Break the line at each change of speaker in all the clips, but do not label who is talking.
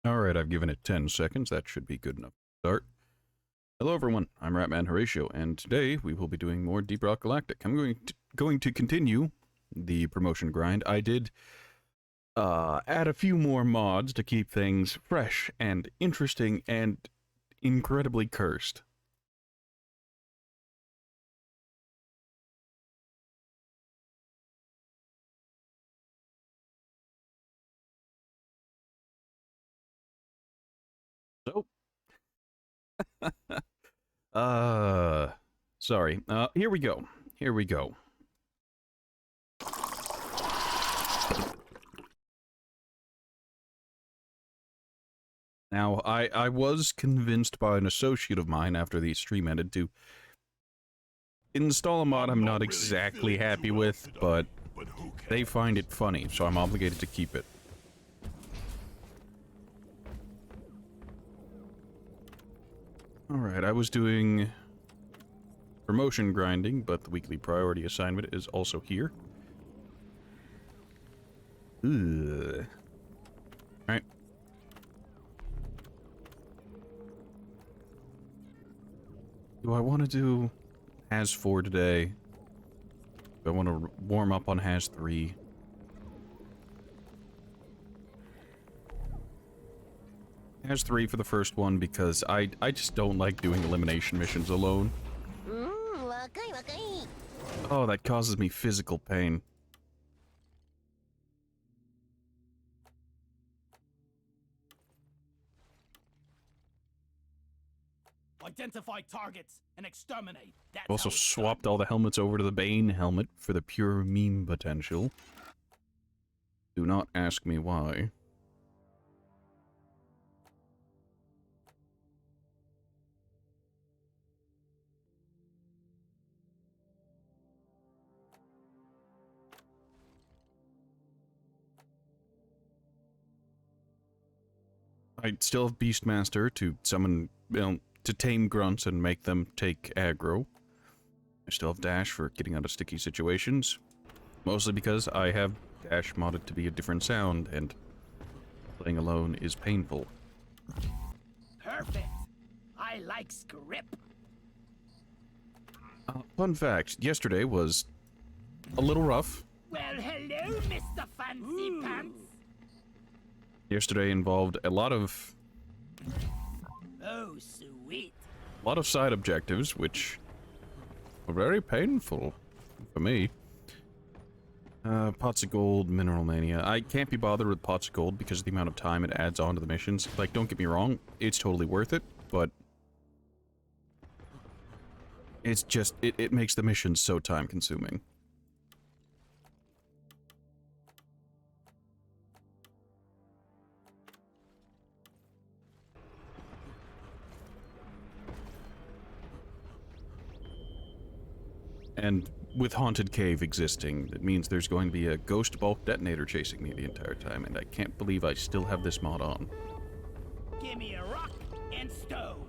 Alright, I've given it 10 seconds. That should be good enough to start. Hello everyone, I'm Ratman Horatio, and today we will be doing more Deep Rock Galactic. I'm going to continue the promotion grind. I did add a few more mods to keep things fresh and interesting and incredibly cursed. So, sorry. Here we go. Here we go. Now, I was convinced by an associate of mine after the stream ended to install a mod I'm not exactly happy with, but they find it funny, so I'm obligated to keep it. Alright, I was doing promotion grinding, but the weekly priority assignment is also here. Ugh. Alright. Do I want to do Haz 4 today? Do I want to warm up on Haz 3? Haz 3 for the first one because I just don't like doing elimination missions alone. Oh, that causes me physical pain.
Identify targets and exterminate. That's
Also swapped all the helmets over to the Bane helmet for the pure meme potential. Do not ask me why. I still have Beastmaster to summon, to tame grunts and make them take aggro. I still have Dash for getting out of sticky situations. Mostly because I have Dash modded to be a different sound, and playing alone is painful.
Perfect. I like script.
Fun fact, yesterday was a little rough.
Well, hello, Mr. Fancy Pants.
Yesterday involved a lot of
Oh, sweet.
side objectives, which were very painful for me. Pots of Gold, Mineral Mania. I can't be bothered with Pots of Gold because of the amount of time it adds on to the missions. Like, don't get me wrong, it's totally worth it, but it's just, it makes the missions so time-consuming. And with Haunted Cave existing, it means there's going to be a ghost bulk detonator chasing me the entire time, and I can't believe I still have this mod on.
Give me a rock and stone.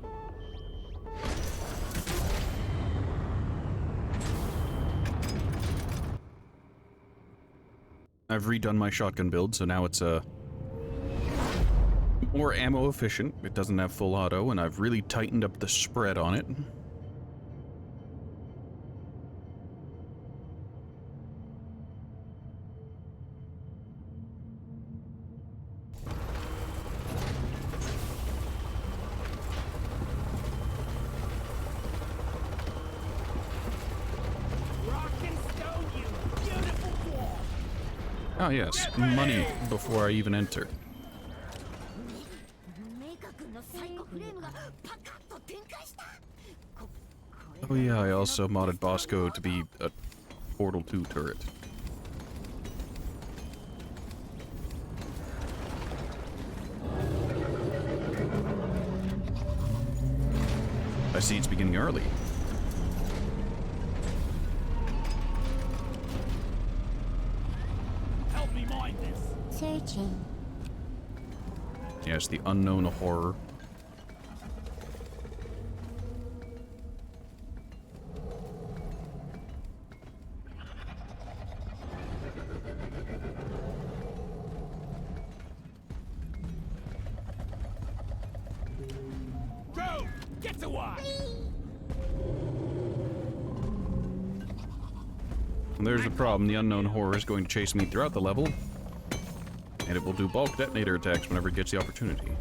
I've redone my shotgun build, so now it's more ammo efficient. It doesn't have full auto, and I've really tightened up the spread on it.
Rock and stone, you beautiful dwarf.
Oh yes, money before I even enter. Oh yeah, I also modded Bosco to be a Portal 2 turret. I see it's beginning early.
Help me mine this.
Searching.
Yes, the unknown horror.
one.
And there's the problem. The unknown horror is going to chase me throughout the level, and it will do bulk detonator attacks whenever it gets the opportunity.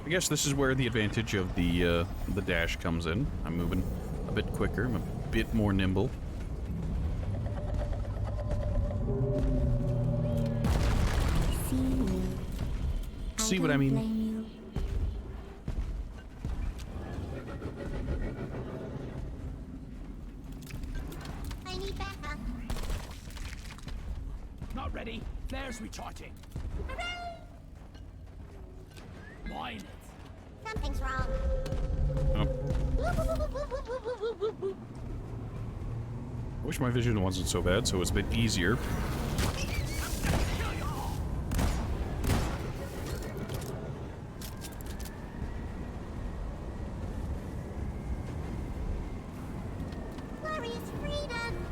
I guess this is where the advantage of the dash comes in. I'm moving a bit quicker. I'm a bit more nimble. See what I mean?
I need backup.
Not ready. Flares recharging.
Hooray!
Mine it.
Something's wrong.
Oh, I wish my vision wasn't so bad, so it's a bit easier.
Glorious freedom.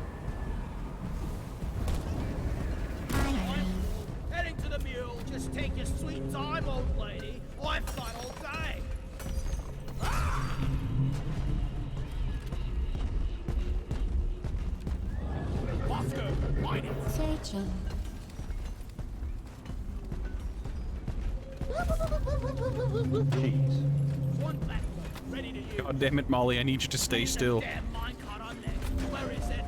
Heading to the mule. Just take your sweet time, old lady. I've got all day. Oscar, mine it.
Searching.
One platform, ready to use.
God damn it, Molly, I need you to stay still.
Damn minecart on next. Where is it?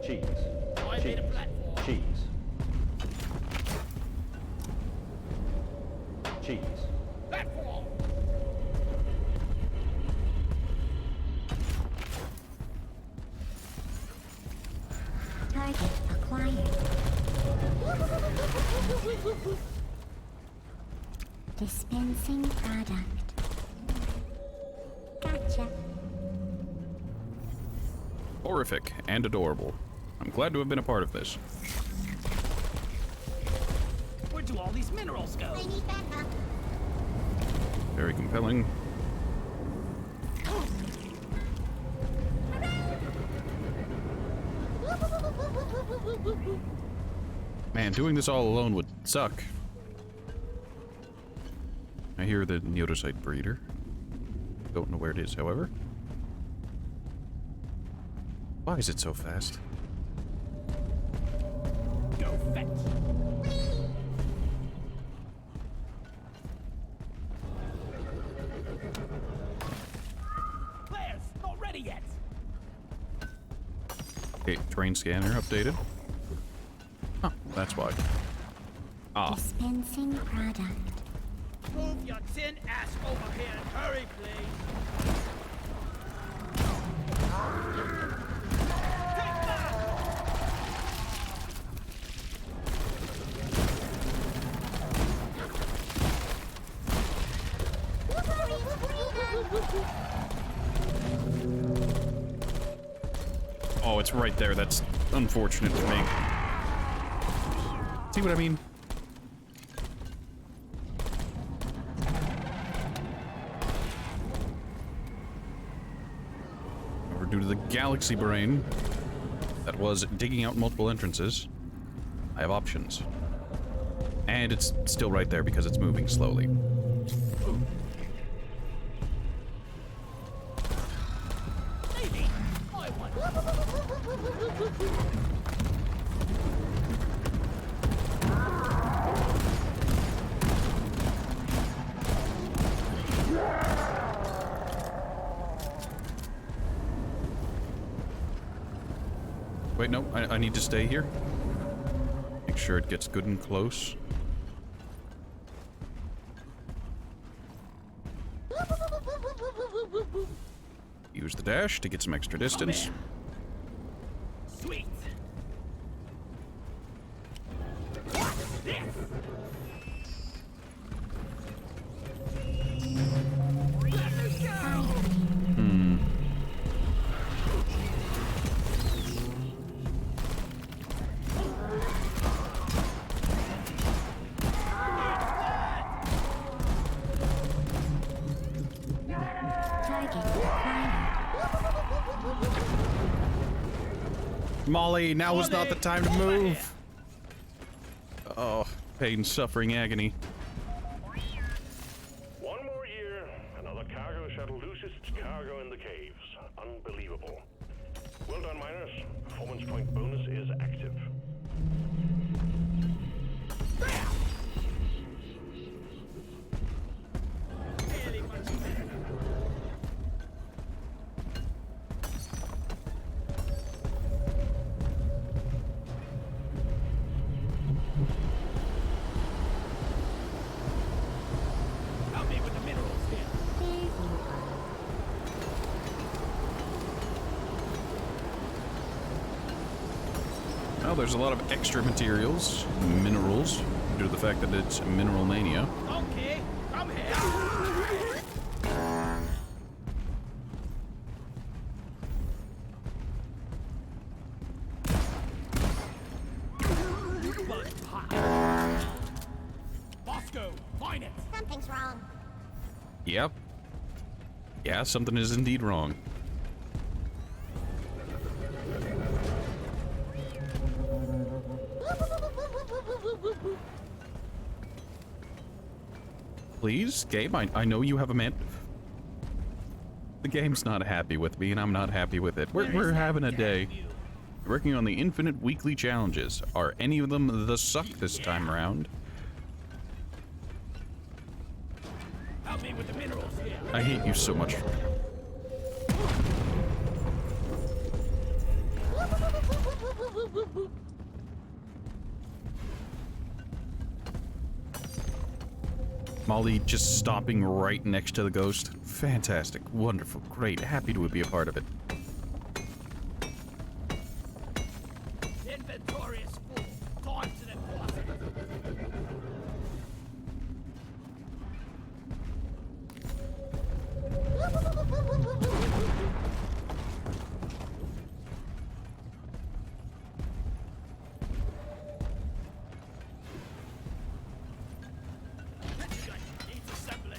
Cheese.
I made a platform.
Cheese. Cheese.
Platform.
Target acquired. Dispensing product. Gotcha.
Horrific and adorable. I'm glad to have been a part of this.
Where do all these minerals go?
I need backup.
Very compelling. Man, doing this all alone would suck. I hear the Neodocyte breeder. Don't know where it is, however. Why is it so fast?
Go fetch. Flares, not ready yet.
Okay, terrain scanner updated. Huh, that's why. Ah,
Dispensing product.
Move your tin ass over here and hurry, please. Take that!
oh, it's right there. That's unfortunate for me. See what I mean? However, due to the galaxy brain that was digging out multiple entrances, I have options. And it's still right there because it's moving slowly.
Maybe. I want
Wait, no, I need to stay here. Make sure it gets good and close. Use the dash to get some extra distance.
sweet. What's this? Let me go.
Molly, now is not the time to
Molly, over
move. Oh, pain, suffering, agony.
One more year, another cargo shuttle loses its cargo in the caves. Unbelievable. Well done, miners. Performance point bonus is active.
Really much better. Help me with the minerals here.
There you are.
Well, there's a lot of extra materials, minerals, due to the fact that it's Mineral Mania.
Okay, come here. Bud pie. Bosco, find it.
Something's wrong.
Yep. Yeah, something is indeed wrong. Please, game, I know you have a man. The game's not happy with me, and I'm not happy with it. We're having a day. Working on the infinite weekly challenges. Are any of them the suck this time around?
Help me with the minerals here.
I hate you so much. Molly just stopping right next to the ghost. Fantastic, wonderful, great, happy to be a part of it.
Inventory is full. Time to deposit. Needs assembly.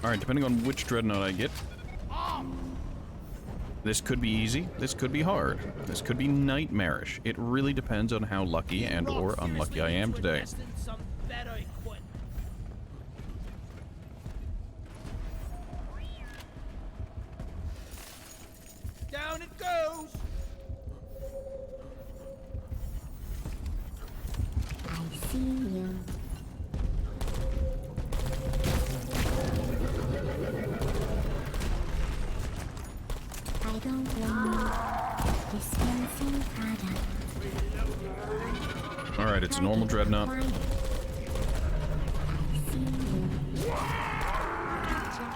Alright, depending on which dreadnought I get, this could be easy, this could be hard, this could be nightmarish. It really depends on how lucky and or unlucky I am today.
Invest in some better equipment. Down it goes.
I see you. I don't blame you. Dispensing product.
Alright, it's a normal dreadnought.
Acquired. I see you. Gotcha.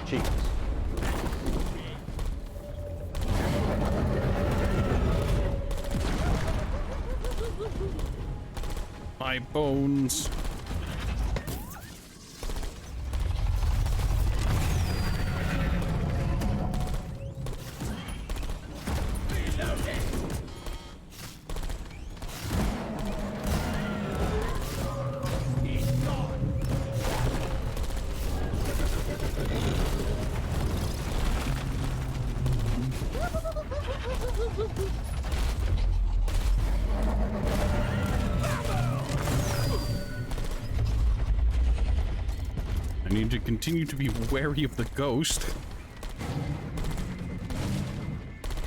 Cheeks.
My bones. I need to continue to be wary of the ghost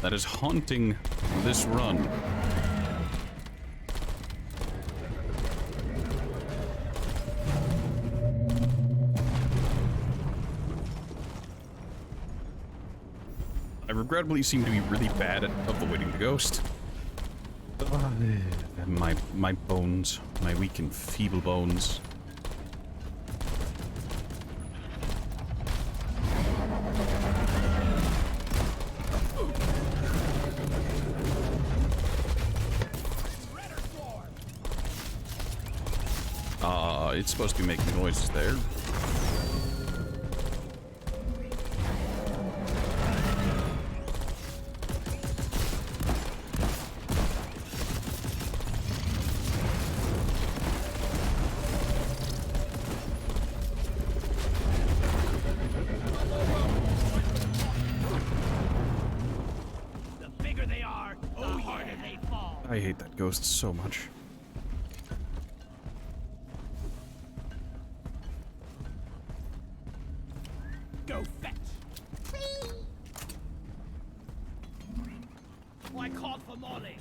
that is haunting this run. I regrettably seem to be really bad at avoiding the ghost. My bones, my weak and feeble bones. It's supposed to be making noises there.
The bigger they are, the harder they fall.
I hate that ghost so much.
Go fetch. I called for Molly.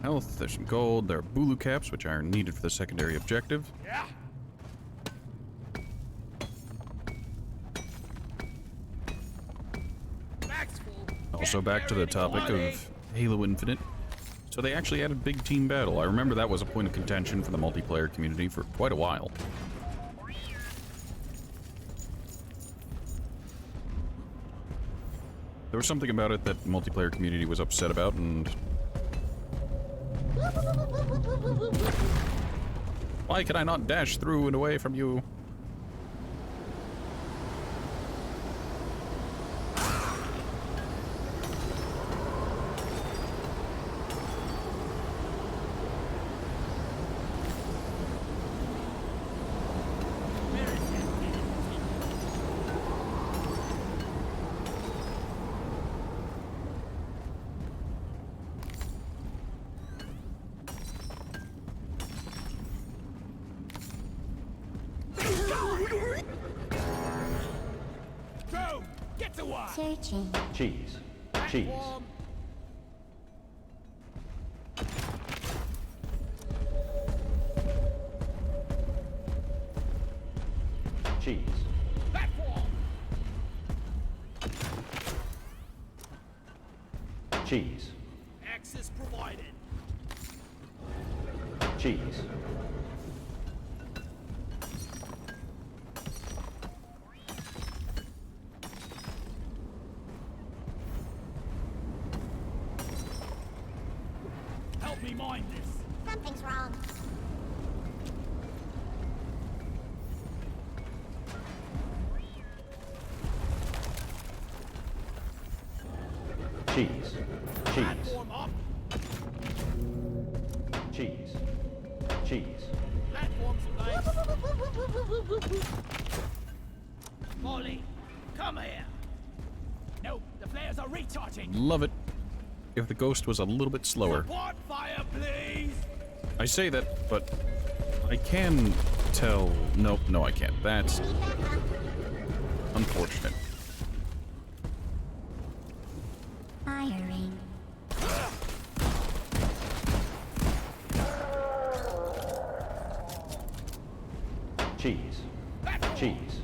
Health, there's some gold, there are Bulu caps, which are needed for the secondary objective.
Yeah. Back's full.
Also back to the topic of Halo Infinite. So they actually added big team battle. I remember that was a point of contention for the multiplayer community for quite a while. There was something about it that the multiplayer community was upset about, and why can I not dash through and away from you?
Go! Get to work!
Searching.
Cheese. Cheese.
Platform.
Cheese.
Platform.
Cheese.
Access provided.
Cheese.
Help me mind this.
Something's wrong.
Cheese. Cheese.
Platform up.
Cheese. Cheese.
Platform's place. Molly, come here. No, the flares are recharging.
Love it. If the ghost was a little bit slower.
Support fire, please.
I say that, but I can tell. Nope, no, I can't. That's unfortunate.
Firing.
Cheese.
Platform.
Cheese.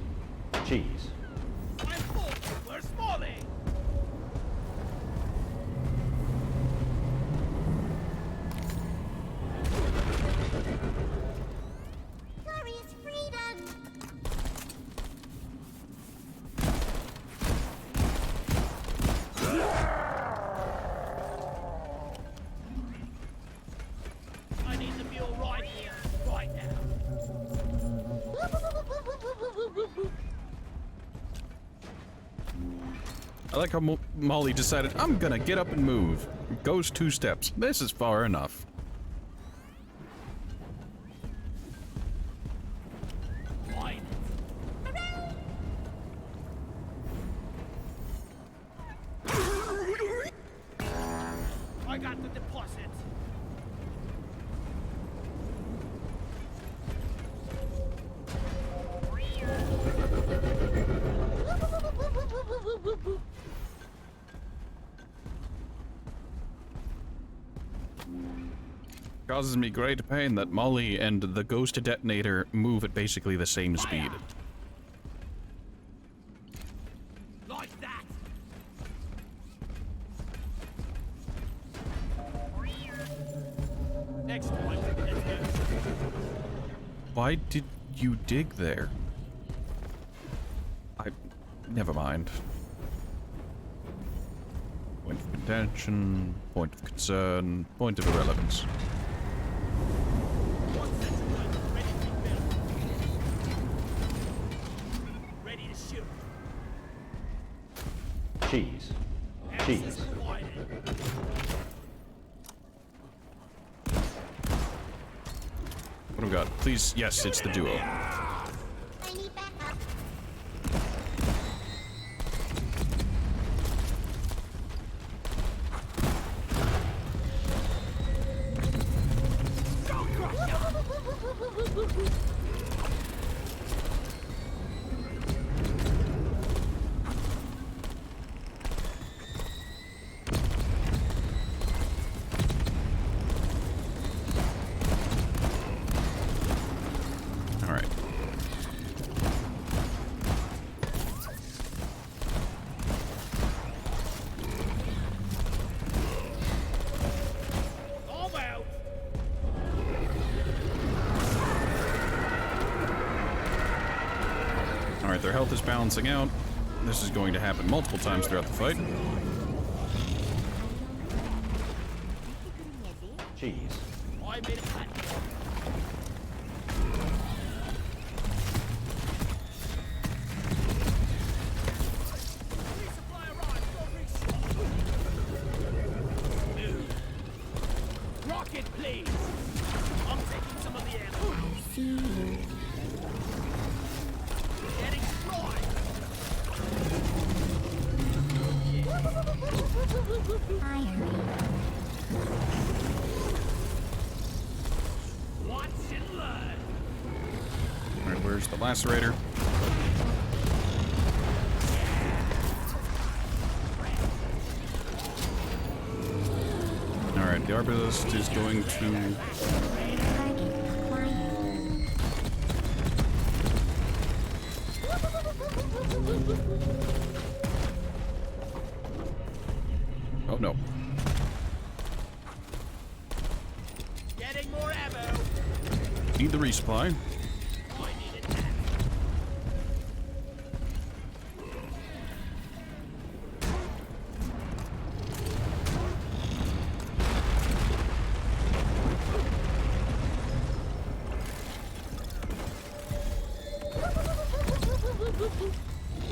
Cheese.
I'm full. Where's Molly?
Glorious freedom.
I need to feel right here, right now.
I like how Molly decided, I'm gonna get up and move. Goes 2 steps. This is far enough.
Fine. I got the deposit.
Causes me great pain that Molly and the ghost detonator move at basically the same speed.
Like that. Next one. Let's go.
Why did you dig there? Never mind. Point of contention, point of concern, point of irrelevance.
One sentinel ready to be built. Ready to shoot.
Cheese.
Access
Cheese.
provided.
What do we got? Please, yes, it's the duo.
I need backup.
All right.
I'm out.
All right, their health is balancing out. This is going to happen multiple times throughout the fight.
Cheese.
I made a platform. Resupply arrived. Go reach. Rocket, please. I'm taking some of the ammo.
See you.
Getting destroyed.
Firing.
Watch and learn.
All right, where's the lacerator? All right, the arbalist is going to.
Target acquired.
Oh no.
Getting more ammo.
Need the resupply.
I needed that.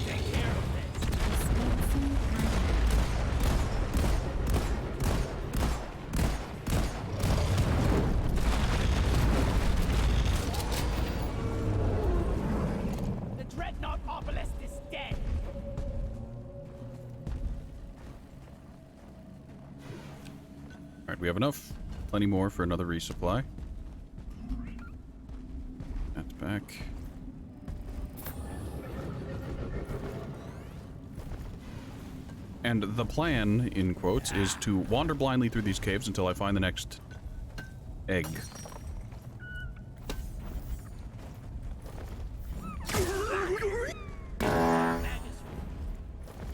Take care of this.
Dispensing power.
The dreadnought obelisk is dead.
All right, we have enough. Plenty more for another resupply. That's back. And the plan, in quotes, is to wander blindly through these caves until I find the next egg.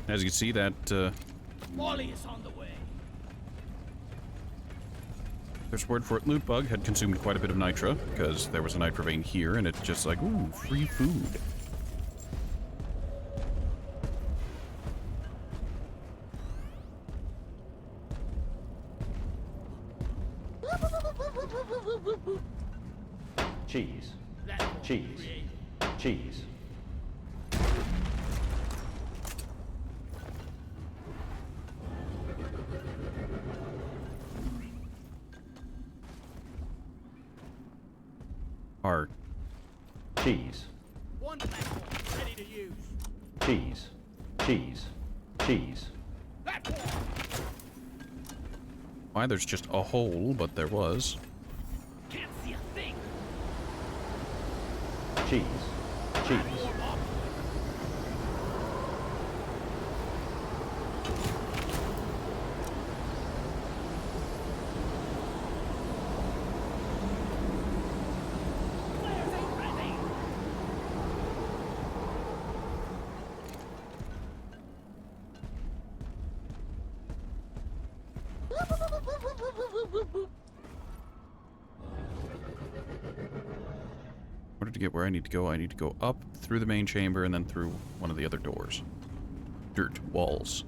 As you can see, that
Wally is on the way.
there's word for it. Loot Bug had consumed quite a bit of nitra because there was a nitra vein here, and it's just like, ooh, free food.
Cheese.
Platform
Cheese.
created.
Cheese.
Heart.
Cheese.
One platform ready to use.
Cheese. Cheese. Cheese.
Platform.
Why there's just a hole, but there was.
Can't see a thing.
Cheese. Cheese.
Platform up. Flares ain't ready.
In order to get where I need to go up through the main chamber and then through one of the other doors. dirt walls.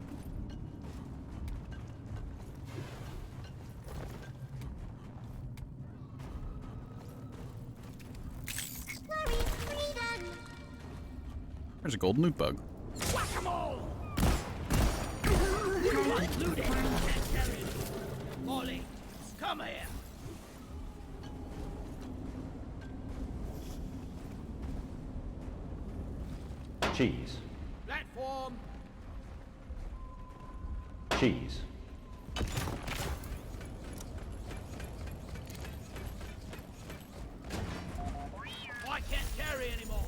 Glorious freedom.
There's a golden loot bug.
Whack-a-mole!
Target
Loot it!
acquired.
Can't carry it. Molly, come here!
Cheese.
Platform!
Cheese.
I can't carry anymore!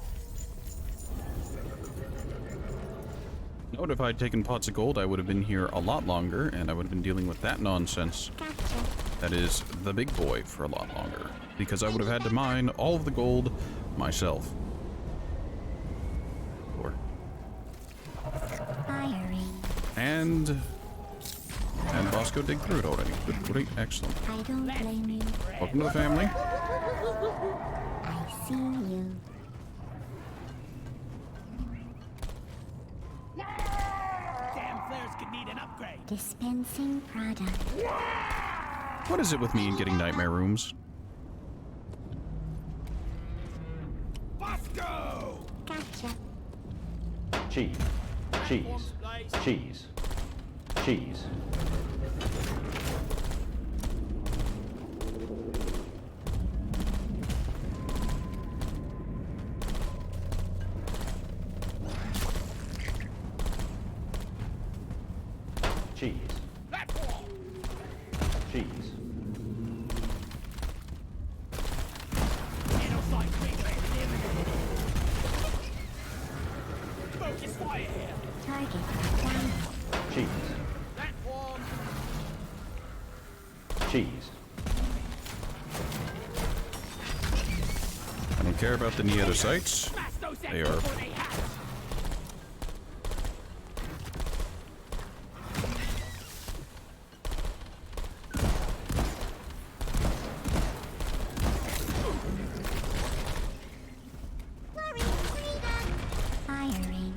Note if I'd taken pots of gold, I would have been here a lot longer, and I would have been dealing with that nonsense.
Gotcha.
That is the big boy for a lot longer, because I would have had to mine all of the gold myself. Or
Firing.
and Bosco dig through it already. Good, great, excellent.
I don't blame you.
Welcome to the family.
I see you.
Damn flares could need an upgrade!
Dispensing product.
What is it with me and getting nightmare rooms?
Bosco!
Gotcha.
Cheese. Cheese.
Platforms, please.
Cheese. Cheese. Cheese.
Platform!
Cheese.
Inner-sight relay eliminated! Focus fire here!
Target down.
Cheese.
Platform!
Cheese.
I don't care about the Neotysites.
Smash those
They
enemies
are-
before they hatch!
Glorious freedom. Firing.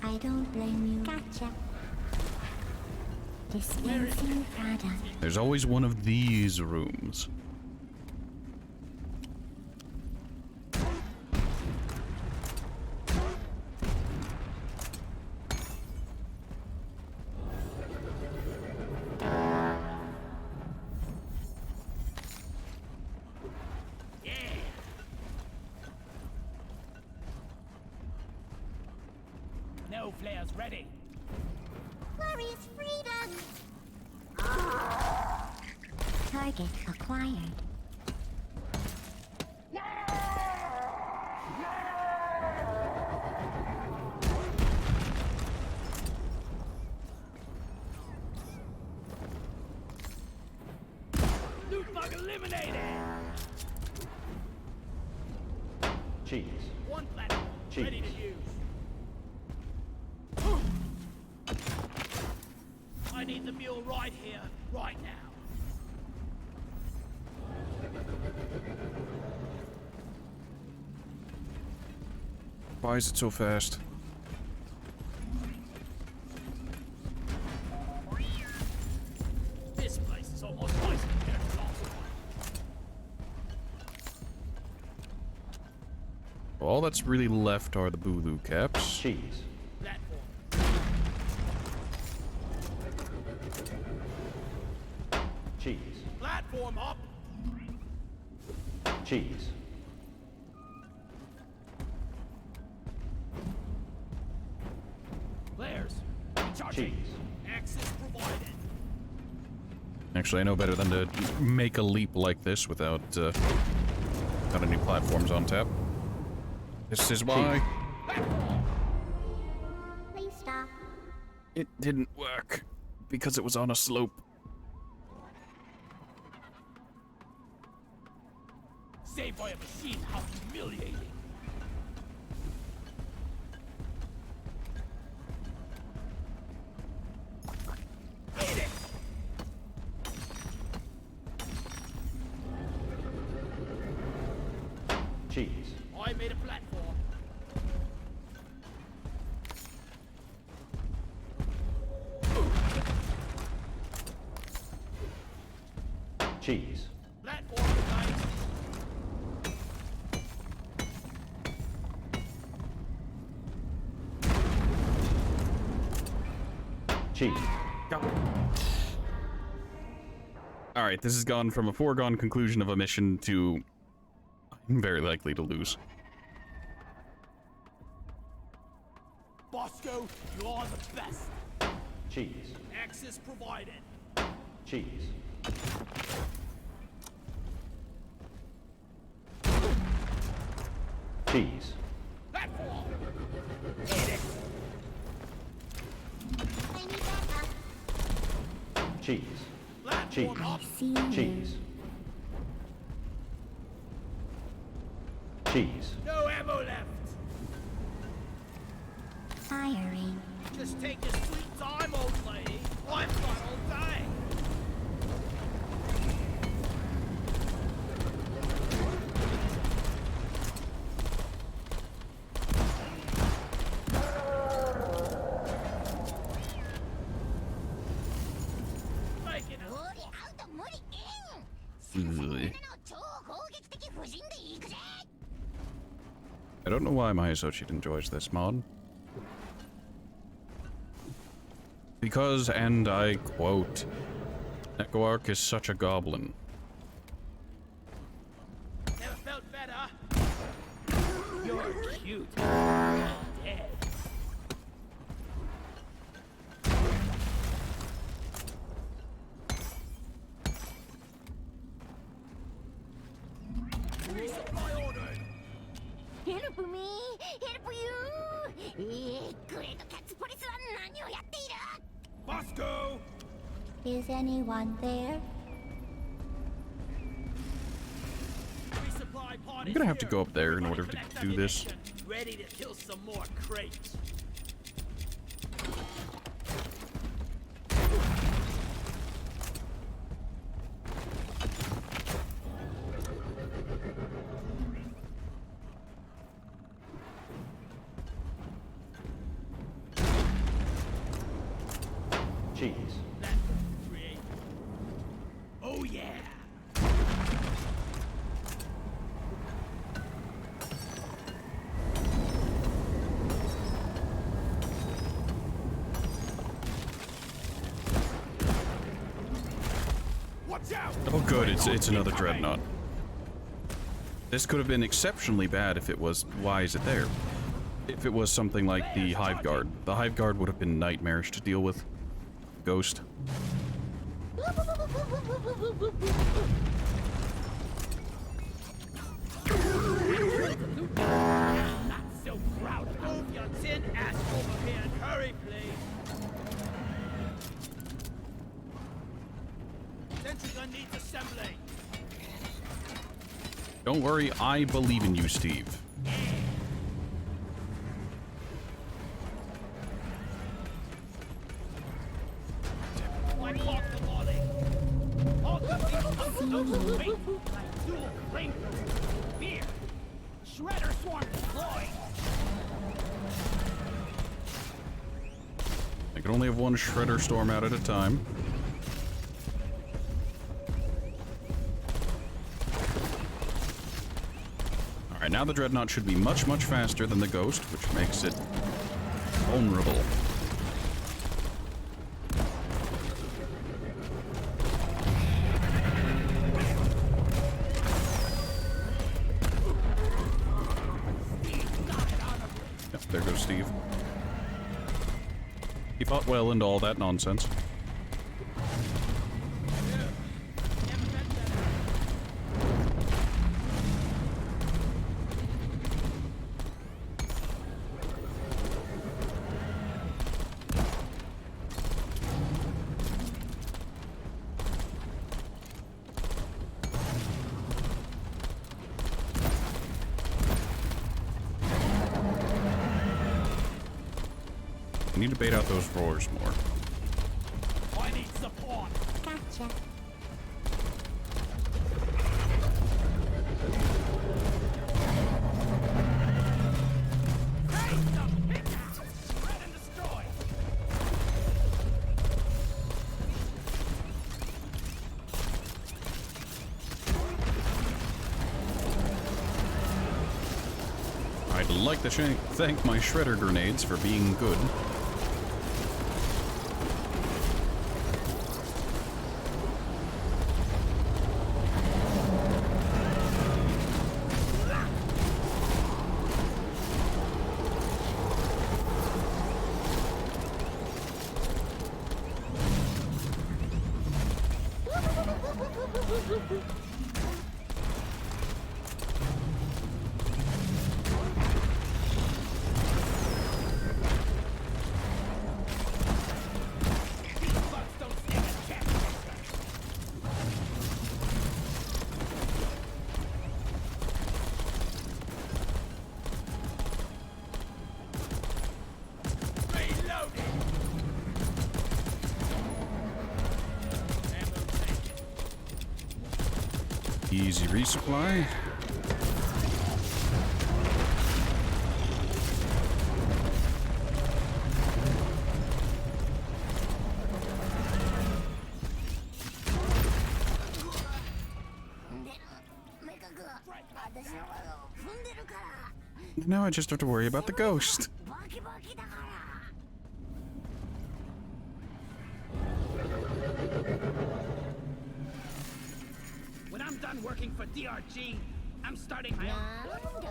I don't blame you. Gotcha. Dispensing product.
There's always one of these rooms.
Yeah! No flares ready!
Glorious freedom. Target acquired.
Loot bug eliminated!
Cheese.
One platform
Cheese.
ready to use. I need the mule right here, right now.
Why is it so fast?
This place is almost twice compared to last time.
All that's really left are the Bulu caps.
Cheese.
Platform.
Cheese.
Platform up.
Cheese.
Flares. Recharging.
Cheese.
Access provided.
Actually, I know better than to make a leap like this without any platforms on tap. This is why
Please stop.
it didn't work. Because it was on a slope.
Saved by a machine, how humiliating. Eat it!
Cheese.
I made a platform.
Chief.
Alright, this has gone from a foregone conclusion of a mission to... I'm very likely to lose.
Bosco, you're the best.
Cheese.
Access provided.
Cheese. Cheese.
Platform. Hit it.
I need backup.
Cheese.
Platform up.
See you.
Cheese. Cheese.
No ammo left.
Firing.
Just take your sweet time, old lady. I've got all day. Making it.
無理アウト無理
Ugh.
超攻撃的不人でいくぜ
I don't know why my associate enjoys this mod. Because, and I quote, Echoarch is such a goblin.
Never felt better. You're cute. Dead. Resupply ordered.
Help me! Help you! グレートキャッツポリスは何をやっている
Bosco!
Is anyone there?
Resupply pod
I'm gonna have to go up there in order to
Collect
do this.
ammunition. Ready to kill some more crates.
Cheese.
Platform created. Oh yeah! Watch out!
Oh good, it's another dreadnought. This could have been exceptionally bad if it was... Why is it there? If it was something like the Hive Guard. The Hive Guard would have been nightmarish to deal with. Ghost.
Not so proud. Move your tin ass over here and hurry, please. Sentry gun needs assembly.
Don't worry, I believe in you, Steve.
One off the volley. All of these those wait like dual flamethrowers. Here. Shredder swarm deployed.
I can only have one Shredder Storm out at a time. Alright, now the Dreadnought should be much, much faster than the Ghost, which makes it vulnerable. Yep, there goes Steve. He fought well and all that nonsense. I need to bait out those roars more.
I need support.
Gotcha.
Hey, the pickaxe! Shred and destroy.
I'd like to thank my Shredder grenades for being good. Easy resupply. Now I just have to worry about the ghost.
When I'm done working for DRG, I'm starting my own.
なんだ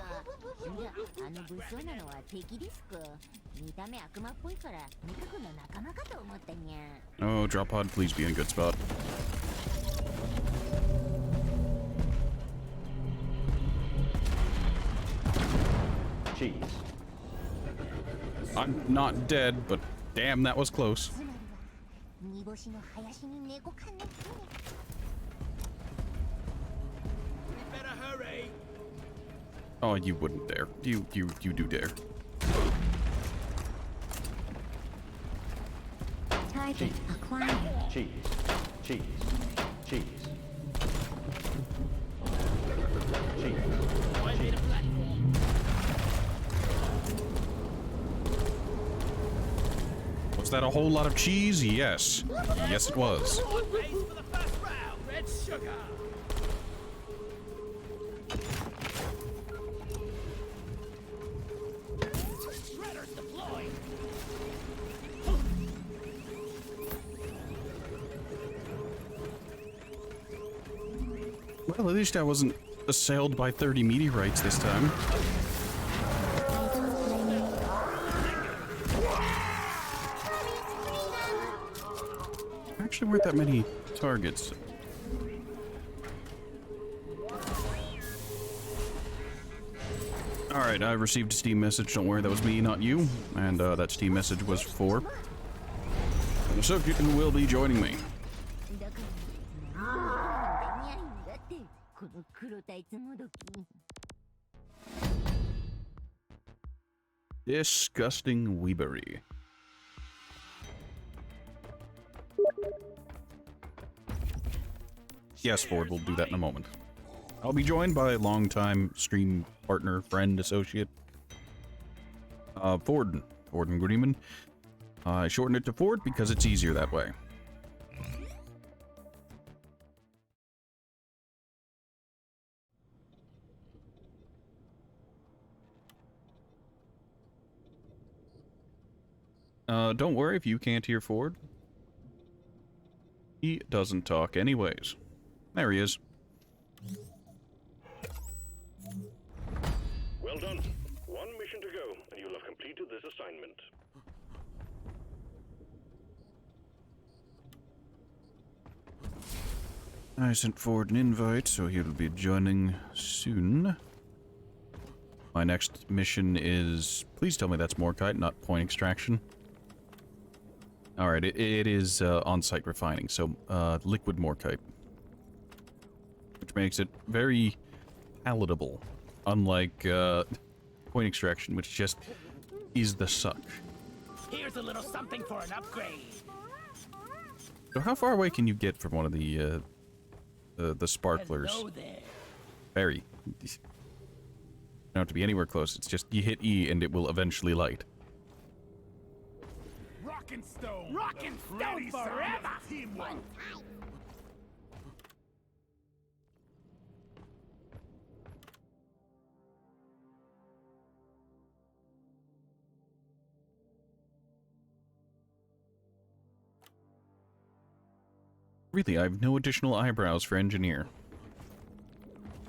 いやあの物騒なのは敵ディスク見た目悪魔っぽいからメカ君の仲間かと思ったにゃ
Oh, drop pod, please be in a good spot.
Cheese.
I'm not dead, but damn, that was close.
つまりは煮干しの林に猫かんの
We better hurry.
Oh, you wouldn't dare. You do dare.
Target acquired.
Cheese. Cheese. Cheese. Cheese.
I made a platform.
Was that a whole lot of cheese? Yes. Yes, it was.
What pays for the first round? Red sugar. Shredder's deployed.
Well, at least I wasn't assailed by 30 meteorites this time. Actually, weren't that many targets. Alright, I received a Steam message. Don't worry, that was me, not you. And that Steam message was for the subject who will be joining me.
だからいいんだってこの黒タイツもどき
Disgusting Weebery. Yes, Ford, we'll do that in a moment. I'll be joined by longtime stream partner, friend, associate, Ford and Greenman. I shortened it to Ford because it's easier that way. Don't worry if you can't hear Ford. He doesn't talk anyways. There he is.
Well done. One mission to go, and you'll have completed this assignment.
I sent Ford an invite, so he'll be joining soon. My next mission is... Please tell me that's Morkite, not point extraction. Alright, it is on-site refining, so liquid Morkite. Which makes it very palatable, unlike point extraction, which just is the suck.
Here's a little something for an upgrade.
So how far away can you get from one of the sparklers?
Hello there.
Very. You don't have to be anywhere close. It's just you hit E and it will eventually light.
Rock and stone. Rock and stone forever. Teamwork.
Really, I have no additional eyebrows for engineer.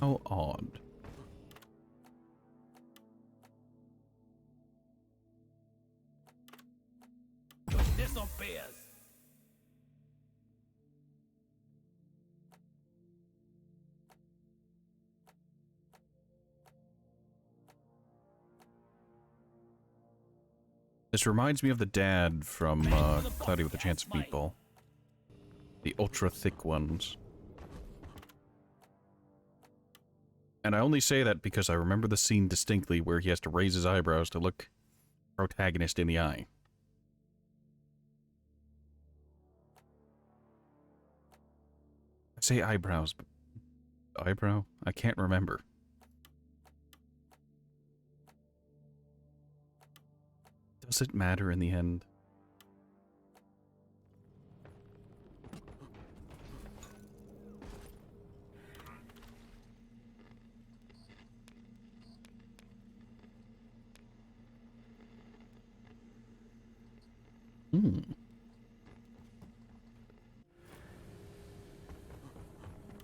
How odd.
This'll be us.
This reminds me of the dad from Cloudy with a Chance of Meatball. The ultra thick ones. And I only say that because I remember the scene distinctly where he has to raise his eyebrows to look protagonist in the eye. I say eyebrows, but Eyebrow? I can't remember. Does it matter in the end?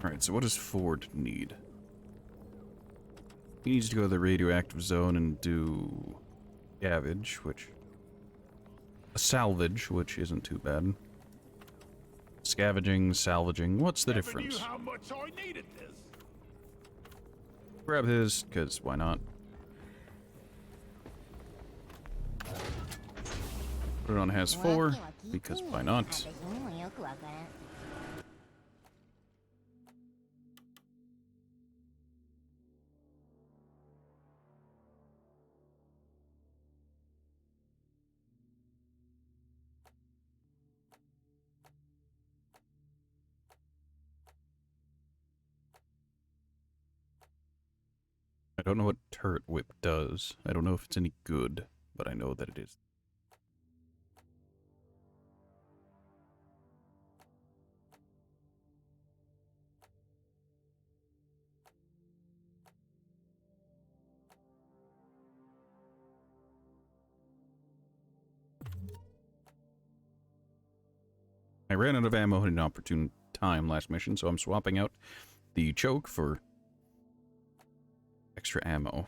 Alright, so what does Ford need? He needs to go to the radioactive zone and do scavenge, which... salvage, which isn't too bad. Scavenging, salvaging, what's the difference?
How much I needed this.
Grab his, because why not? Put it on has 4, because why not?
私にもよくわからん
I don't know what Turret Whip does. I don't know if it's any good, but I know that it is. I ran out of ammo at an opportune time last mission, so I'm swapping out the choke for extra ammo.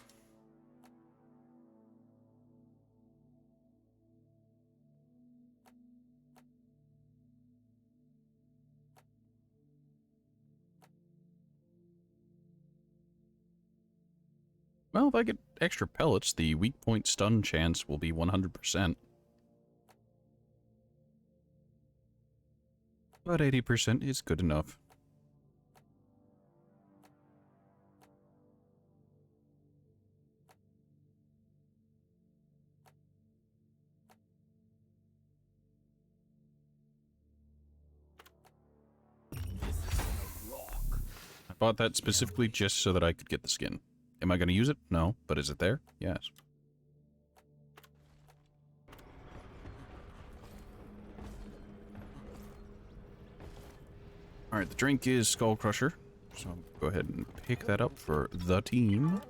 Well, if I get extra pellets, the weak point stun chance will be 100%. But 80% is good enough. I bought that specifically just so that I could get the skin. Am I going to use it? No. But is it there? Yes. Alright, the drink is Skull Crusher. So I'll go ahead and pick that up for the team.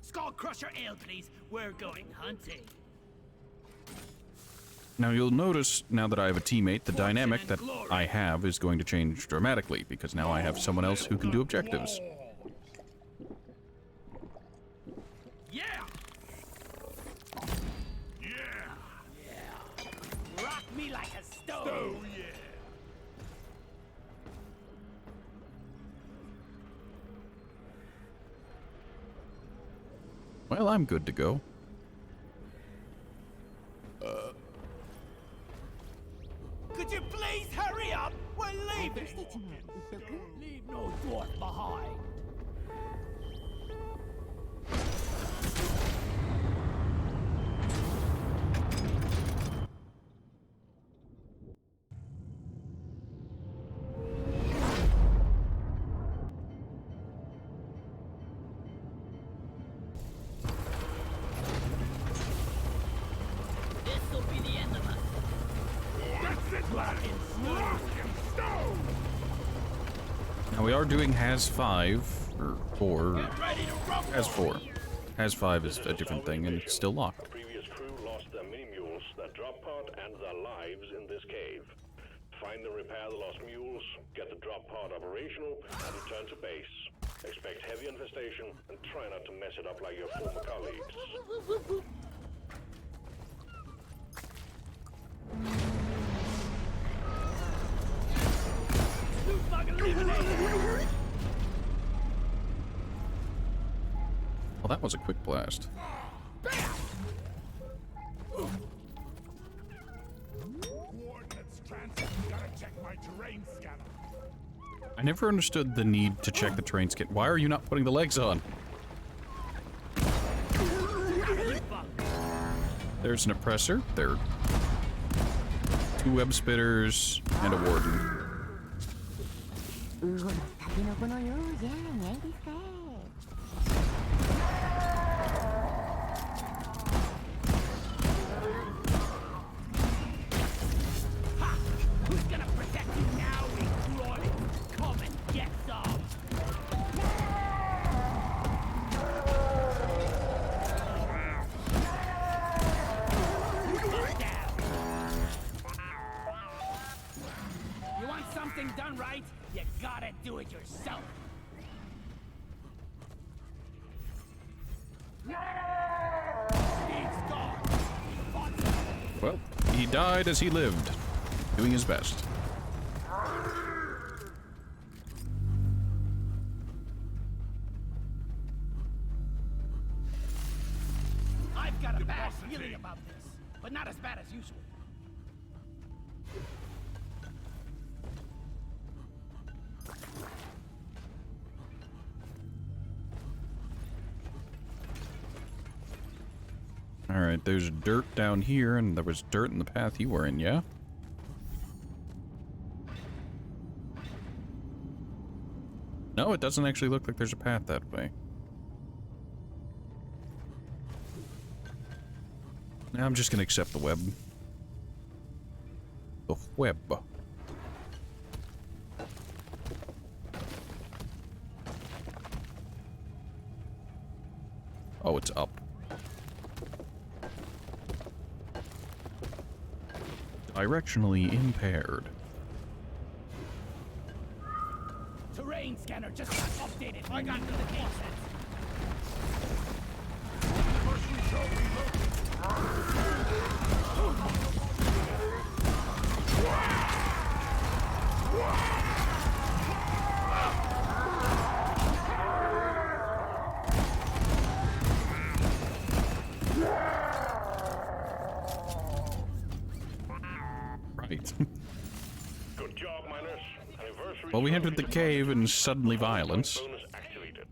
Skull Crusher ale, please. We're going hunting.
Now you'll notice, now that I have a teammate, the dynamic that I have is going to change dramatically, because now I have someone else who can do objectives.
Yeah! Yeah! Rock me like a stone! Yeah!
Well, I'm good to go.
Could you please hurry up? We're leaving!
私たちも売っとく
Leave no dwarf behind. This'll be the end of us. That's it, lads! Rock and stone!
Now we are doing Has 5, or 4,
Ready to rumble!
Has 4. Has 5 is a different thing, and it's still locked.
The previous crew lost their mini-mules, their drop pod, and their lives in this cave. Find and repair the lost mules, get the drop pod operational, and return to base. Expect heavy infestation, and try not to mess it up like your former colleagues.
Well, that was a quick blast.
Coordinates transfer. Gotta check my terrain scanner.
I never understood the need to check the terrain scan. Why are you not putting the legs on? There's an oppressor. There are 2 web spitters and a warden.
ウゴのタケノコのようじゃないですか。
Ha! Who's gonna protect you now, Ignorant? Come and get some! Sit down. You want something done right? You gotta do it yourself. Steve's gone.
Well, he died as he lived, doing his best.
I've got a bad feeling about this, but not as bad as usual.
Alright, there's dirt down here, and there was dirt in the path you were in, yeah? No, it doesn't actually look like there's a path that way. Now I'm just gonna accept the web. The web. Oh, it's up. Directionally impaired.
Terrain scanner just got updated. I got notifications.
Right.
Good job, miners. Anniversary
Well, we entered the
trophy
cave and
deposit.
suddenly violence.
Bonus activated.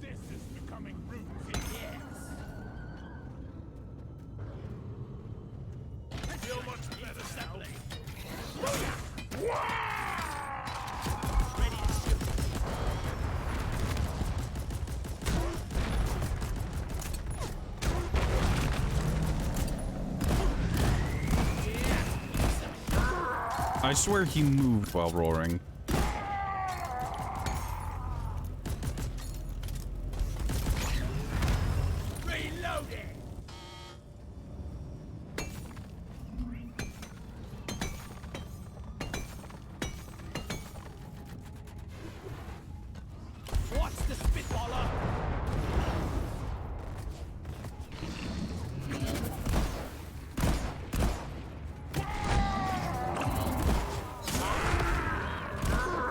This is becoming routine. Yes. Feel much better now. Ready to shoot.
I swear he moved while roaring.
Reloading. Watch the spitballer.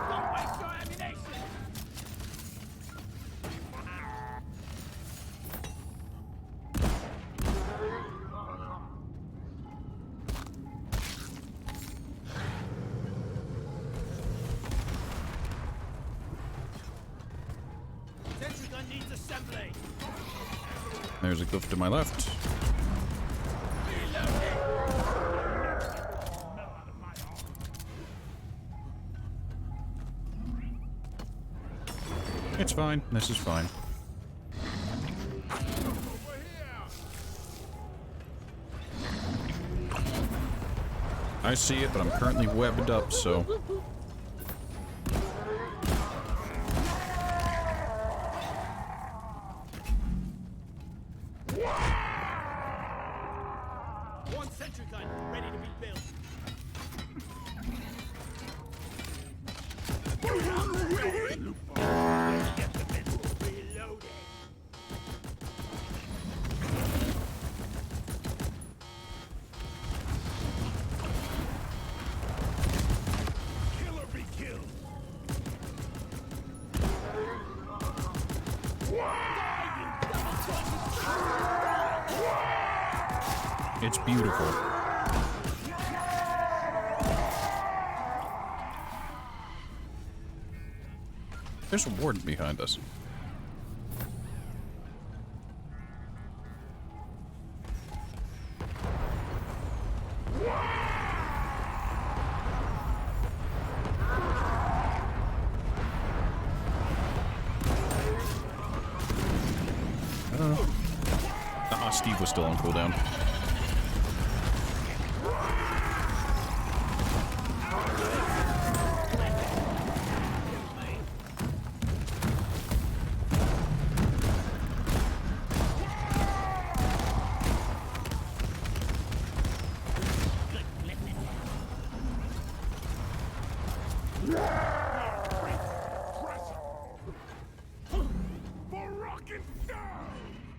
Don't waste your ammunition. Sentry gun needs assembly.
There's a cliff to my left. It's fine. This is fine. I see it, but I'm currently webbed up, so...
One sentry gun ready to be built. Get the missile reloaded. Killer be killed.
It's beautiful. There's a warden behind us. Ah, Steve was still on cooldown.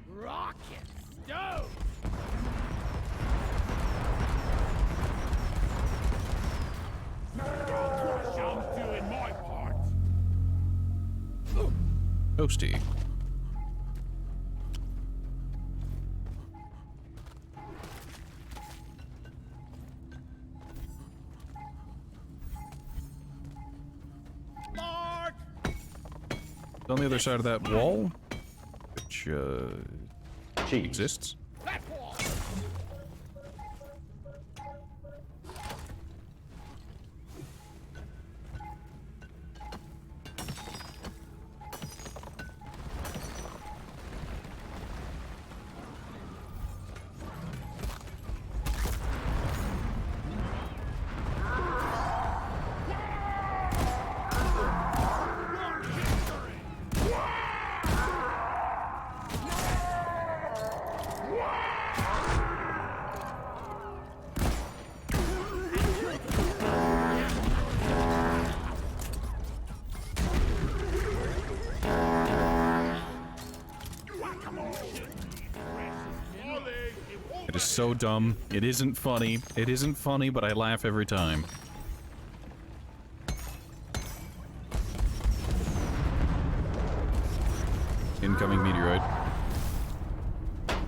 Rocket stove! I'm doing my part.
Toasty.
Mark!
On the other side of that wall, which
Cheese.
exists.
That wall!
It is so dumb. It isn't funny. It isn't funny, but I laugh every time. Incoming meteoroid.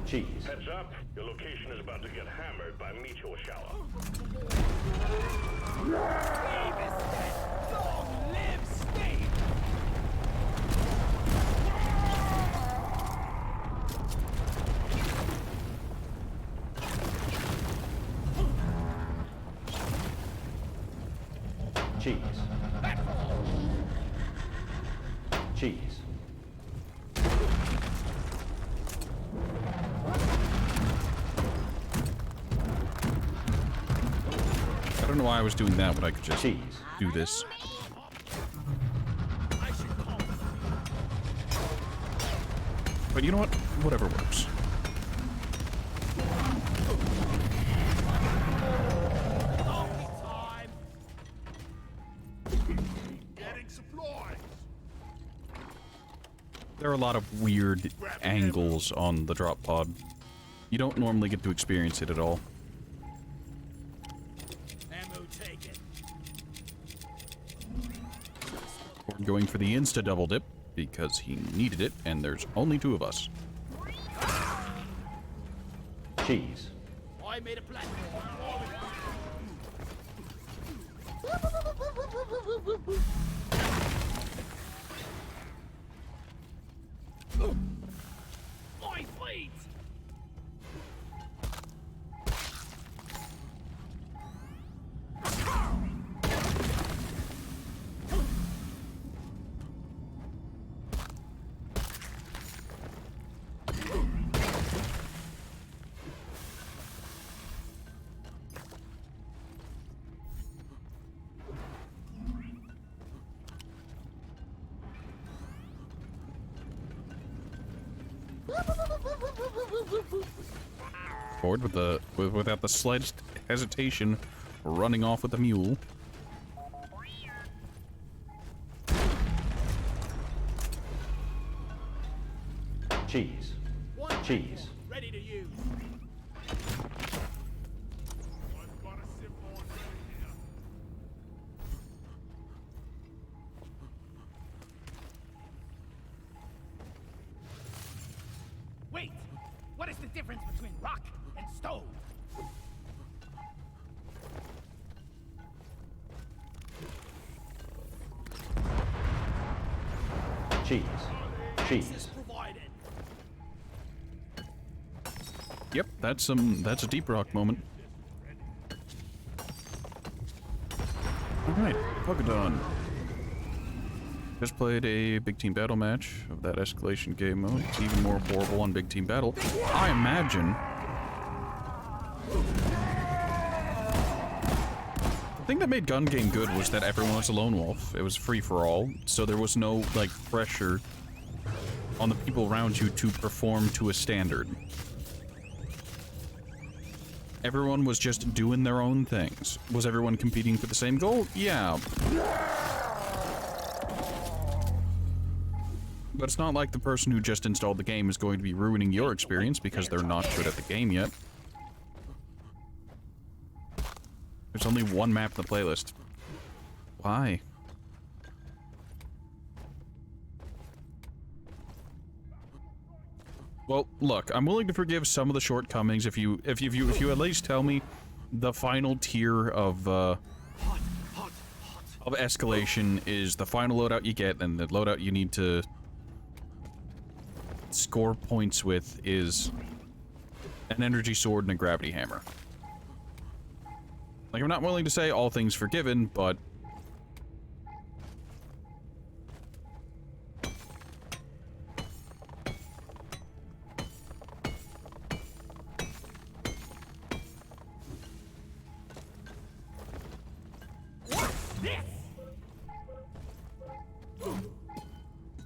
Cheese.
Heads up, your location is about to get hammered by meteor shower.
Long live Steve!
Cheese. Cheese.
I don't know why I was doing that when I could just
Cheese.
do this. But you know what? Whatever works.
Time! Getting supplies!
There are a lot of weird angles on the drop pod. You don't normally get to experience it at all.
Ammo taken.
We're going for the insta double dip because he needed it, and there's only 2 of us.
Cheese.
I made a platform. My feet!
Forward with the without the slightest hesitation, running off with the mule.
Cheese.
One
Cheese.
ready to use. I've got a simple one ready here. Wait! What is the difference between rock and stove?
Cheese. Cheese.
Access provided.
Yep, that's a deep rock moment. All right, Pogadon. Just played a big team battle match of that escalation game mode. It's even more horrible on big team battle. I imagine. The thing that made Gun Game good was that everyone was a lone wolf. It was free for all, so there was no, like, pressure on the people around you to perform to a standard. Everyone was just doing their own things. Was everyone competing for the same goal? Yeah. But it's not like the person who just installed the game is going to be ruining your experience because they're not good at the game yet. There's only one map in the playlist. Why? Well, look, I'm willing to forgive some of the shortcomings if you at least tell me the final tier of escalation is the final loadout you get, and the loadout you need to score points with is an energy sword and a gravity hammer. Like, I'm not willing to say all things forgiven, but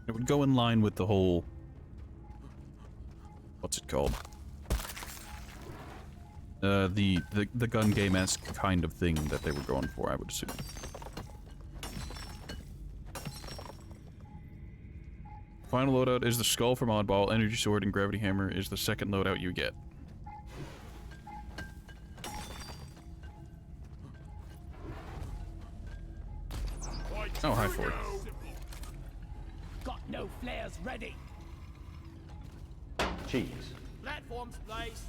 it would go in line with the whole, what's it called? The gun game-esque kind of thing that they were going for, I would assume. Final loadout is the skull from Oddball, energy sword, and gravity hammer is the second loadout you get. Oh, hi, Ford.
Got no flares ready.
Cheese.
Platforms placed.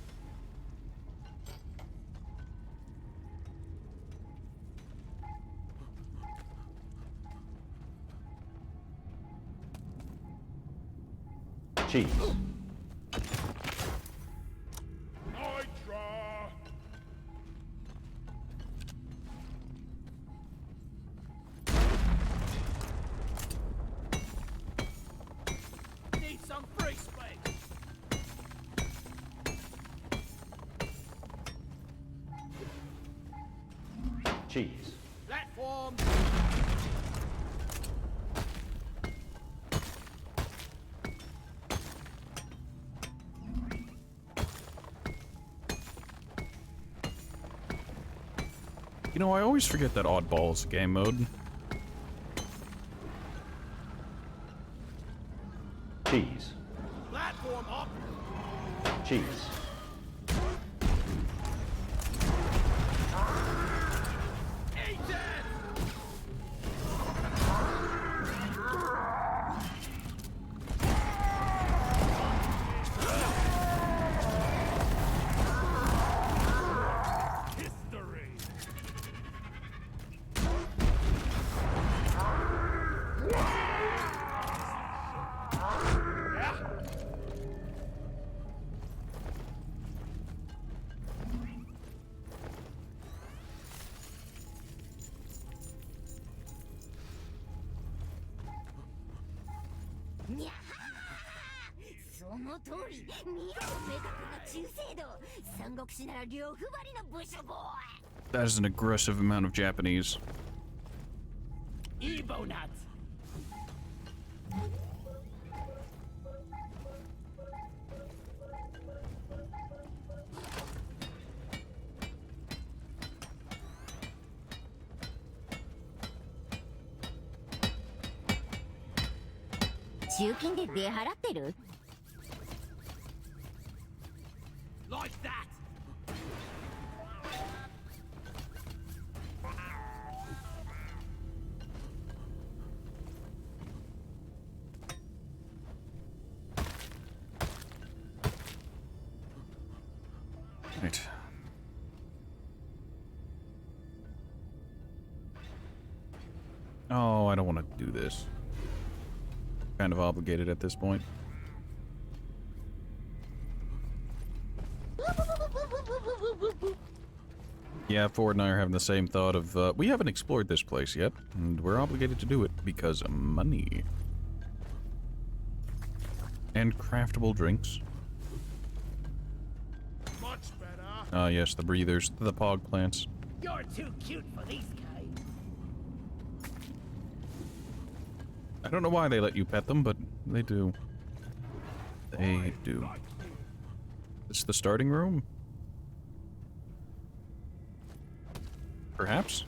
Cheese.
Need some free space.
Cheese.
Platforms.
You know, I always forget that Oddball is a game mode.
Cheese.
Platform up.
Cheese.
Eat it. History.
にゃはその通り見ろ明確な忠誠度三国志なら両不張りの武将ボーイ
That is an aggressive amount of Japanese.
Ebonat.
「中金で出払ってる?」
Like that.
Right. Oh, I don't want to do this. Kind of obligated at this point. Yeah, Ford and I are having the same thought of, we haven't explored this place yet, and we're obligated to do it because of money. And craftable drinks.
Much better.
Ah, yes, the breathers, the pog plants.
You're too cute for these caves.
I don't know why they let you pet them, but they do. They do. It's the starting room? Perhaps?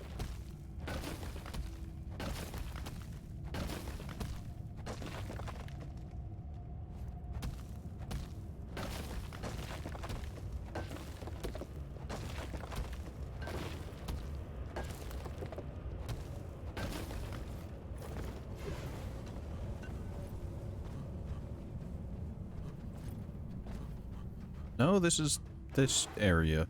No, this is this area.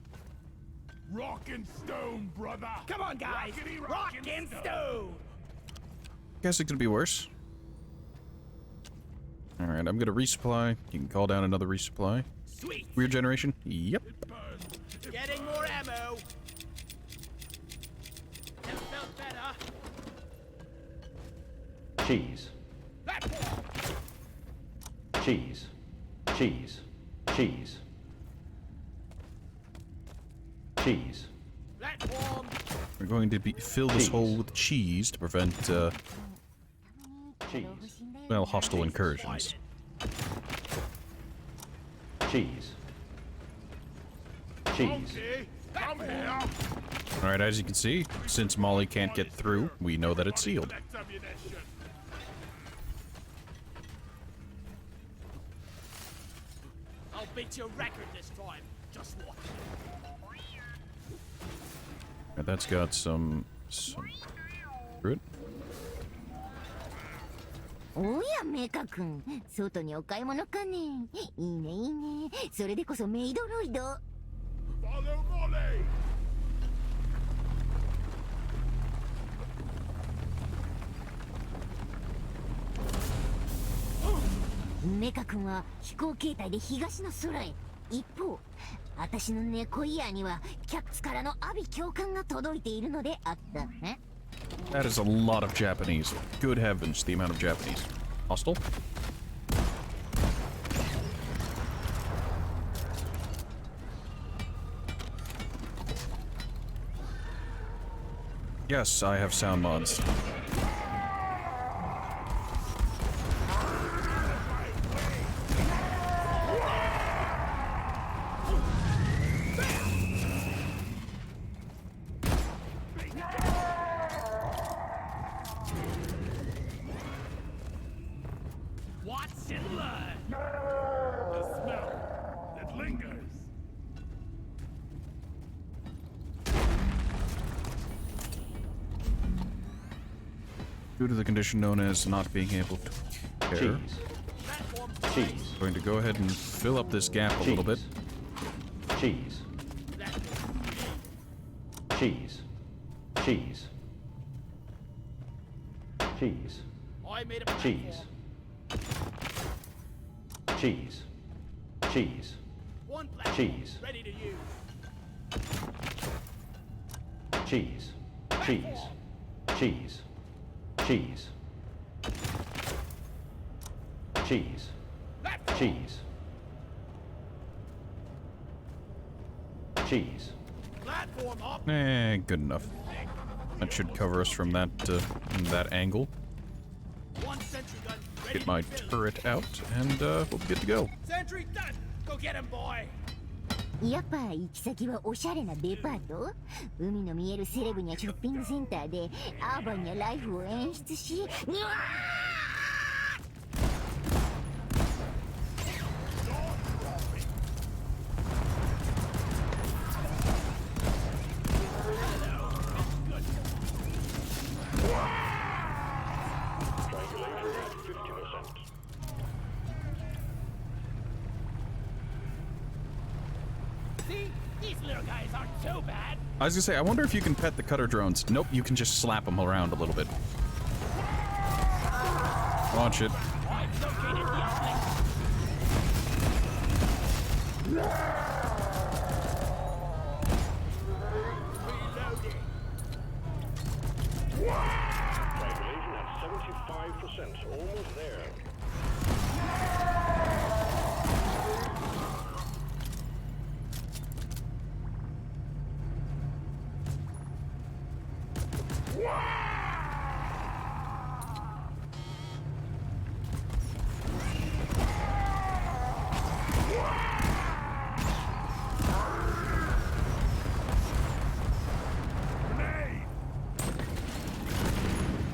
Rock and stone, brother. Come on, guys. Rock and stone.
Guess it could be worse. Alright, I'm gonna resupply. You can call down another resupply.
Sweet.
Weird generation? Yep.
Getting more ammo. That felt better.
Cheese.
Platform.
Cheese. Cheese. Cheese. Cheese.
Platform.
We're going to fill this
Cheese.
hole with cheese to prevent,
Cheese.
well, hostile incursions.
Cheese. Cheese.
Come here.
Alright, as you can see, since Molly can't get through, we know that it's sealed.
I'll beat your record this time. Just watch.
Alright, that's got some fruit.
おやメカ君、外にお買い物かね。いいねいいね。それでこそメイドロイド。
Follow Molly.
メカ君は飛行形態で東の空へ。一方、私の猫イヤーにはキャッツからの阿鼻教官が届いているのであったね。
That is a lot of Japanese. Good heavens, the amount of Japanese. Hostile? Yes, I have sound mods.
Watch and learn. The smell that lingers.
Due to the condition known as not being able to care,
Cheese.
Platform.
Cheese.
going to go ahead and fill up this gap a little bit.
Cheese. Cheese. Cheese. Cheese.
I made a
Cheese.
platform.
Cheese. Cheese.
One platform.
Cheese.
Ready to use.
Cheese. Cheese. Cheese. Cheese. Cheese.
Platform.
Cheese. Cheese.
Platform up.
Good enough. That should cover us from that angle.
One sentry gun. Ready
Get my
to kill.
turret out, and we'll be good to go.
Sentry done. Go get him, boy.
やっぱ行き先はおしゃれなデパート。海の見えるセレブにはショッピングセンターでアーバンやライフを演出し、うわ
Triangulation at 50%.
See? These little guys aren't so bad.
I was gonna say, I wonder if you can pet the cutter drones. Nope, you can just slap them around a little bit. Watch it.
I've located the uplink. We
Triangulation at 75%, almost there.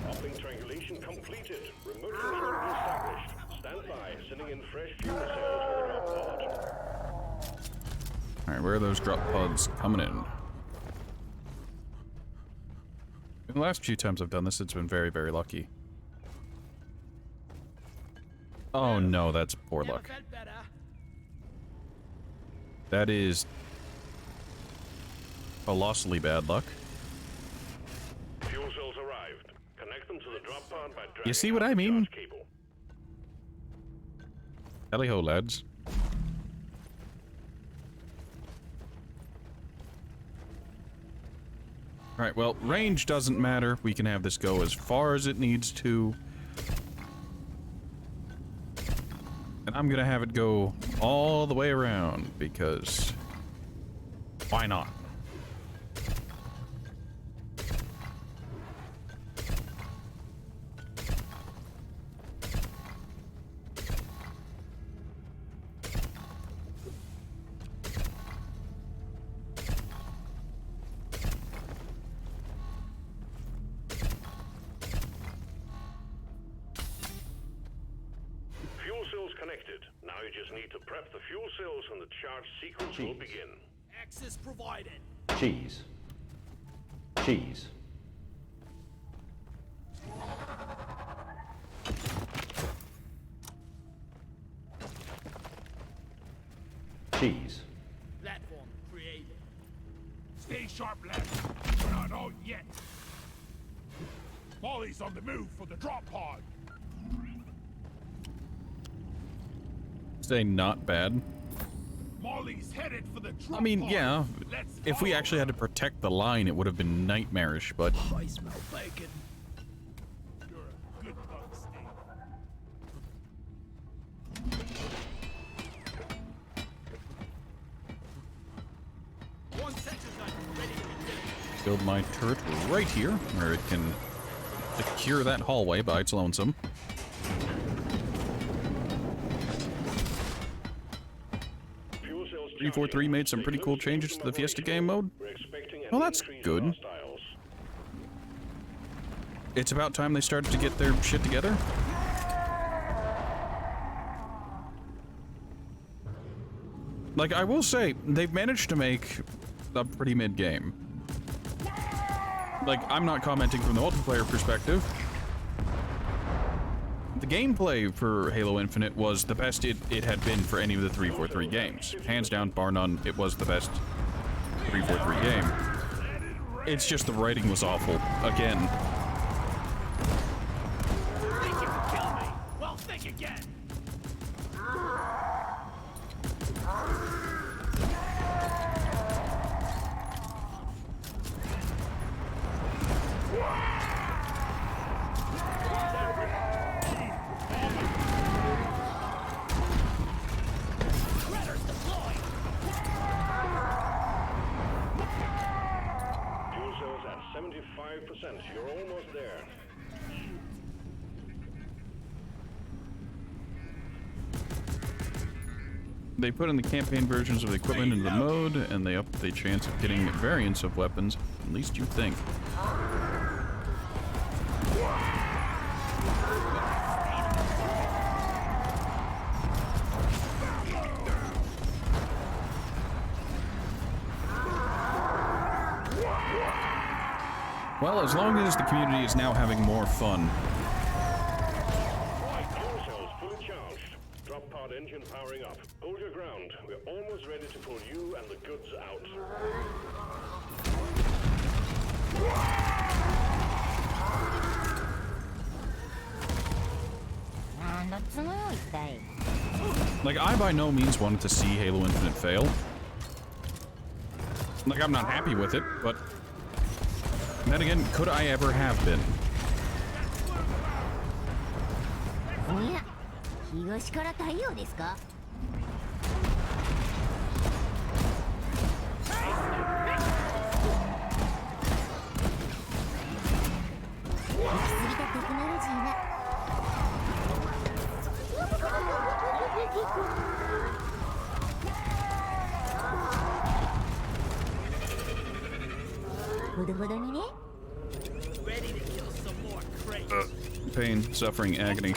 Uplink triangulation completed. Remote control established. Stand by, sending in fresh fuel cells for the drop pod.
Alright, where are those drop pods coming in? The last few times I've done this, it's been very, very lucky. Oh no, that's poor
Never
luck.
felt better.
That is colossally bad luck.
Fuel cells arrived. Connect them to the drop pod by dragging
You see what
out
I
the
mean?
charge cable.
Tally ho, lads. Alright, well, range doesn't matter. We can have this go as far as it needs to. And I'm gonna have it go all the way around, because why not?
Fuel cells connected. Now you just need to prep the fuel cells and the charge sequence will
Jeez.
begin.
Access provided.
Cheese. Cheese. Cheese.
Platform created.
Stay sharp, lads. We're not out yet. Molly's on the move for the drop pod.
Say not bad.
Molly's headed for the drop
I mean,
pod.
yeah,
Let's
if we
follow
actually had to protect the line, it would have been nightmarish, but
I smell bacon.
her. You're a good bug, Steve.
One sector gun ready to be built.
build my turret right here, where it can secure that hallway by its lonesome.
Fuel cells
343
charging.
made some pretty
Stay
cool
close,
changes
keep
to the
them
Fiesta
operational.
game mode.
We're expecting an
Well, that's
increase in
good.
hostiles.
It's about time they started to get their shit together. Like, I will say, they've managed to make a pretty mid-game. Like, I'm not commenting from the multiplayer perspective. The gameplay for Halo Infinite was the best it had been for any of the 343 games. Hands down, bar none, it was the best 343 game. It's just the writing was awful. Again.
Think you can kill me? Well, think again. Shredders deployed.
Fuel cells at 75%. You're almost there.
They put in the campaign versions of the equipment into the mode, and they upped the chance of getting variants of weapons. At least you think. Well, as long as the community is now having more fun.
Fuel cells fully charged. Drop pod engine powering up. Hold your ground. We're almost ready to pull you and the goods out.
Like, I by no means wanted to see Halo Infinite fail. Like, I'm not happy with it, but Then again, could I ever have been?
おや、東から太陽ですか？行き過ぎたテクノロジーが。ほどほどにね。
Ready to kill some more crates.
Pain, suffering, agony.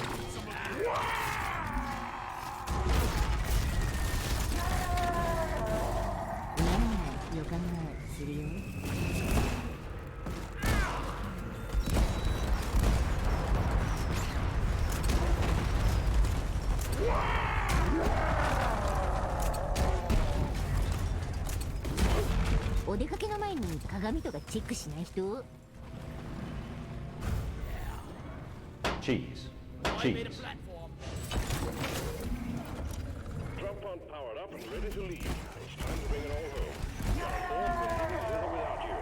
嫌な予感がするよ。お出かけの前に鏡とかチェックしない人？
Cheese.
I made a
Cheese.
platform.
Drop pod powered up and ready to leave. It's time to bring it all home. Not a fourth will leave without you.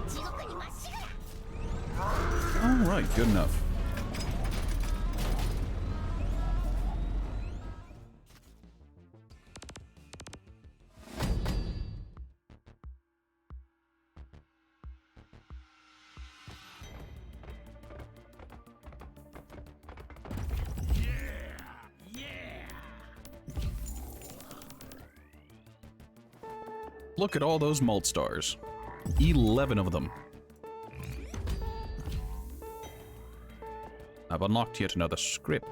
地獄にまっしぐら。
Alright, good enough. Look at all those malt stars. 11 of them. I've unlocked yet another script.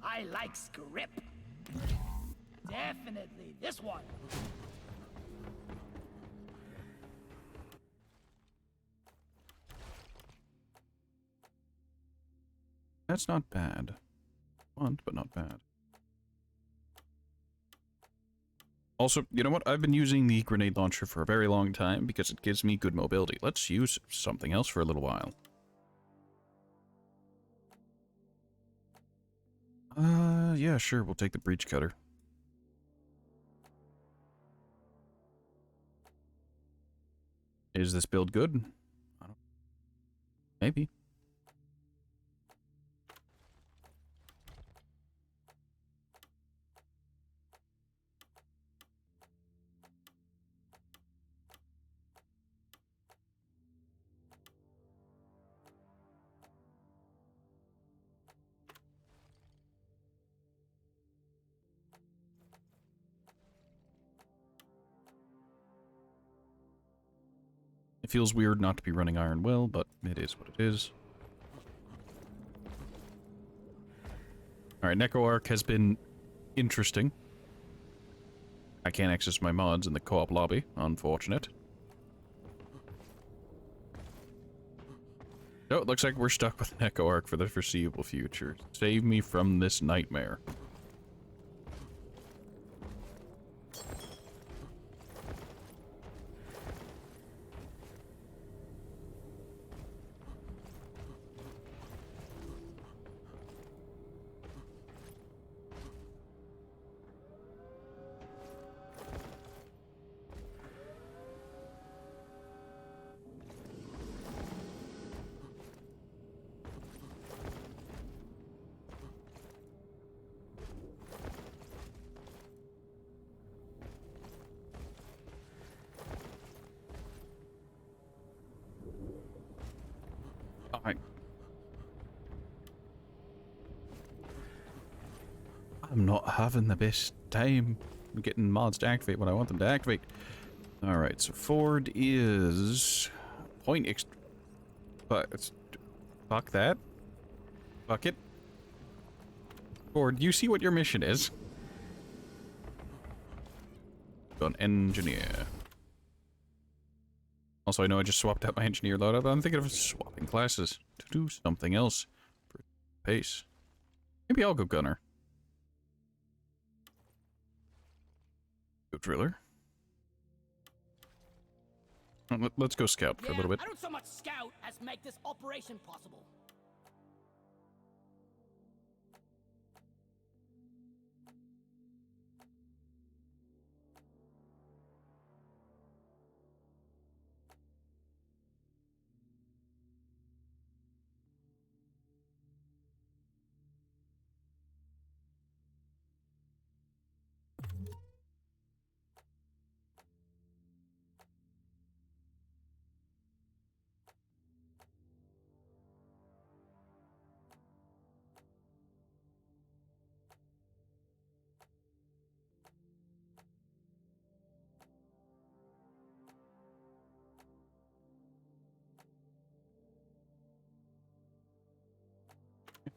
I like script. Definitely this one.
That's not bad. Fun, but not bad. Also, you know what? I've been using the grenade launcher for a very long time because it gives me good mobility. Let's use something else for a little while. Yeah, sure. We'll take the breach cutter. Is this build good? I don't... Maybe. It feels weird not to be running Iron Will, but it is what it is. Alright, NecoArc has been interesting. I can't access my mods in the co-op lobby. Unfortunate. Oh, it looks like we're stuck with NecoArc for the foreseeable future. Save me from this nightmare. I'm not having the best time getting mods to activate when I want them to activate. Alright, so Ford is... Fuck that. Fuck it. Ford, you see what your mission is? An engineer. Also, I know I just swapped out my engineer loadout, but I'm thinking of swapping classes to do something else for pace. Maybe I'll go gunner. Go driller. Let's go scout for a little bit.
I don't so much scout as make this operation possible.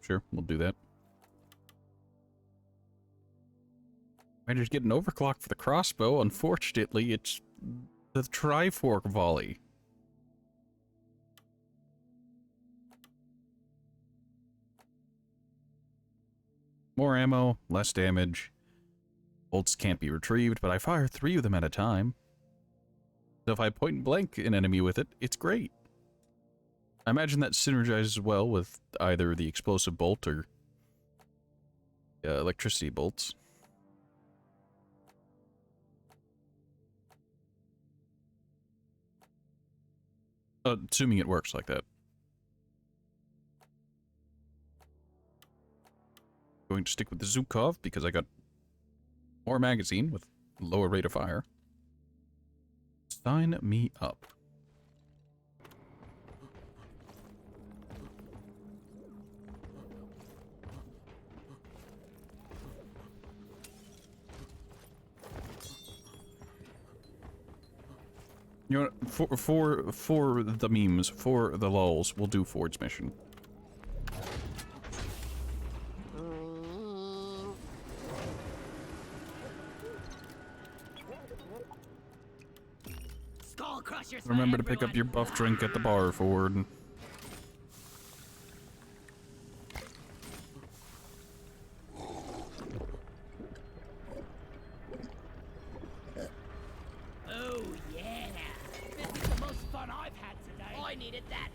Sure, we'll do that. Managed to get an overclock for the crossbow. Unfortunately, it's the Trifork volley. More ammo, less damage. Bolts can't be retrieved, but I fire 3 of them at a time. So if I point blank an enemy with it, it's great. I imagine that synergizes well with either the explosive bolt or electricity bolts. Assuming it works like that. Going to stick with the Zukov because I got more magazine with lower rate of fire. Sign me up. You know what, for the memes, for the lulz, we'll do Ford's mission.
Skull crushers.
Remember to pick up your buff drink at the bar, Ford.
Oh yeah. This is the most fun I've had today. I needed that.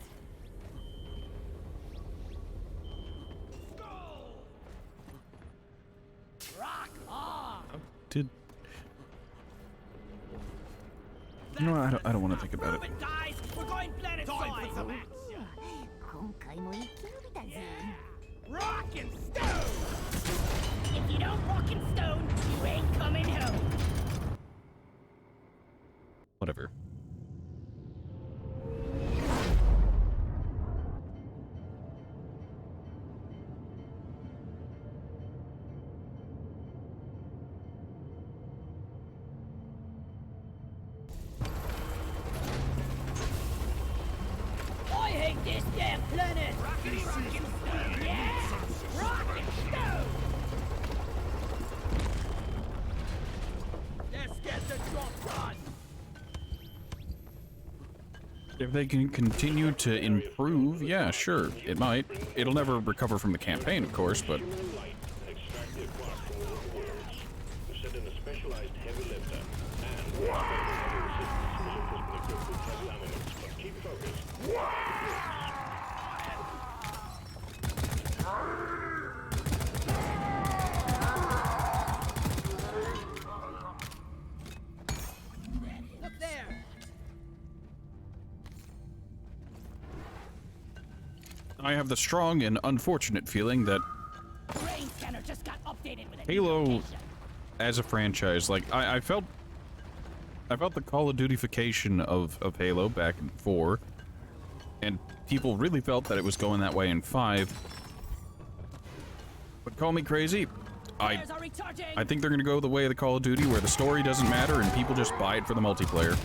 Skull! Rock on.
Did... You know what, I don't want to think about it.
Move guys. We're going planet
Time for some
action.
今回も生き延びたぜ
Rock and stone. If you don't rock and stone, you ain't coming home.
Whatever.
I hate this damn planet. Rockety rock and stone. Yeah. Rock and stone. Let's get the drop done.
If they can continue to improve, yeah, sure, it might. It'll never recover from the campaign, of course, but...
Light, extract the quark from the worlds. Send in a specialized heavy lifter and heavy resistance which has been equipped with heavy armaments. But keep focused.
Look there.
I have the strong and unfortunate feeling that
Brain scanner just got updated with a
Halo,
new location.
as a franchise, like, I felt the Call of Duty-fication of Halo back in 4, and people really felt that it was going that way in 5. But call me crazy,
There's our recharging.
I think they're gonna go the way of the Call of Duty, where the story doesn't matter and people just buy it for the multiplayer.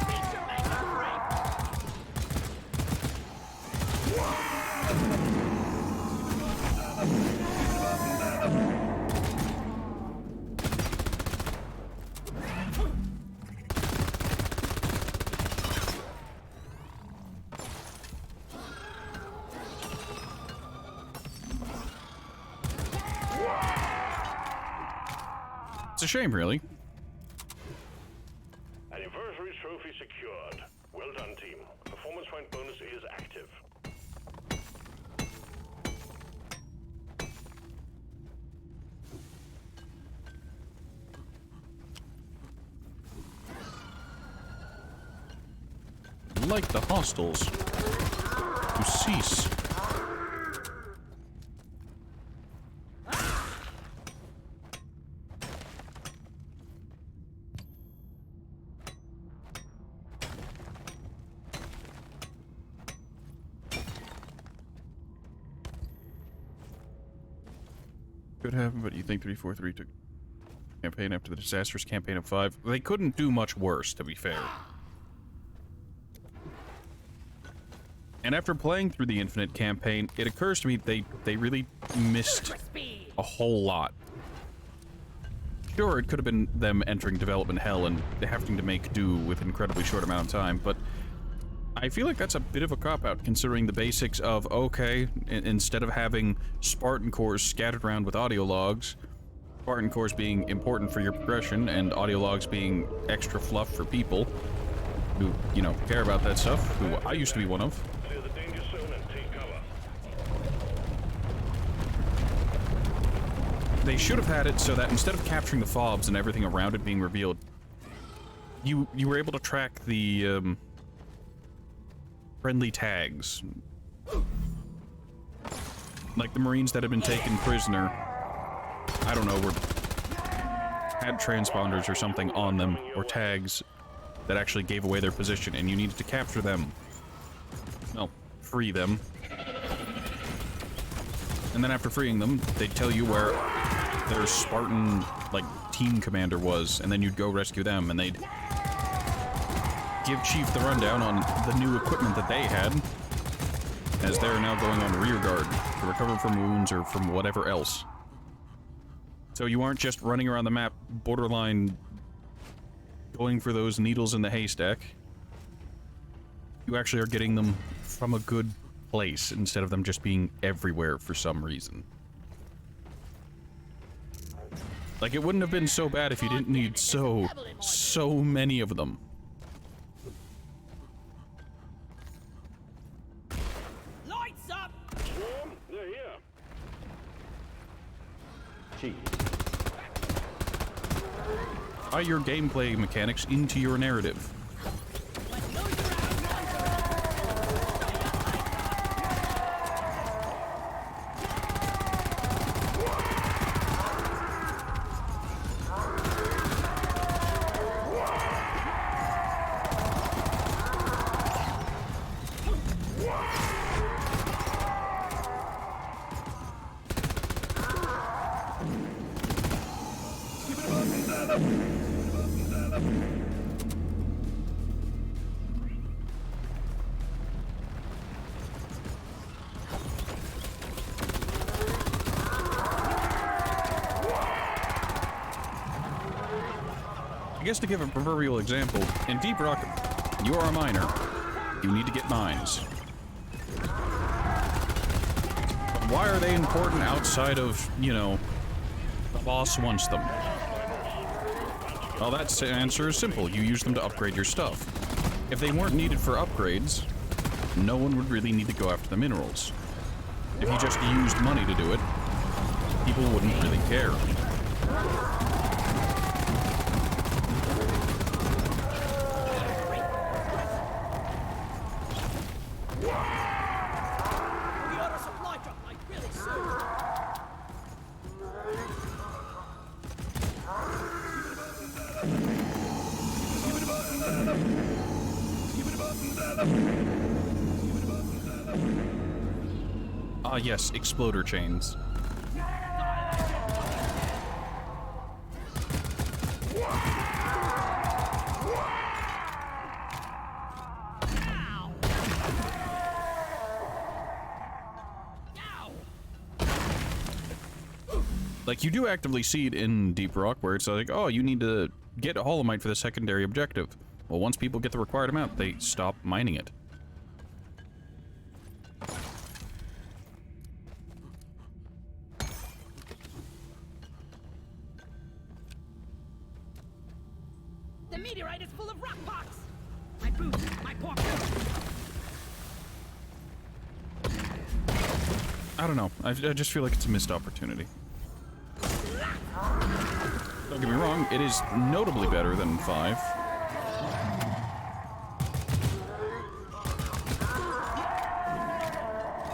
Feature make or break.
It's a shame, really.
Anniversary trophy secured. Well done, team. Performance point bonus is active.
Like the hostiles to cease. Could happen, but you think 343 took campaign after the disastrous campaign of 5? They couldn't do much worse, to be fair. And after playing through the Infinite campaign, it occurs to me they really missed a whole lot. Sure, it could have been them entering development hell and having to make do with an incredibly short amount of time, but I feel like that's a bit of a cop-out considering the basics of, okay, instead of having Spartan cores scattered around with audio logs, Spartan cores being important for your progression and audio logs being extra fluff for people who, you know, care about that stuff, who I used to be one of.
Clear the danger zone and take cover.
They should have had it so that instead of capturing the fobs and everything around it being revealed, you were able to track the friendly tags. Like the Marines that had been taken prisoner, I don't know, had transponders or something on them, or tags that actually gave away their position, and you needed to capture them. Well, free them. And then after freeing them, they'd tell you where their Spartan, like, team commander was, and then you'd go rescue them, and they'd give Chief the rundown on the new equipment that they had, as they're now going on rear guard to recover from wounds or from whatever else. So you aren't just running around the map borderline going for those needles in the haystack. You actually are getting them from a good place instead of them just being everywhere for some reason. Like, it wouldn't have been so bad if you didn't need so many of them.
Lights up!
Swarm, they're here.
Cheese.
Tie your gameplay mechanics into your narrative. I guess to give a proverbial example, in Deep Rock, you are a miner. You need to get mines. But why are they important outside of, you know, the boss wants them? Well, that answer is simple. You use them to upgrade your stuff. If they weren't needed for upgrades, no one would really need to go after the minerals. If you just used money to do it, people wouldn't really care.
We ought to supply drop like really soon.
Ah, yes, exploder chains. Like, you do actively see it in Deep Rock, where it's like, oh, you need to get Holomite for the secondary objective. Well, once people get the required amount, they stop mining it. I don't know. I just feel like it's a missed opportunity. Don't get me wrong, it is notably better than 5.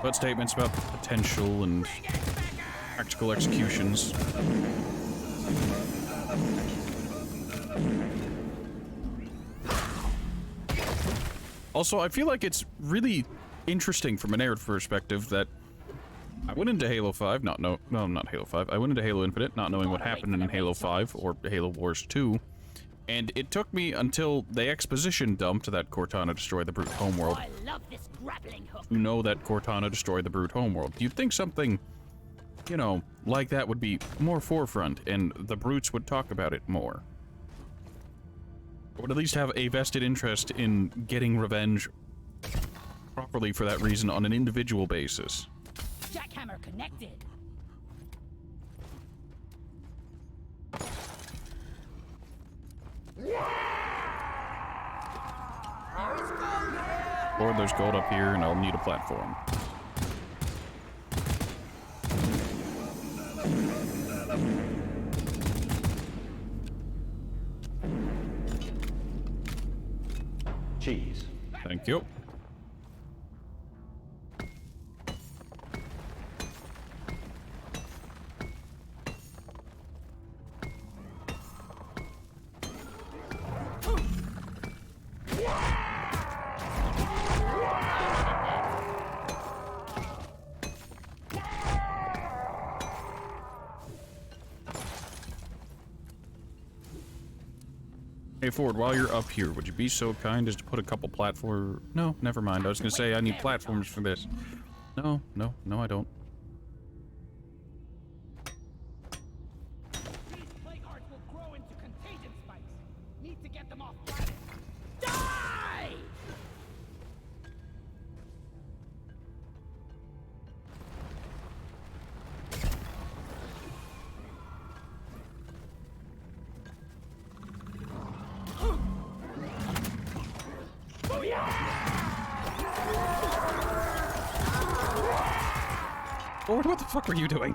But statements about potential and practical executions. Also, I feel like it's really interesting from a narrative perspective that I went into Halo 5, not Halo 5. I went into Halo Infinite not knowing what happened in Halo 5 or Halo Wars 2. And it took me until the exposition dumped that Cortana destroyed the Brute homeworld
I love this grappling hook.
to know that Cortana destroyed the Brute homeworld. You'd think something, you know, like that would be more forefront and the Brutes would talk about it more. Or would at least have a vested interest in getting revenge properly for that reason on an individual basis.
Jackhammer connected.
Or there's gold up here and I'll need a platform.
Cheese.
Thank you. Hey Ford, while you're up here, would you be so kind as to put a couple platform... No, never mind. I was gonna say I need platforms for this. No, I don't.
These plague hearts will grow into contagion spikes. Need to get them off planet. Die!
Ford, what the fuck were you doing?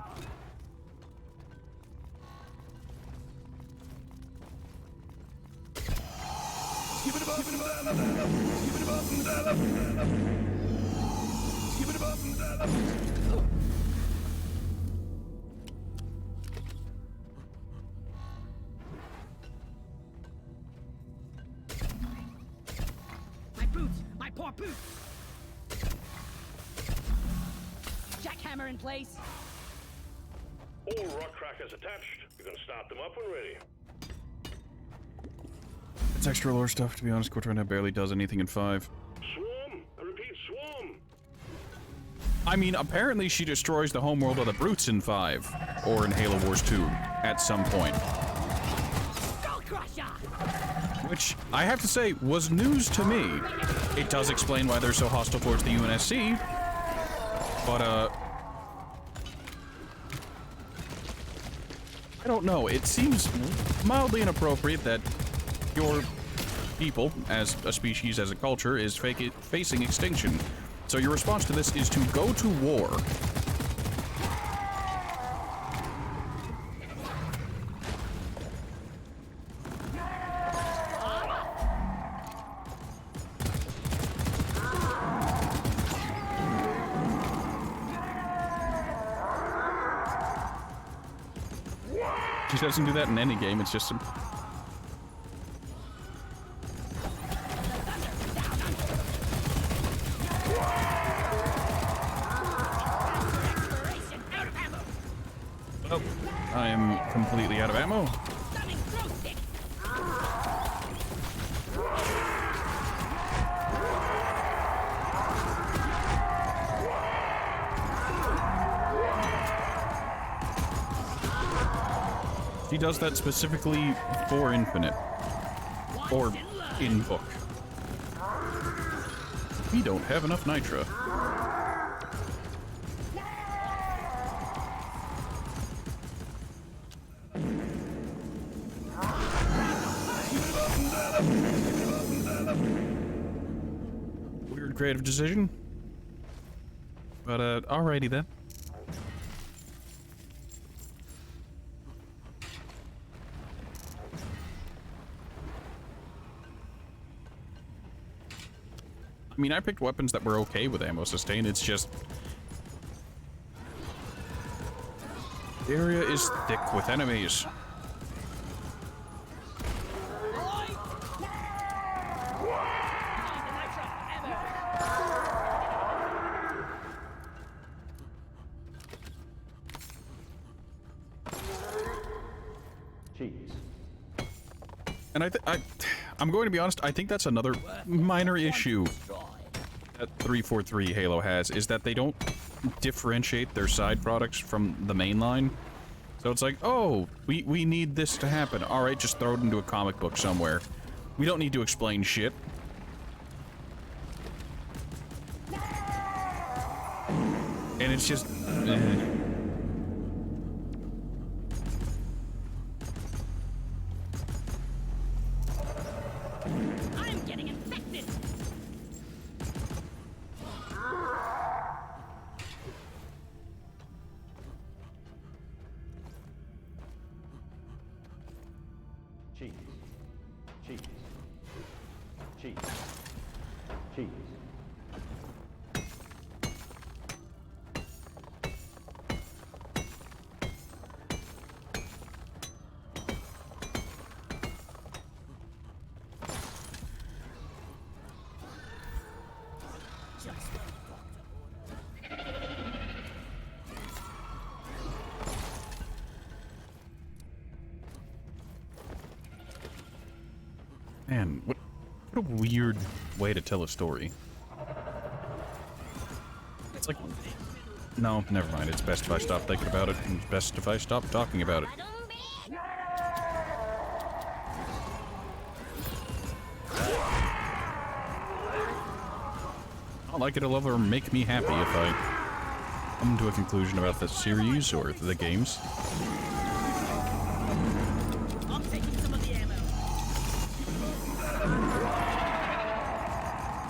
My boots! My poor boots! Jackhammer in place.
All rock crackers attached. You can start them up when ready.
It's extra lore stuff, to be honest. Cortana barely does anything in 5.
Swarm! I repeat, swarm!
I mean, apparently she destroys the homeworld of the Brutes in 5. Or in Halo Wars 2, at some point.
Skull Crusher!
Which, I have to say, was news to me. It does explain why they're so hostile towards the UNSC. But, I don't know. It seems mildly inappropriate that your people, as a species, as a culture, is facing extinction. So your response to this is to go to war. She doesn't do that in any game, it's just some...
Inspiration out of ammo.
Oh, I am completely out of ammo.
Stunning throw stick.
She does that specifically for Infinite. Or in book. We don't have enough nitra. Weird creative decision. But, alrighty then. I mean, I picked weapons that were okay with ammo sustain. It's just... the area is thick with enemies.
Cheese.
And I'm going to be honest, I think that's another minor issue that 343 Halo has, is that they don't differentiate their side products from the main line. So it's like, oh, we need this to happen. Alright, just throw it into a comic book somewhere. We don't need to explain shit. And it's just...
I'm getting infected.
Cheese. Cheese. Cheese. Cheese.
Man, what a weird way to tell a story. It's like... no, never mind. It's best if I stop thinking about it, and it's best if I stop talking about it. Not like it'll ever make me happy if I come to a conclusion about the series or the games.
I'm taking some of the ammo.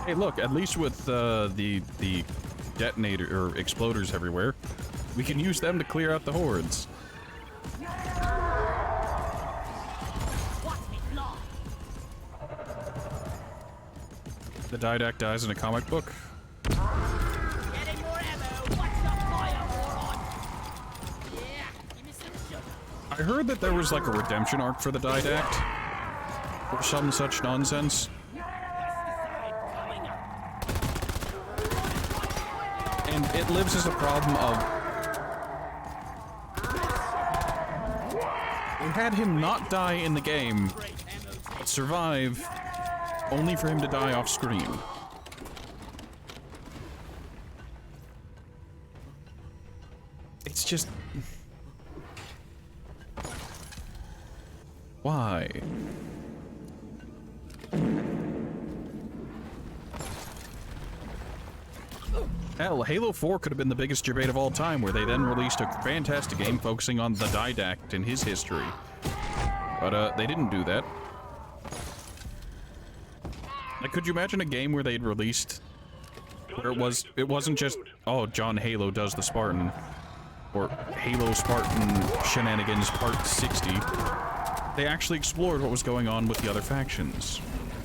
Hey, look, at least with the detonator or exploders everywhere, we can use them to clear out the hordes.
Watch me fly.
The Didact dies in a comic book.
Getting more ammo. Watch the fire, moron. Yeah, give me some sugar.
I heard that there was like a redemption arc for the Didact, or some such nonsense.
Pesticide coming up.
And it lives as a problem of... we had him not die in the game,
Great ammo tank.
but survive, only for him to die off screen. It's just... why? Hell, Halo 4 could have been the biggest debate of all time, where they then released a fantastic game focusing on the Didact and his history. But, they didn't do that. Like, could you imagine a game where they'd released... where it wasn't just, oh, John Halo does the Spartan, or Halo Spartan Shenanigans Part 60. They actually explored what was going on with the other factions,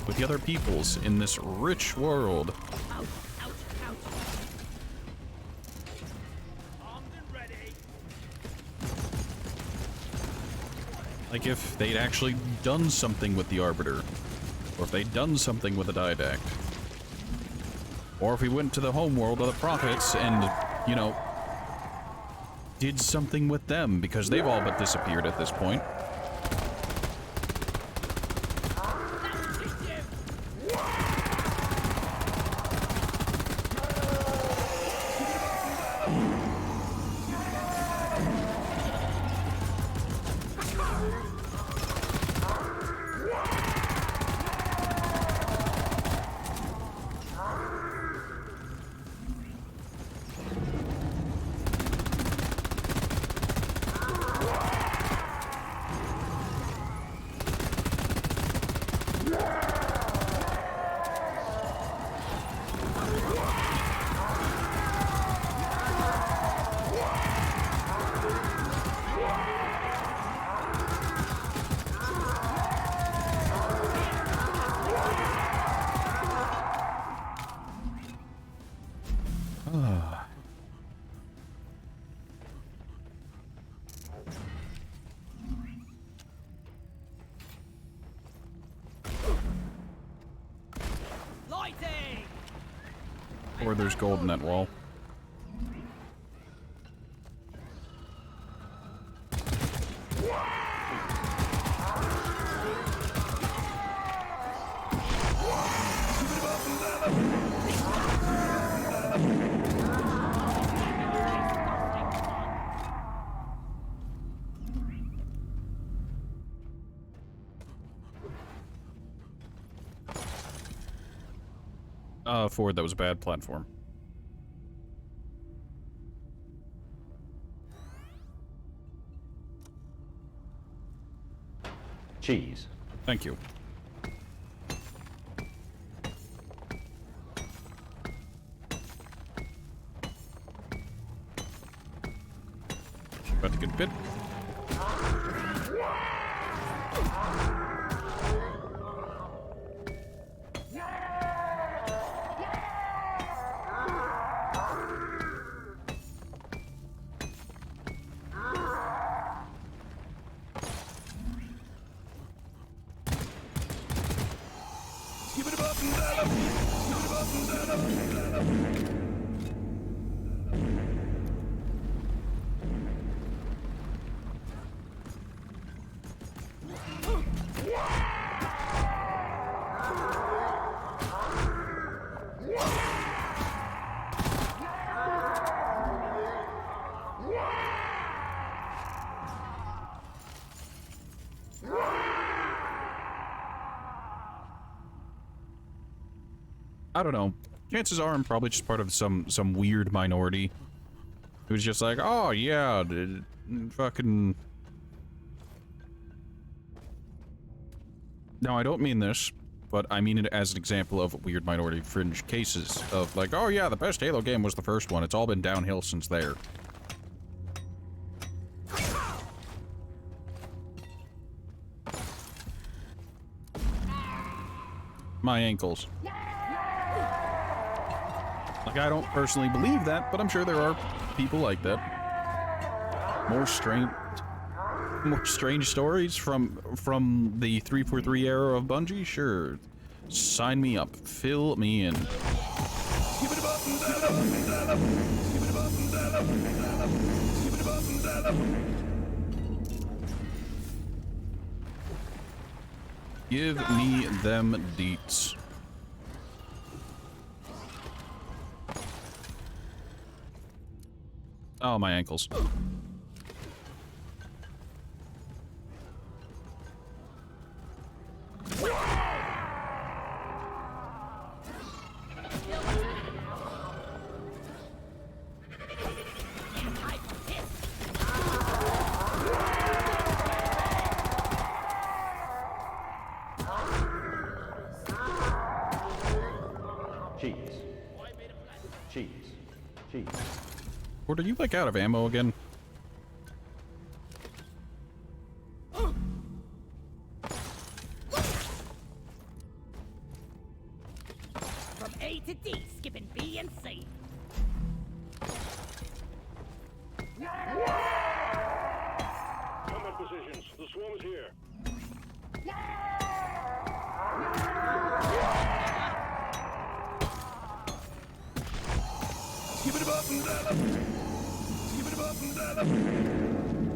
with the other peoples in this rich world.
Ouch, ouch, ouch. Armed and ready.
Like if they'd actually done something with the Arbiter, or if they'd done something with the Didact, or if we went to the homeworld of the Prophets and, you know, did something with them, because they've all but disappeared at this point. Or there's gold in that wall. Ford, that was a bad platform.
Cheese.
Thank you. About to get bit. I don't know. Chances are I'm probably just part of some weird minority who's just like, oh yeah, fucking. No, I don't mean this, but I mean it as an example of weird minority fringe cases of like, oh yeah, the best Halo game was the first one. It's all been downhill since there. My ankles. Like, I don't personally believe that, but I'm sure there are people like that. More strange stories from the 343 era of Bungie? Sure. Sign me up. Fill me in. Give me them deets. Oh, my ankles.
Cheese. Cheese. Cheese.
Or are you like out of ammo again?
From A to D, skipping B and C.
Combat positions. The swarm is here.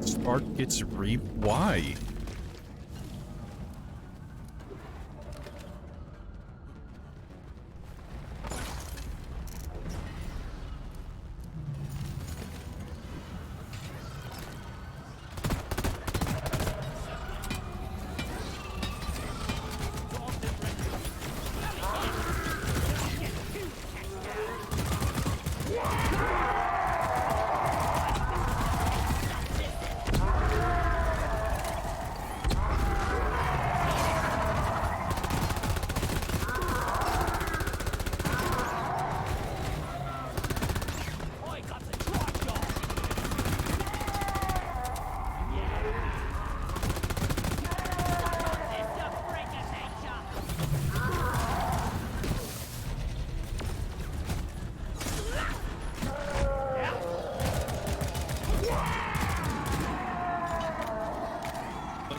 Spark gets why?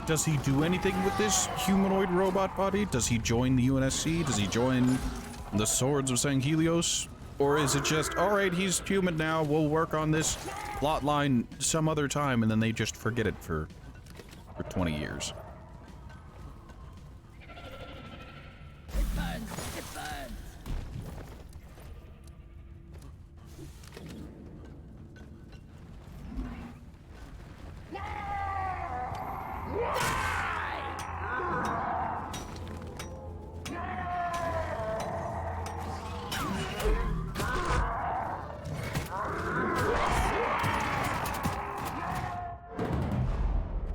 Does he do anything with this humanoid robot body? Does he join the UNSC? Does he join the Swords of St. Helios? Or is it just, alright, he's human now, we'll work on this plot line some other time, and then they just forget it for 20 years?
It burns! It burns!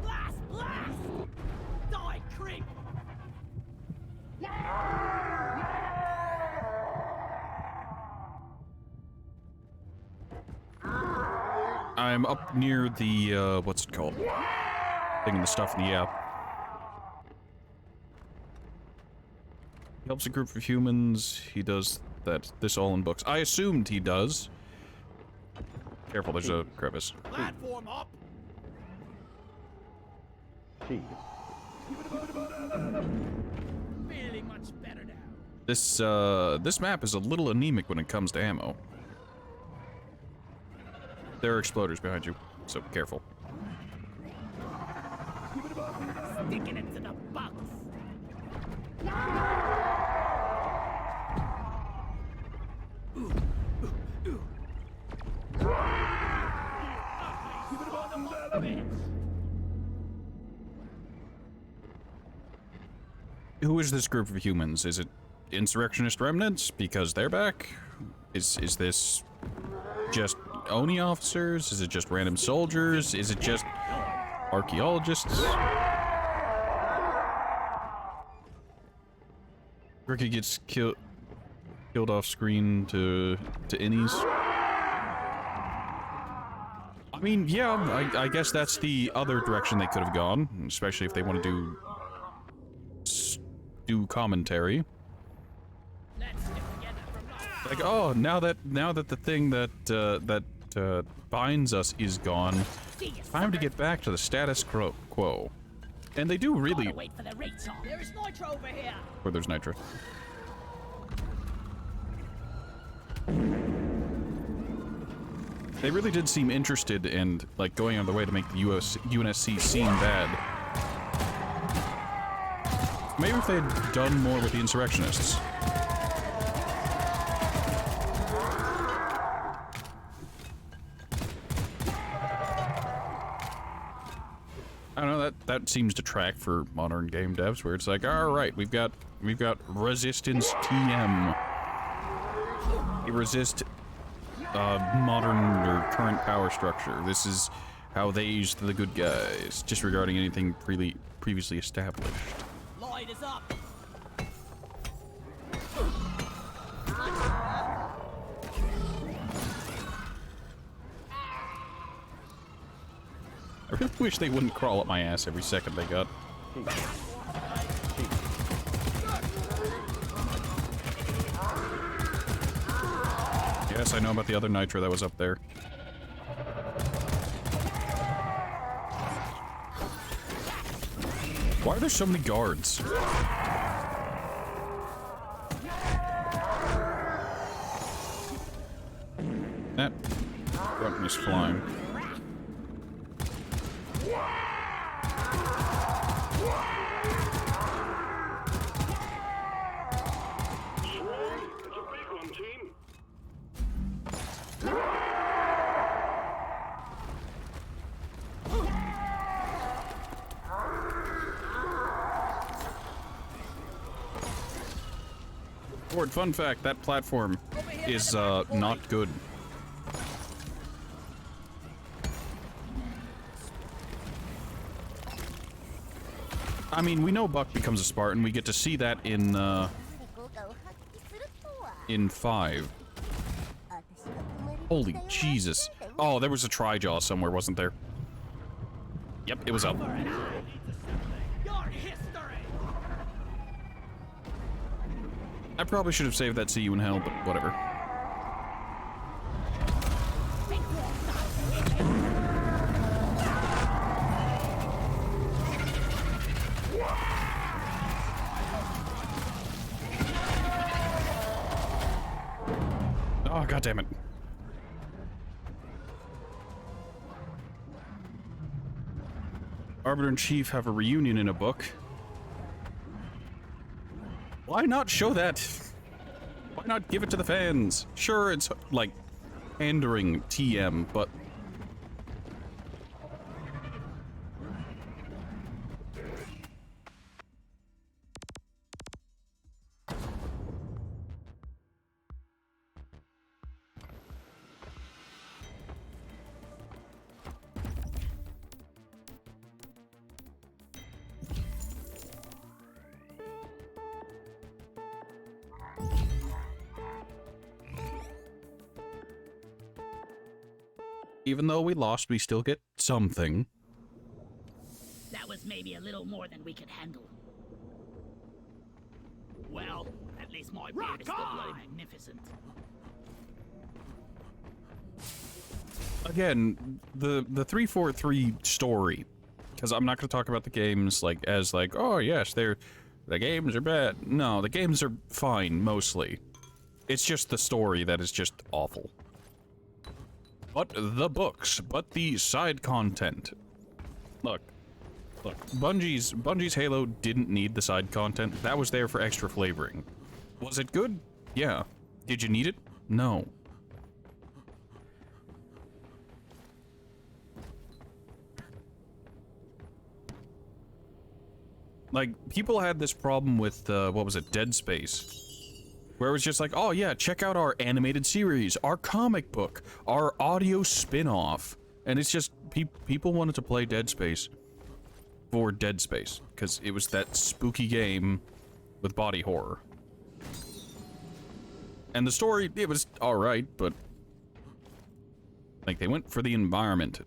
Blast! Blast! Die, creep!
I'm up near the, what's it called? Thing the stuff in the app. He helps a group of humans. He does that. This all in books. I assumed he does. Careful, there's a crevice.
Platform up!
Cheese.
Feeling much better now.
This map is a little anemic when it comes to ammo. There are exploders behind you, so careful.
Sticking it to the box.
Who is this group of humans? Is it insurrectionist remnants because they're back? Is this just Oni officers? Is it just random soldiers? Is it just archaeologists? Ricky gets killed off screen to innies. I mean, yeah, I guess that's the other direction they could have gone, especially if they want to do commentary.
Let's stick together from now.
Like, oh, now that the thing that binds us is gone,
See ya,
time to get back to the status quo. And they do really.
Gotta wait for the rates on. There is nitro over here.
Where there's nitro. They really did seem interested in, like, going out of the way to make the UNSC seem bad. Maybe if they had done more with the insurrectionists. I don't know, that seems to track for modern game devs, where it's like, all right, we've got Resistance TM. They resist modern or current power structure. This is how they use the good guys, disregarding anything previously established.
Light is up.
I really wish they wouldn't crawl up my ass every second they got. Yes, I know about the other nitro that was up there. Why are there so many guards? That grunt is flying.
It's a big one, team.
Ford, fun fact, that platform is not good. I mean, we know Buck becomes a Spartan. We get to see that in 5. Holy Jesus. Oh, there was a Tri-Jaw somewhere, wasn't there? Yep, it was up.
Your history.
I probably should have saved that See You in Hell, but whatever. Oh, god damn it. Arbiter and Chief have a reunion in a book. Why not show that? Why not give it to the fans? Sure, it's like pandering TM, but even though we lost, we still get something.
That was maybe a little more than we could handle. Well, at least my beard is still bloody magnificent.
Again, the 343 story, because I'm not going to talk about the games like as like, oh yes, the games are bad. No, the games are fine mostly. It's just the story that is just awful. But the books, but the side content. Look, Bungie's Halo didn't need the side content. That was there for extra flavoring. Was it good? Yeah. Did you need it? No. Like, people had this problem with, what was it, Dead Space. Where it was just like, oh yeah, check out our animated series, our comic book, our audio spin-off. And it's just, people wanted to play Dead Space for Dead Space, because it was that spooky game with body horror. And the story, it was alright, but like, they went for the environment.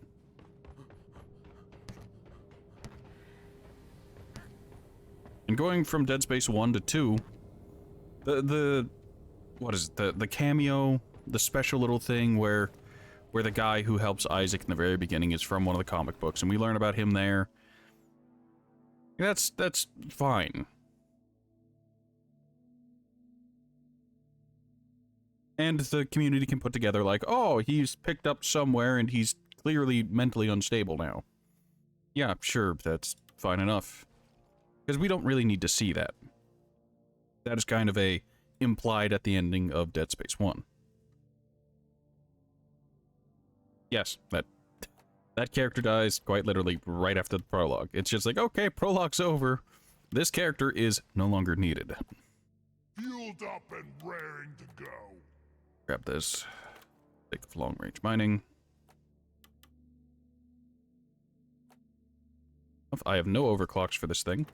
And going from Dead Space 1 to 2, what is it, the cameo, the special little thing where the guy who helps Isaac in the very beginning is from one of the comic books, and we learn about him there. That's fine. And the community can put together like, oh, he's picked up somewhere and he's clearly mentally unstable now. Yeah, sure, that's fine enough. Because we don't really need to see that. That is kind of a implied at the ending of Dead Space 1. Yes, that character dies quite literally right after the prologue. It's just like, okay, prologue's over. This character is no longer needed.
Fueled up and raring to go.
Grab this. Take of long-range mining. I have no overclocks for this thing.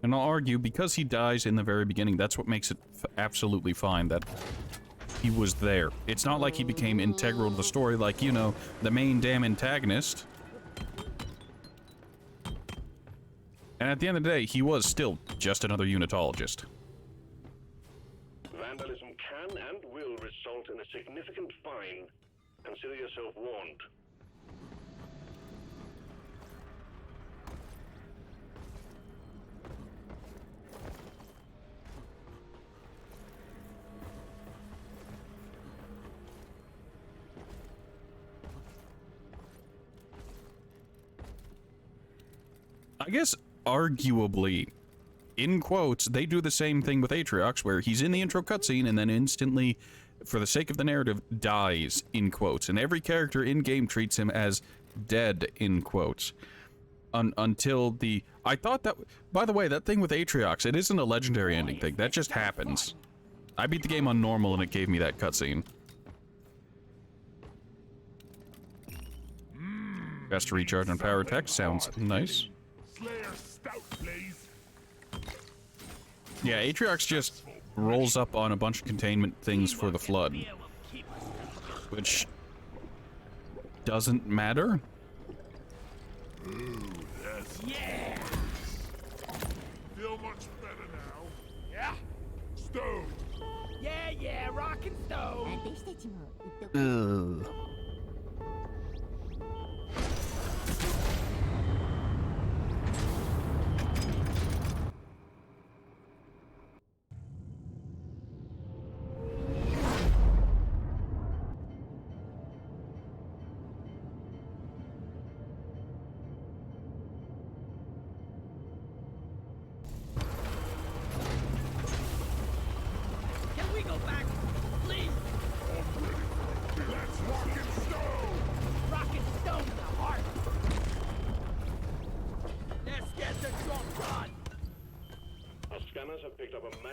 And I'll argue, because he dies in the very beginning, that's what makes it absolutely fine that he was there. It's not like he became integral to the story like, you know, the main damn antagonist. And at the end of the day, he was still just another unitologist.
Vandalism can and will result in a significant fine. Consider yourself warned.
I guess, arguably, in quotes, they do the same thing with Atriox, where he's in the intro cutscene and then instantly, for the sake of the narrative, dies, in quotes. And every character in-game treats him as dead, in quotes. Until the... I thought that... By the way, that thing with Atriox, it isn't a legendary ending thing. That just happens. I beat the game on normal and it gave me that cutscene. Best to recharge on power attack. Sounds nice.
Slayer stout, please.
Yeah, Atriox just rolls up on a bunch of containment things for the Flood. Which... doesn't matter?
Ooh, that's...
Yeah!
Feel much better now? Yeah? Stone.
Yeah, rock and stone!
私たちも売っとく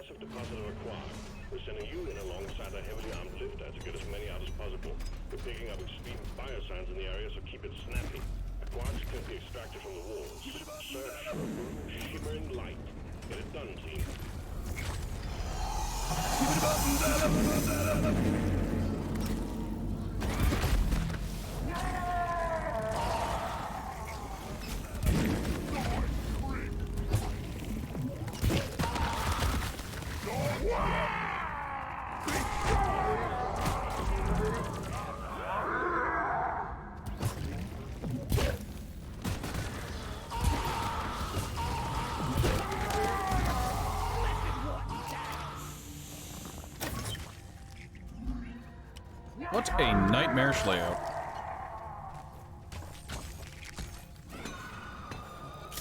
massive deposit of a quark. We're sending you in alongside a heavily armed lifter to get as many out as possible. We're picking up extreme biosigns in the area, so keep it snappy. A quartz can be extracted from the walls. Search for a blue shimmering light. Get it done, team.
What a nightmarish layout.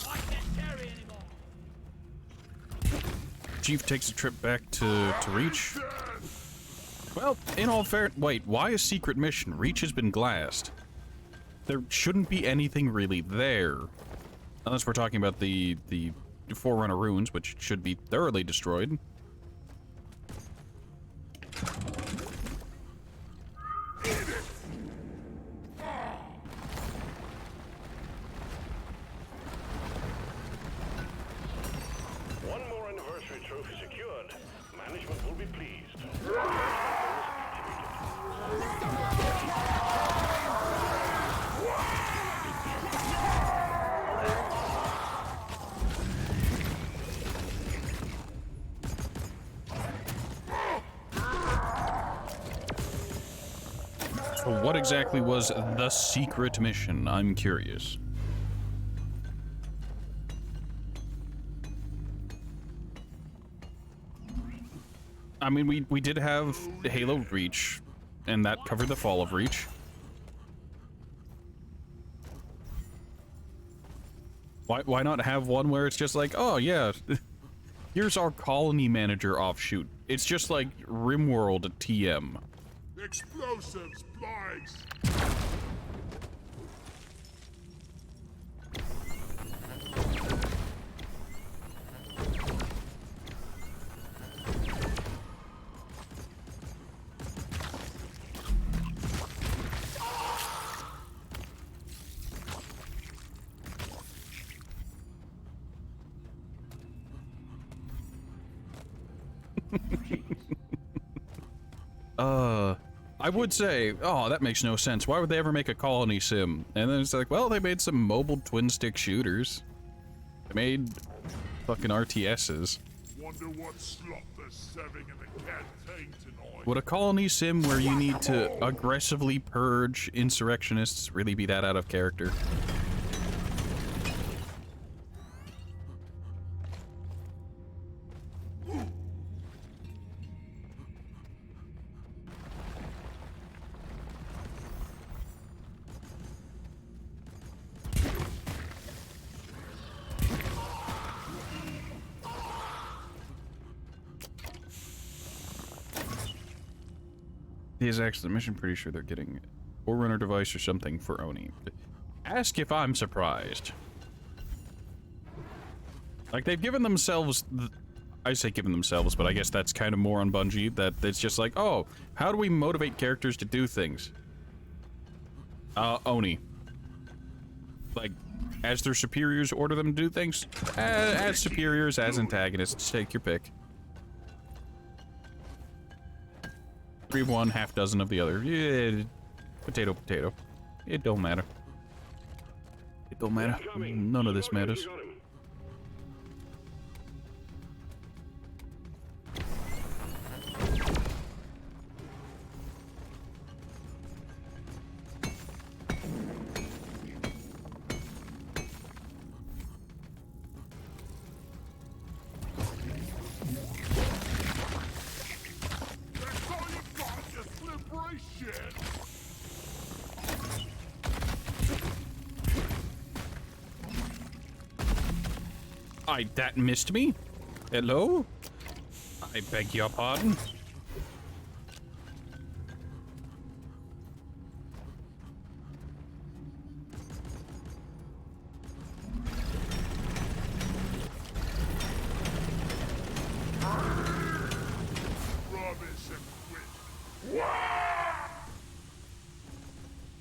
I can't carry anymore.
Chief takes a trip back to Reach. Well, in all fair... Wait, why a secret mission? Reach has been glassed. There shouldn't be anything really there. Unless we're talking about the Forerunner ruins, which should be thoroughly destroyed.
One more anniversary trophy secured. Management will be pleased.
So what exactly was the secret mission? I'm curious. I mean, we did have Halo Reach, and that covered the fall of Reach. Why not have one where it's just like, oh yeah, here's our colony manager offshoot. It's just like RimWorld TM.
Explosives, flags.
I would say, oh, that makes no sense. Why would they ever make a colony sim? And then it's like, well, they made some mobile twin-stick shooters. They made fucking RTSs.
Wonder what slot they're serving in the canteen tonight.
Would a colony sim where you need to aggressively purge insurrectionists really be that out of character? Is actually the mission. Pretty sure they're getting a Forerunner device or something for Oni. Ask if I'm surprised. Like, they've given themselves... I say given themselves, but I guess that's kind of more on Bungie, that it's just like, oh, how do we motivate characters to do things? Oni. Like, as their superiors order them to do things? As superiors, as antagonists, take your pick. 3 of one, half dozen of the other. Yeah, potato, potato. It don't matter. It don't matter. None of this matters.
That's all you got, you slippery shit.
That missed me? Hello? I beg your pardon?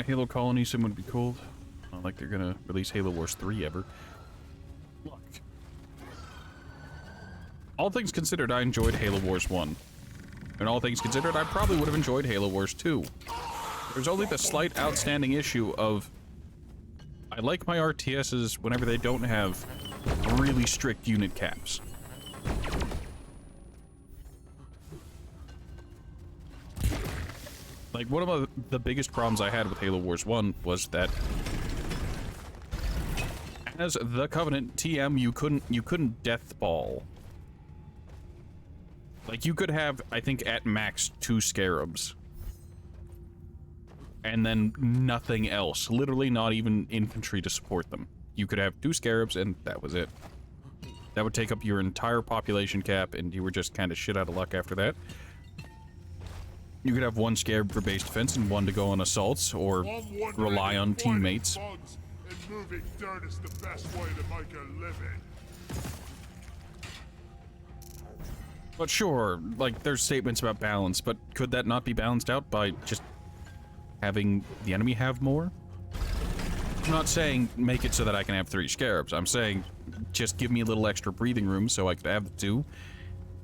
Halo Colony sim would be cool. Not like they're gonna release Halo Wars 3 ever. Look. All things considered, I enjoyed Halo Wars 1. And all things considered, I probably would have enjoyed Halo Wars 2. There's only the slight outstanding issue of I like my RTSs whenever they don't have really strict unit caps. Like, one of the biggest problems I had with Halo Wars 1 was that as the Covenant TM, you couldn't death ball. Like, you could have, I think, at max 2 Scarabs. And then nothing else. Literally not even infantry to support them. You could have 2 Scarabs, and that was it. That would take up your entire population cap, and you were just kind of shit out of luck after that. You could have 1 Scarab for base defense and 1 to go on assaults, or rely on teammates.
Bugs and moving dirt is the best way to make a living.
But sure, like, there's statements about balance, but could that not be balanced out by just having the enemy have more? I'm not saying make it so that I can have 3 Scarabs. I'm saying just give me a little extra breathing room so I could have the 2.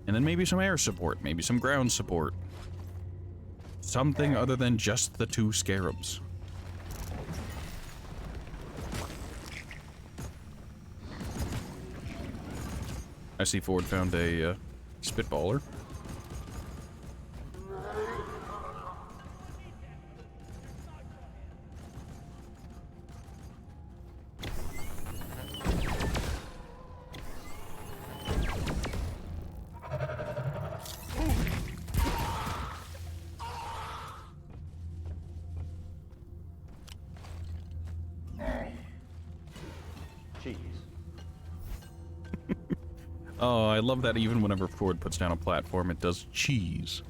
And then maybe some air support, maybe some ground support. Something other than just the 2 Scarabs. I see Ford found a Spitballer.
Cheese.
Oh, I love that even whenever Ford puts down a platform, it does cheese.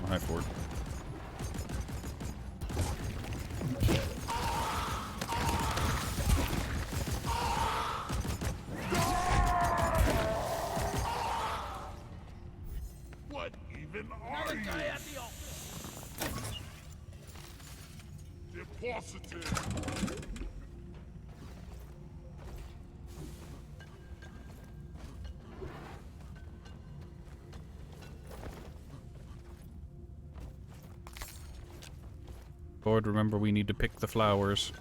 Oh, hi, Ford.
What even are
Another
you?
guy at the office.
Deposited.
Ford, remember we need to pick the flowers.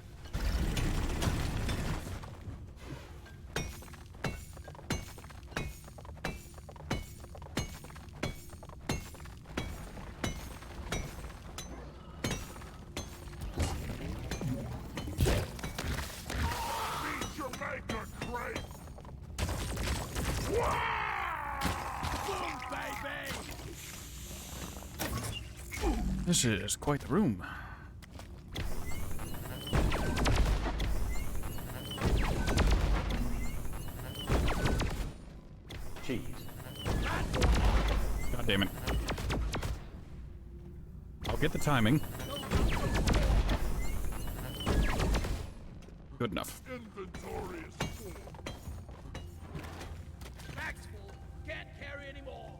Meet your maker, Crate.
Boom, baby!
This is quite the room.
Cheese.
God damn it. I'll get the timing. Good enough.
Inventory is full.
Back's full. Can't carry anymore.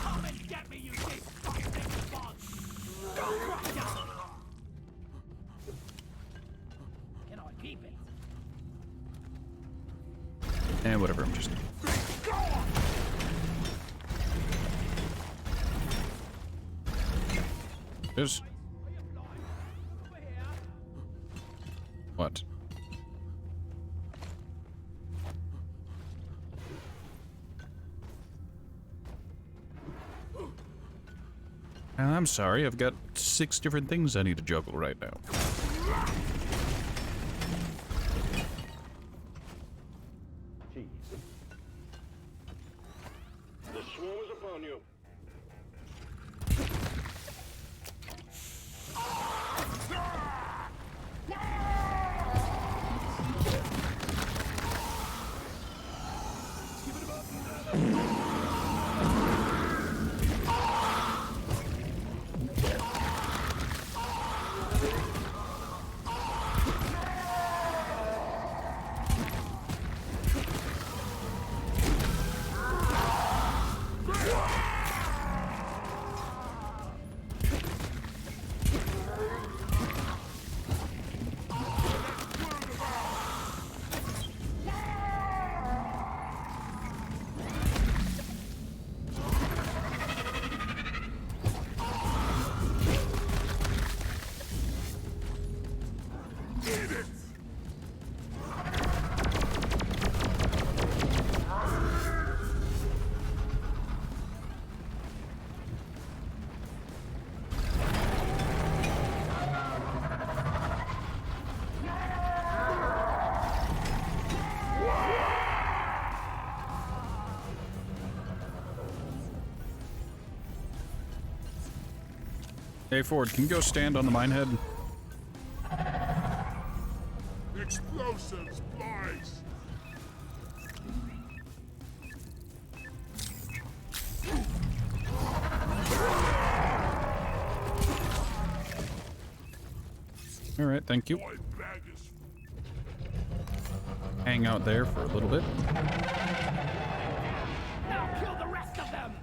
Come and get me, you disgusting bug! Go crack down! Can I keep it?
And whatever, I'm just... There's...
Are you blind? Over here.
What? I'm sorry, I've got 6 different things I need to juggle right now.
Cheese.
The swarm is upon you.
Hey, Ford, can you go stand on the mine head?
Explosives, boys!
Alright, thank you.
My bag is
Hang out there for a little bit.
Now kill the rest of them!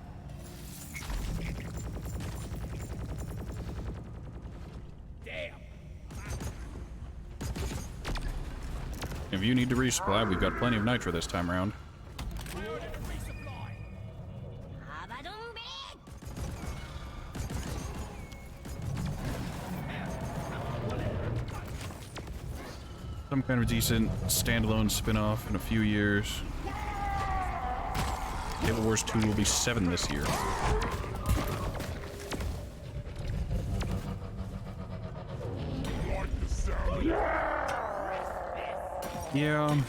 Damn!
If you need to resupply, we've got plenty of nitro this time around.
Priority to resupply!
Abadombe!
Some kind of decent standalone spin-off in a few years. Halo Wars 2 will be 7 this year.
like the sound.
Yeah.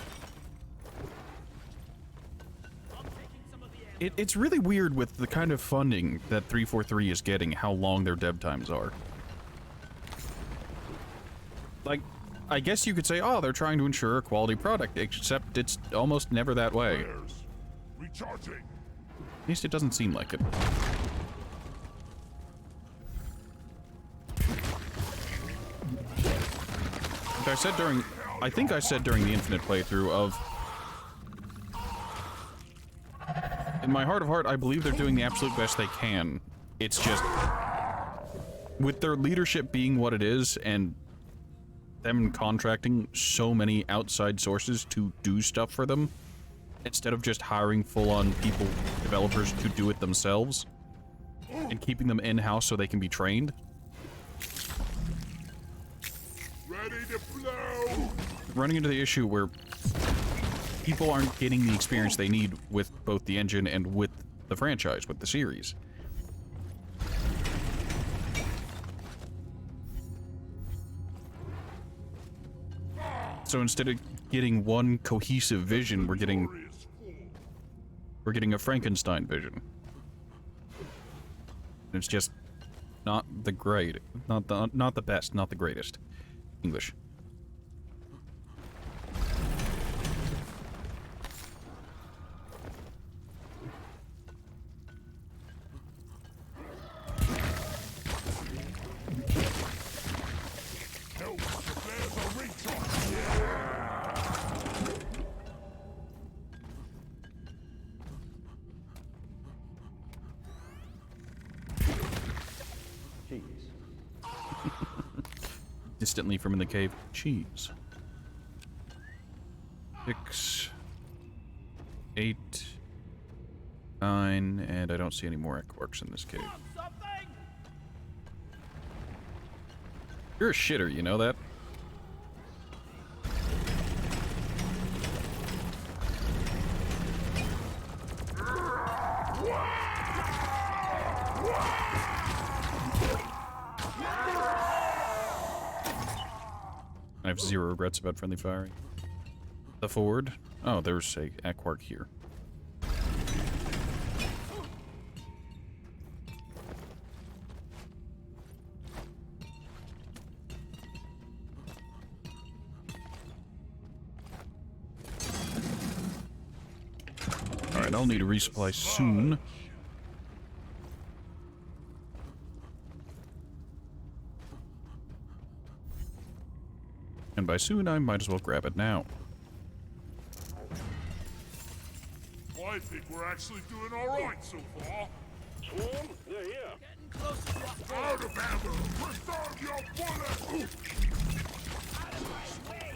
It's really weird with the kind of funding that 343 is getting, how long their dev times are. Like, I guess you could say, oh, they're trying to ensure a quality product, except it's almost never that way.
Flares. Recharging.
At least it doesn't seem like it. I think I said during the Infinite playthrough of, in my heart of heart, I believe they're doing the absolute best they can. It's just, with their leadership being what it is, and them contracting so many outside sources to do stuff for them, instead of just hiring full-on people, developers, to do it themselves, and keeping them in-house so they can be trained.
Ready to blow.
Running into the issue where people aren't getting the experience they need with both the engine and with the franchise, with the series. So instead of getting one cohesive vision, we're getting a Frankenstein vision. It's just not the great, not the best, not the greatest. English.
Help. The flares are recharged.
Cheese.
Distantly from in the cave, cheese. 6, 8, 9, and I don't see any more Equarks in this cave.
Something!
You're a shitter, you know that? I have zero regrets about friendly firing. The Ford? Oh, there's a Equark here. Alright, I'll need a resupply soon. And by soon, I might as well grab it now.
I think we're actually doing all right so far.
Swarm, they're here.
Getting closer to our goal.
Out of ammo. Reserve your bullets.
Out of my way!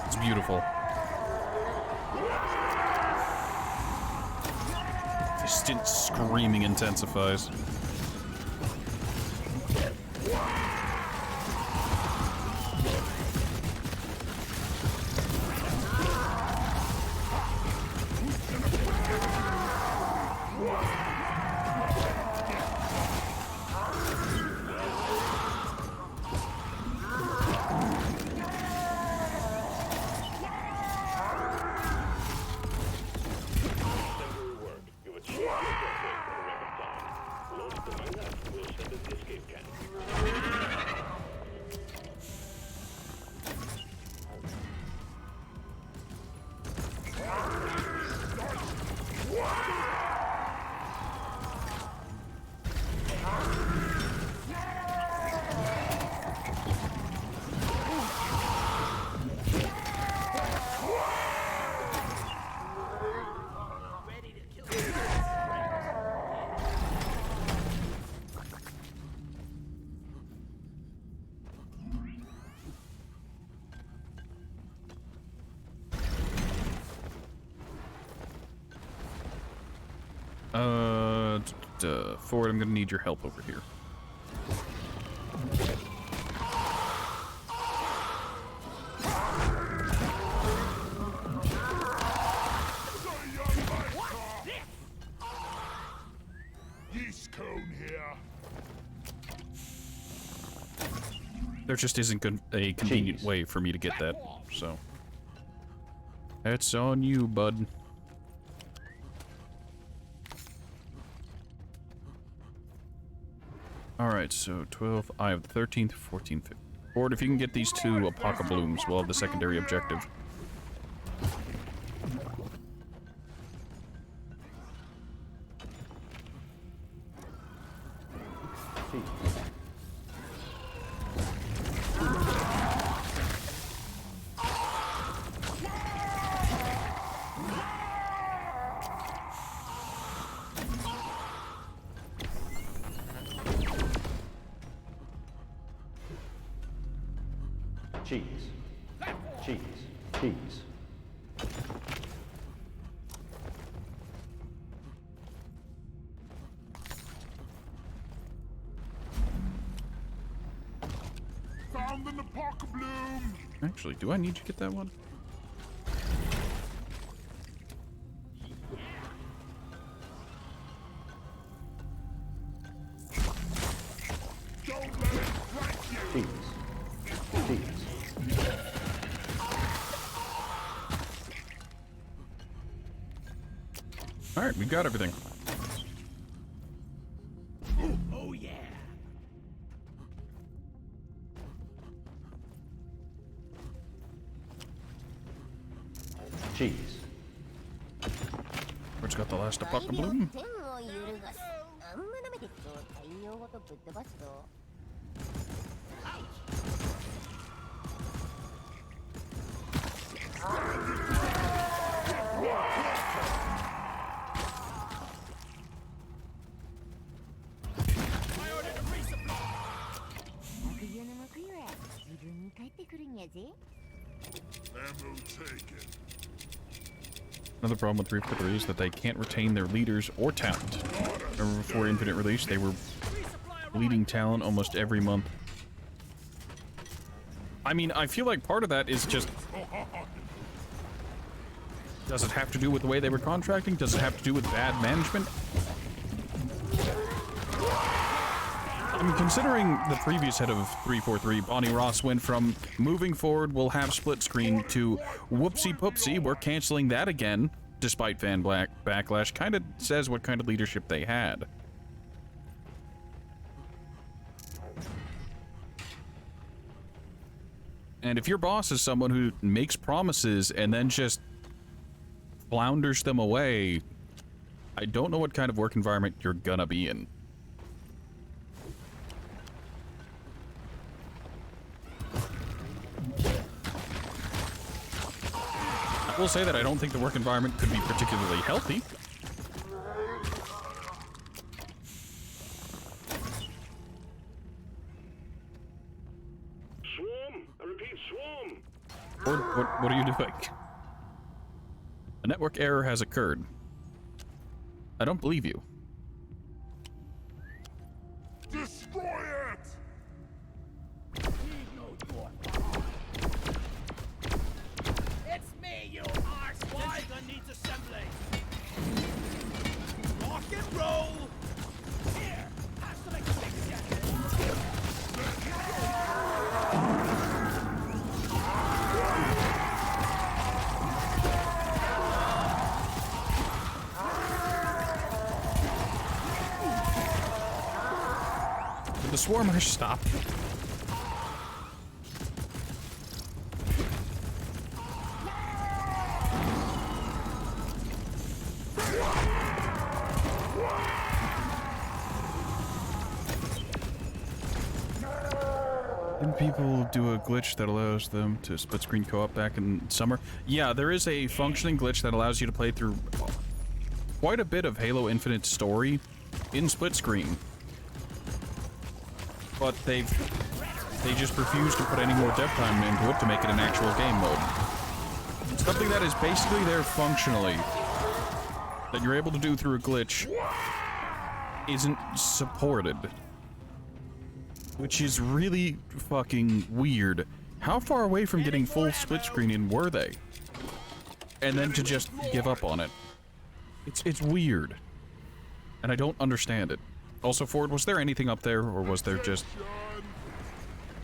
It's beautiful. Distant screaming intensifies. Ford, I'm gonna need your help over here.
Yeast cone here.
There just isn't a convenient
Cheese.
way for me to get that, so... That's on you, bud. Alright, so 12, I have the 13th, 14th, 15th. Ford, if you can get these two Apoca Blooms, we'll have the secondary objective.
Cheese. Cheese. Cheese. Cheese.
Found an Apoca Bloom.
Actually, do I need to get that one?
Don't let it flank you.
Cheese. Cheese.
Alright, we've got everything.
Oh yeah.
Cheese.
Where's got the last
大
Apoca
量
Bloom?
点を揺るがすあんま舐めてくと太陽ごとぶっ飛ばすぞ
I ordered a resupply.
悪湯の報いは自分に返ってくるんやぜ
Ammo taken.
Another problem with 343 is that they can't retain their leaders or talent. Remember before Infinite release, they were bleeding talent almost every month. I mean, I feel like part of that is just... Does it have to do with the way they were contracting? Does it have to do with bad management? I mean, considering the previous head of 343, Bonnie Ross, went from moving forward, we'll have split screen to whoopsie poopsie, we're canceling that again, despite fan backlash, kind of says what kind of leadership they had. And if your boss is someone who makes promises and then just flounders them away, I don't know what kind of work environment you're gonna be in. I will say that I don't think the work environment could be particularly healthy.
Swarm! I repeat, swarm!
Or what are you doing? A network error has occurred. I don't believe you.
Destroy it!
It's me, you arsewad! This gun needs assembly. Rock and roll. Here, have some extinction.
Did the swarmers stop? Didn't people do a glitch that allows them to split screen co-op back in summer? Yeah, there is a functioning glitch that allows you to play through quite a bit of Halo Infinite story in split screen. But they just refuse to put any more dev time into it to make it an actual game mode. Something that is basically there functionally, that you're able to do through a glitch isn't supported. Which is really fucking weird. How far away from getting full split screening were they? And then to just give up on it. It's weird. And I don't understand it. Also, Ford, was there anything up there, or was there just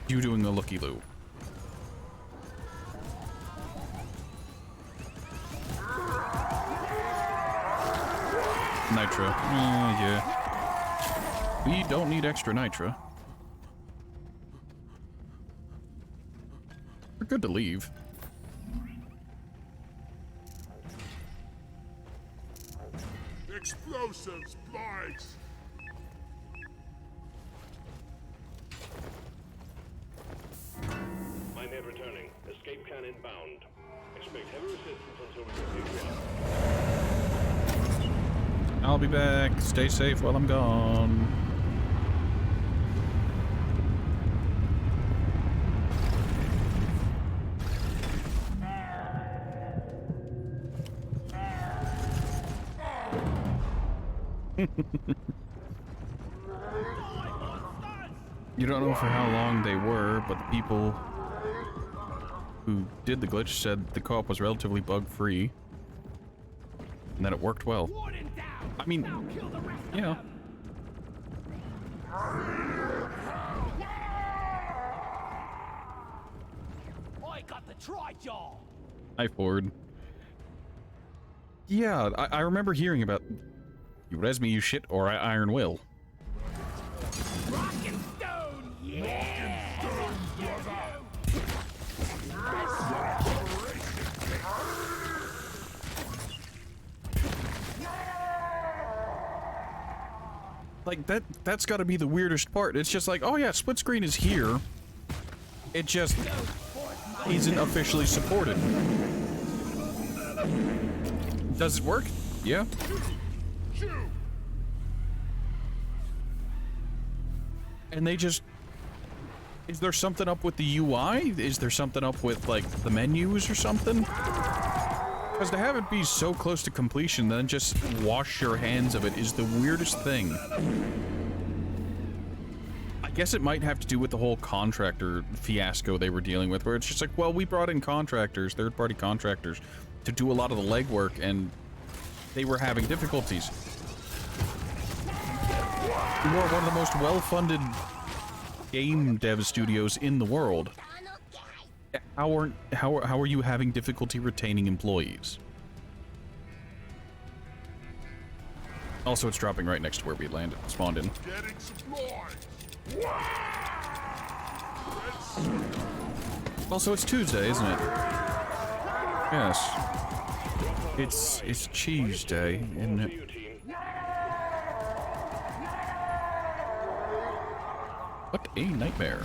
you doing the looky-loo? Nitra. Yeah. We don't need extra Nitra. We're good to leave.
Explosives, please.
Minehead returning. Escape can inbound. Expect heavy resistance until we complete run.
I'll be back. Stay safe while I'm gone. You don't know for how long they were, but the people who did the glitch said the co-op was relatively bug-free, and that it worked well.
Warden down.
I mean,
Now kill the rest of
yeah.
them. I got the tri-jaw.
Hi, Ford. Yeah, I remember hearing about you res me, you shit, or I iron will.
Rock and stone, yeah!
Like, that's gotta be the weirdest part. It's just like, oh yeah, split screen is here. It just isn't officially supported. Does it work? Yeah. And they just... Is there something up with the UI? Is there something up with, like, the menus or something? Because to have it be so close to completion, then just wash your hands of it is the weirdest thing. I guess it might have to do with the whole contractor fiasco they were dealing with, where it's just like, well, we brought in contractors, third-party contractors, to do a lot of the legwork, and they were having difficulties. You are one of the most well-funded game dev studios in the world. How are you having difficulty retaining employees? Also, it's dropping right next to where we landed, spawned in.
Getting supplies.
Also, it's Tuesday, isn't it? Yes. It's Cheese Day, isn't it?
You team.
What a nightmare.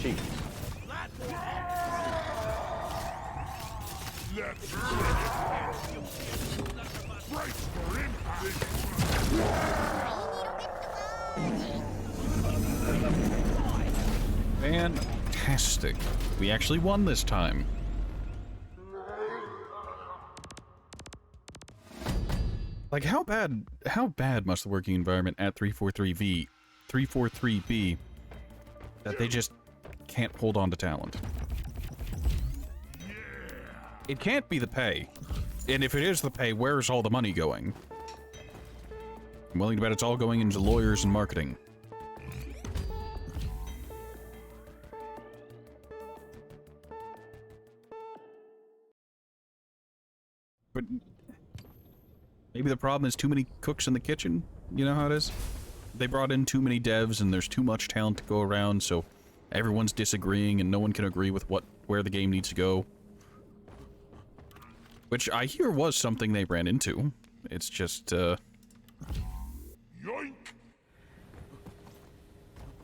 Cheese.
Let's brace for impact.
Fantastic. We actually won this time. Like, how bad must the working environment at 343B that they just can't hold on to talent? It can't be the pay. And if it is the pay, where's all the money going? I'm willing to bet it's all going into lawyers and marketing. But maybe the problem is too many cooks in the kitchen? You know how it is? They brought in too many devs and there's too much talent to go around, so everyone's disagreeing and no one can agree with where the game needs to go. Which I hear was something they ran into. It's just,
Yoink.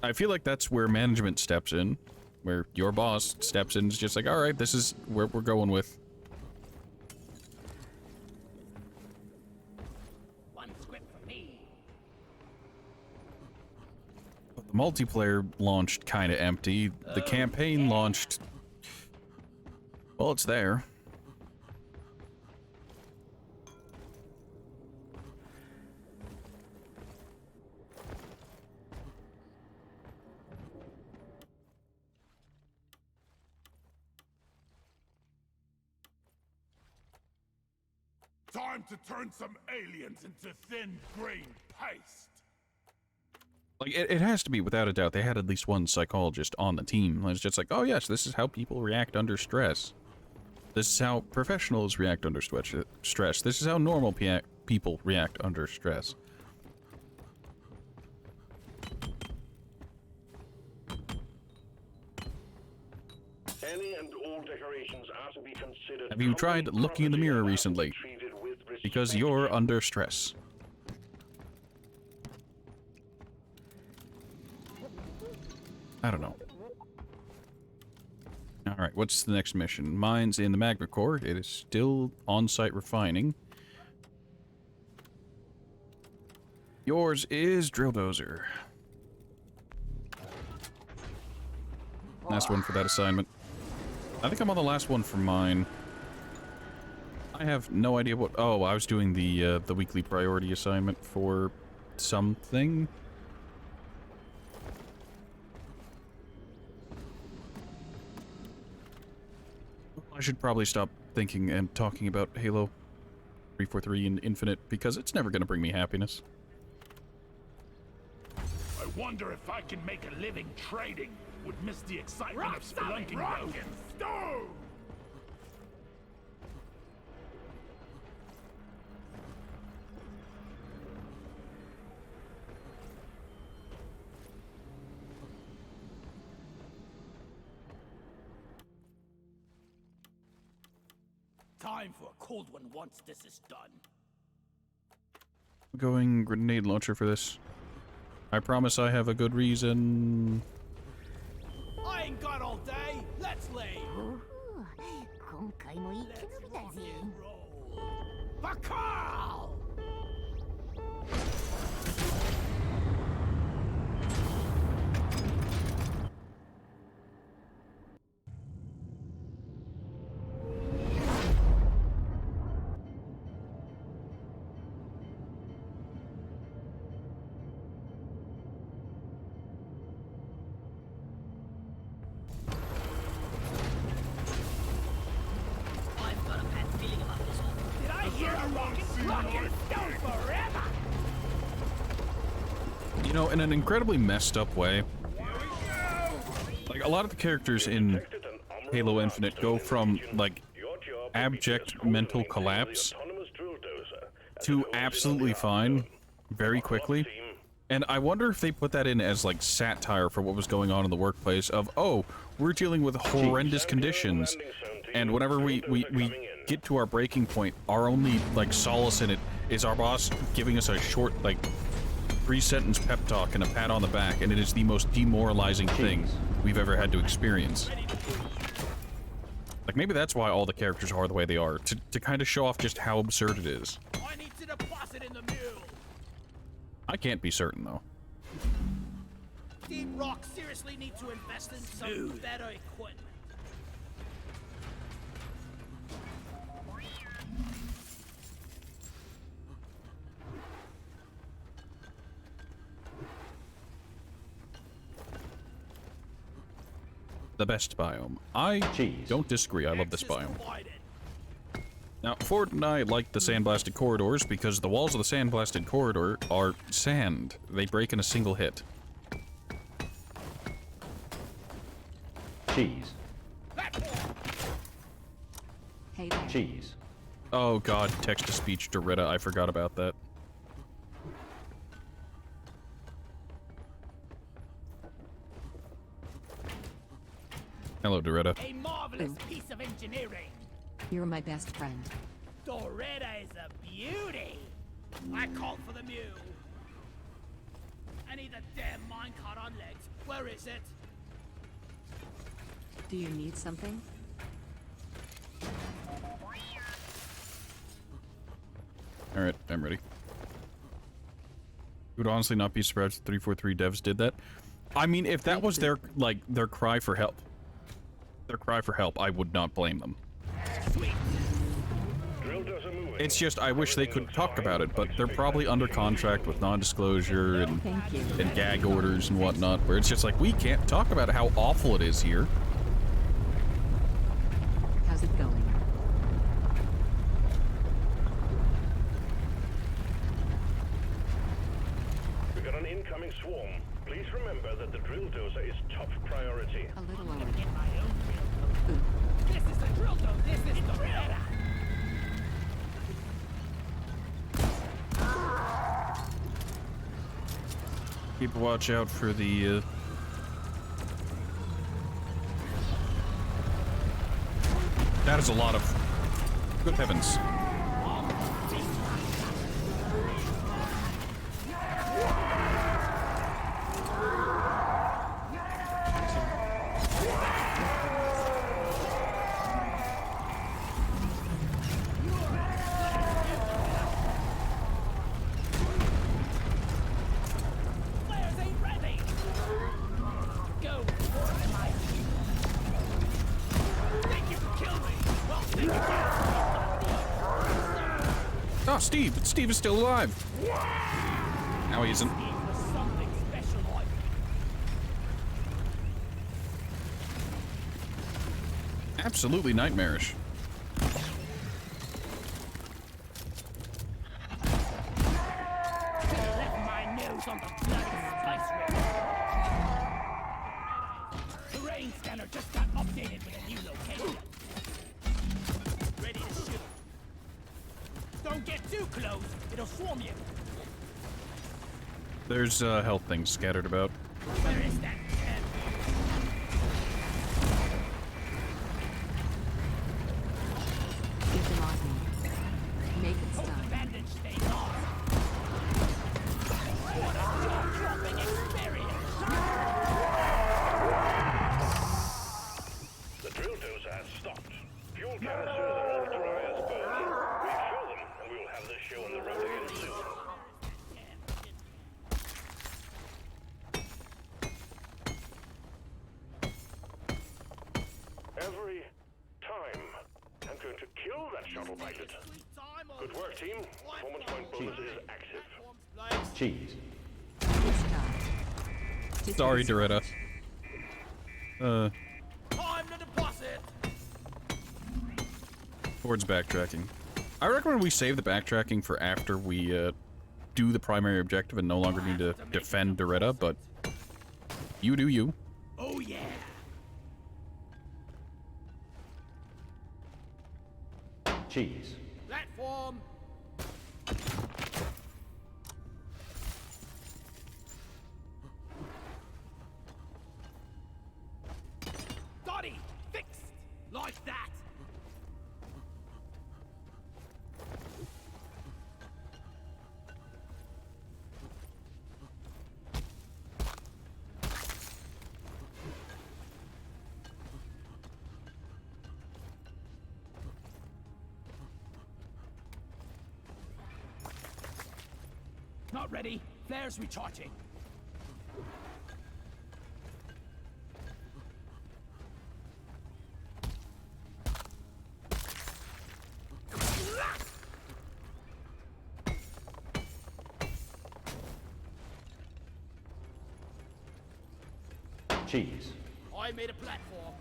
I feel like that's where management steps in. Where your boss steps in and is just like, alright, this is where we're going with.
One script for me.
But the Multiplayer launched kind of empty. The campaign launched... Well, it's there.
Time to turn some aliens into thin green paste.
Like, it has to be, without a doubt. They had at least one psychologist on the team. It's just like, oh yes, this is how people react under stress. This is how professionals react under stress. This is how normal people react under stress.
Any and all decorations are to be considered.
Have you tried looking in the mirror
property and
recently?
treated with
Because
respect.
you're under stress. I don't know. Alright, what's the next mission? Mine's in the Magma Core. It is still on-site refining. Yours is Drill Dozer. Last one for that assignment. I think I'm on the last one for mine. I have no idea what... Oh, I was doing the weekly priority assignment for something. I should probably stop thinking and talking about Halo 343 and Infinite, because it's never going to bring me happiness.
I wonder if I can make a living trading. Would miss the excitement
Rock
of
solid,
spelunking
rock
though.
and
Stone!
Time for a cold one once this is done.
Going grenade launcher for this. I promise I have a good reason.
I ain't got all day. Let's leave.
今回も生き延びたぜ。
Roll. Bakal! Did I hear a rocket stone forever?
You know, in an incredibly messed up way. Like, a lot of the characters in Halo Infinite go from, like, abject mental collapse to absolutely fine very quickly. And I wonder if they put that in as, like, satire for what was going on in the workplace of, oh, we're dealing with horrendous conditions, and whenever we get to our breaking point, our only, like, solace in it is our boss giving us a short, like, 3-sentence pep talk and a pat on the back, and it is the most demoralizing thing we've ever had to experience. Like, maybe that's why all the characters are the way they are, to kind of show off just how absurd it is.
I need to deposit in the mule.
I can't be certain, though.
Deep Rock seriously need to invest in some better equipment.
The best biome. I
Cheese.
don't disagree, I love this
Access
biome.
provided.
Now, Ford and I like the sandblasted corridors because the walls of the sandblasted corridor are sand. They break in a single hit.
Cheese.
Hey there.
Cheese.
Oh god, text-to-speech Dorita, I forgot about that. Hello, Dorita.
A marvelous piece of engineering.
You're my best friend.
Doretta is a beauty. I called for the mule. I need the damn minecart on legs. Where is it?
Do you need something?
Alright, I'm ready. Would honestly not be surprised if 343 devs did that. I mean, if that was their, like, their cry for help, I would not blame them.
Drill dozer moving.
It's just, I wish they could talk about it, but they're probably under contract with non-disclosure and,
Thank you.
and gag orders and whatnot, where it's just like, we can't talk about how awful it is here.
How's it going?
We got an incoming swarm. Please remember that the drill dozer is top priority.
A little lower.
Get my own drill dozer. This is the drill dozer. This is the Beretta.
Keep a watch out for the, That is a lot of... Good heavens.
Flares ain't ready. Go for it, Mike. Think you can kill me? Well, think again.
Oh, Steve! Steve is still alive! Now he isn't.
It was something special, like.
Absolutely nightmarish.
Could've left my nose on the bloody spice ring. Terrain scanner just got updated with a new location. Ready to shoot. Don't get too close, it'll swarm you.
There's, health things scattered about.
Where is that can?
Get them on me. Make it
Hope the
stop.
bandage stays on. What a jaw-dropping experience!
The drill dozer has stopped. Fuel canisters are all dry as bone. Refill them, and we will have this show on the road again soon. Every time, I'm going to kill that shuttle pilot. Good work, team. Performance point bonus is active.
Cheese.
Good stuff.
Sorry, Doretta.
Time to deposit!
Towards backtracking. I recommend we save the backtracking for after we, do the primary objective and no longer need to defend Doretta, but you do you.
Oh yeah!
Cheese.
Platform! Dottie! Fixed! Like that! Not ready. Flares recharging.
Cheese.
I made a platform.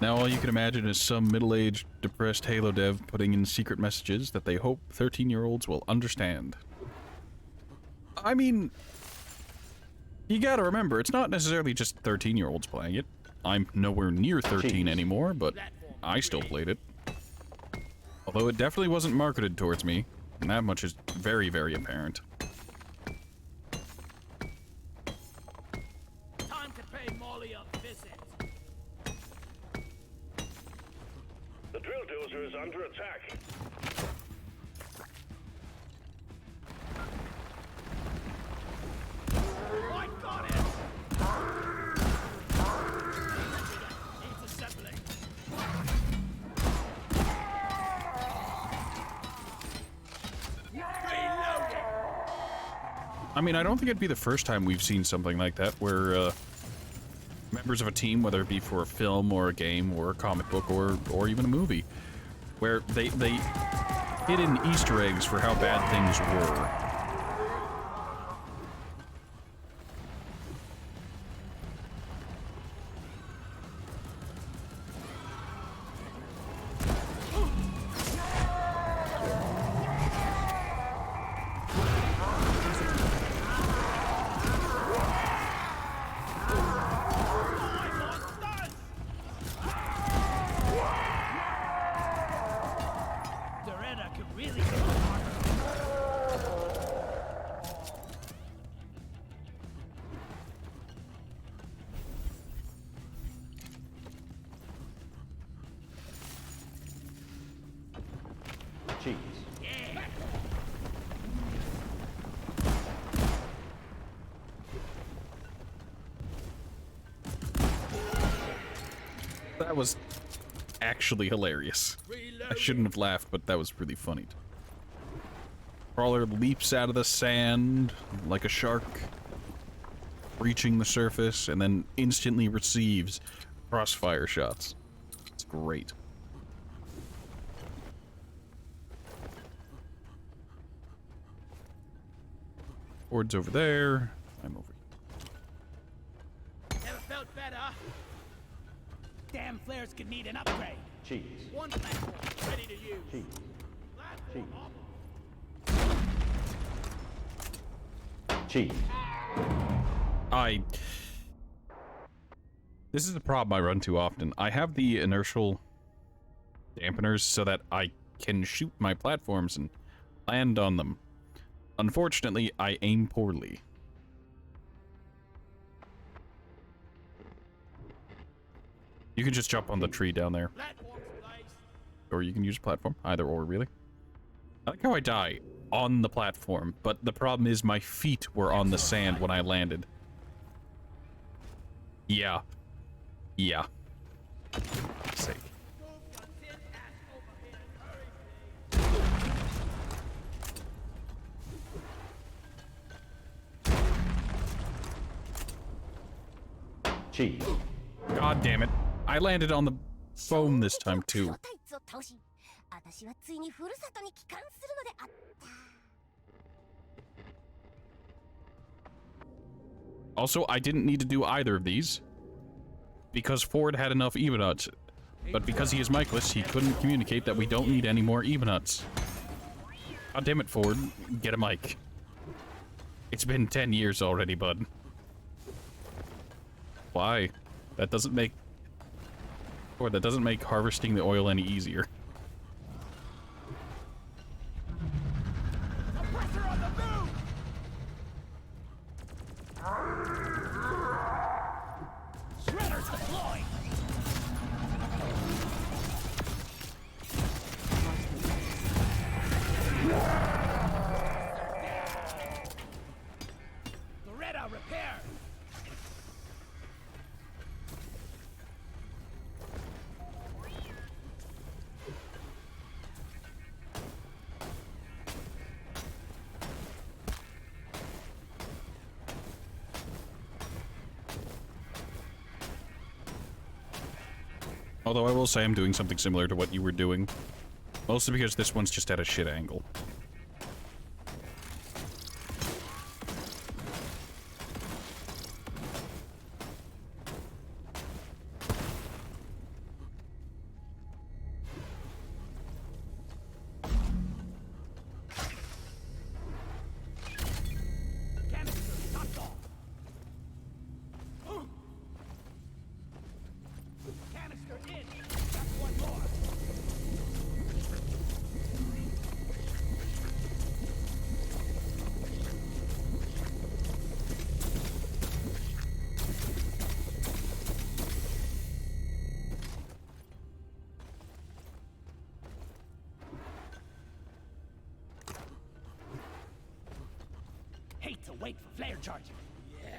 Now all you can imagine is some middle-aged, depressed Halo dev putting in secret messages that they hope 13-year-olds will understand. I mean, you gotta remember, it's not necessarily just 13-year-olds playing it. I'm nowhere near 13
Jeez.
anymore, but I still played it. Although it definitely wasn't marketed towards me, and that much is very, very apparent.
Time to pay Molly a visit.
The drill dozer is under attack.
I got it!
I mean, I don't think it'd be the first time we've seen something like that, where members of a team, whether it be for a film or a game or a comic book or even a movie, where they hid in Easter eggs for how bad things were.
Doretta could really hit harder.
Cheese.
That was actually hilarious. I shouldn't have laughed, but that was really funny. Crawler leaps out of the sand like a shark, reaching the surface, and then instantly receives crossfire shots. It's great. Ford's over there. I'm over here.
Never felt better. Damn flares could need an upgrade.
Cheese.
One platform ready to use.
Cheese.
Platform
Cheese.
Cheese. This is a problem I run too often. I have the inertial dampeners so that I can shoot my platforms and land on them. Unfortunately, I aim poorly. You can just jump on the tree down there.
Platforms place.
Or you can use a platform. Either or, really. I like how I die on the platform, but the problem is my feet were on the sand when I landed. Yeah. Yeah. Sake.
Cheese.
God damn it. I landed on the foam this time, too.
タイツを倒し、私はついにふるさとに帰還するのであった
Also, I didn't need to do either of these, because Ford had enough Ebonauts. But because he is Micheless, he couldn't communicate that we don't need any more Ebonauts. God damn it, Ford. Get a mic. It's been 10 years already, bud. Why? That doesn't make... Ford, that doesn't make harvesting the oil any easier.
Suppressor on the move! Shredders deployed! Loretta repaired!
Although I will say I'm doing something similar to what you were doing. Mostly because this one's just at a shit angle.
Canister knocked off! Canister in! Got one more! Hate to wait for flare charging. Yeah.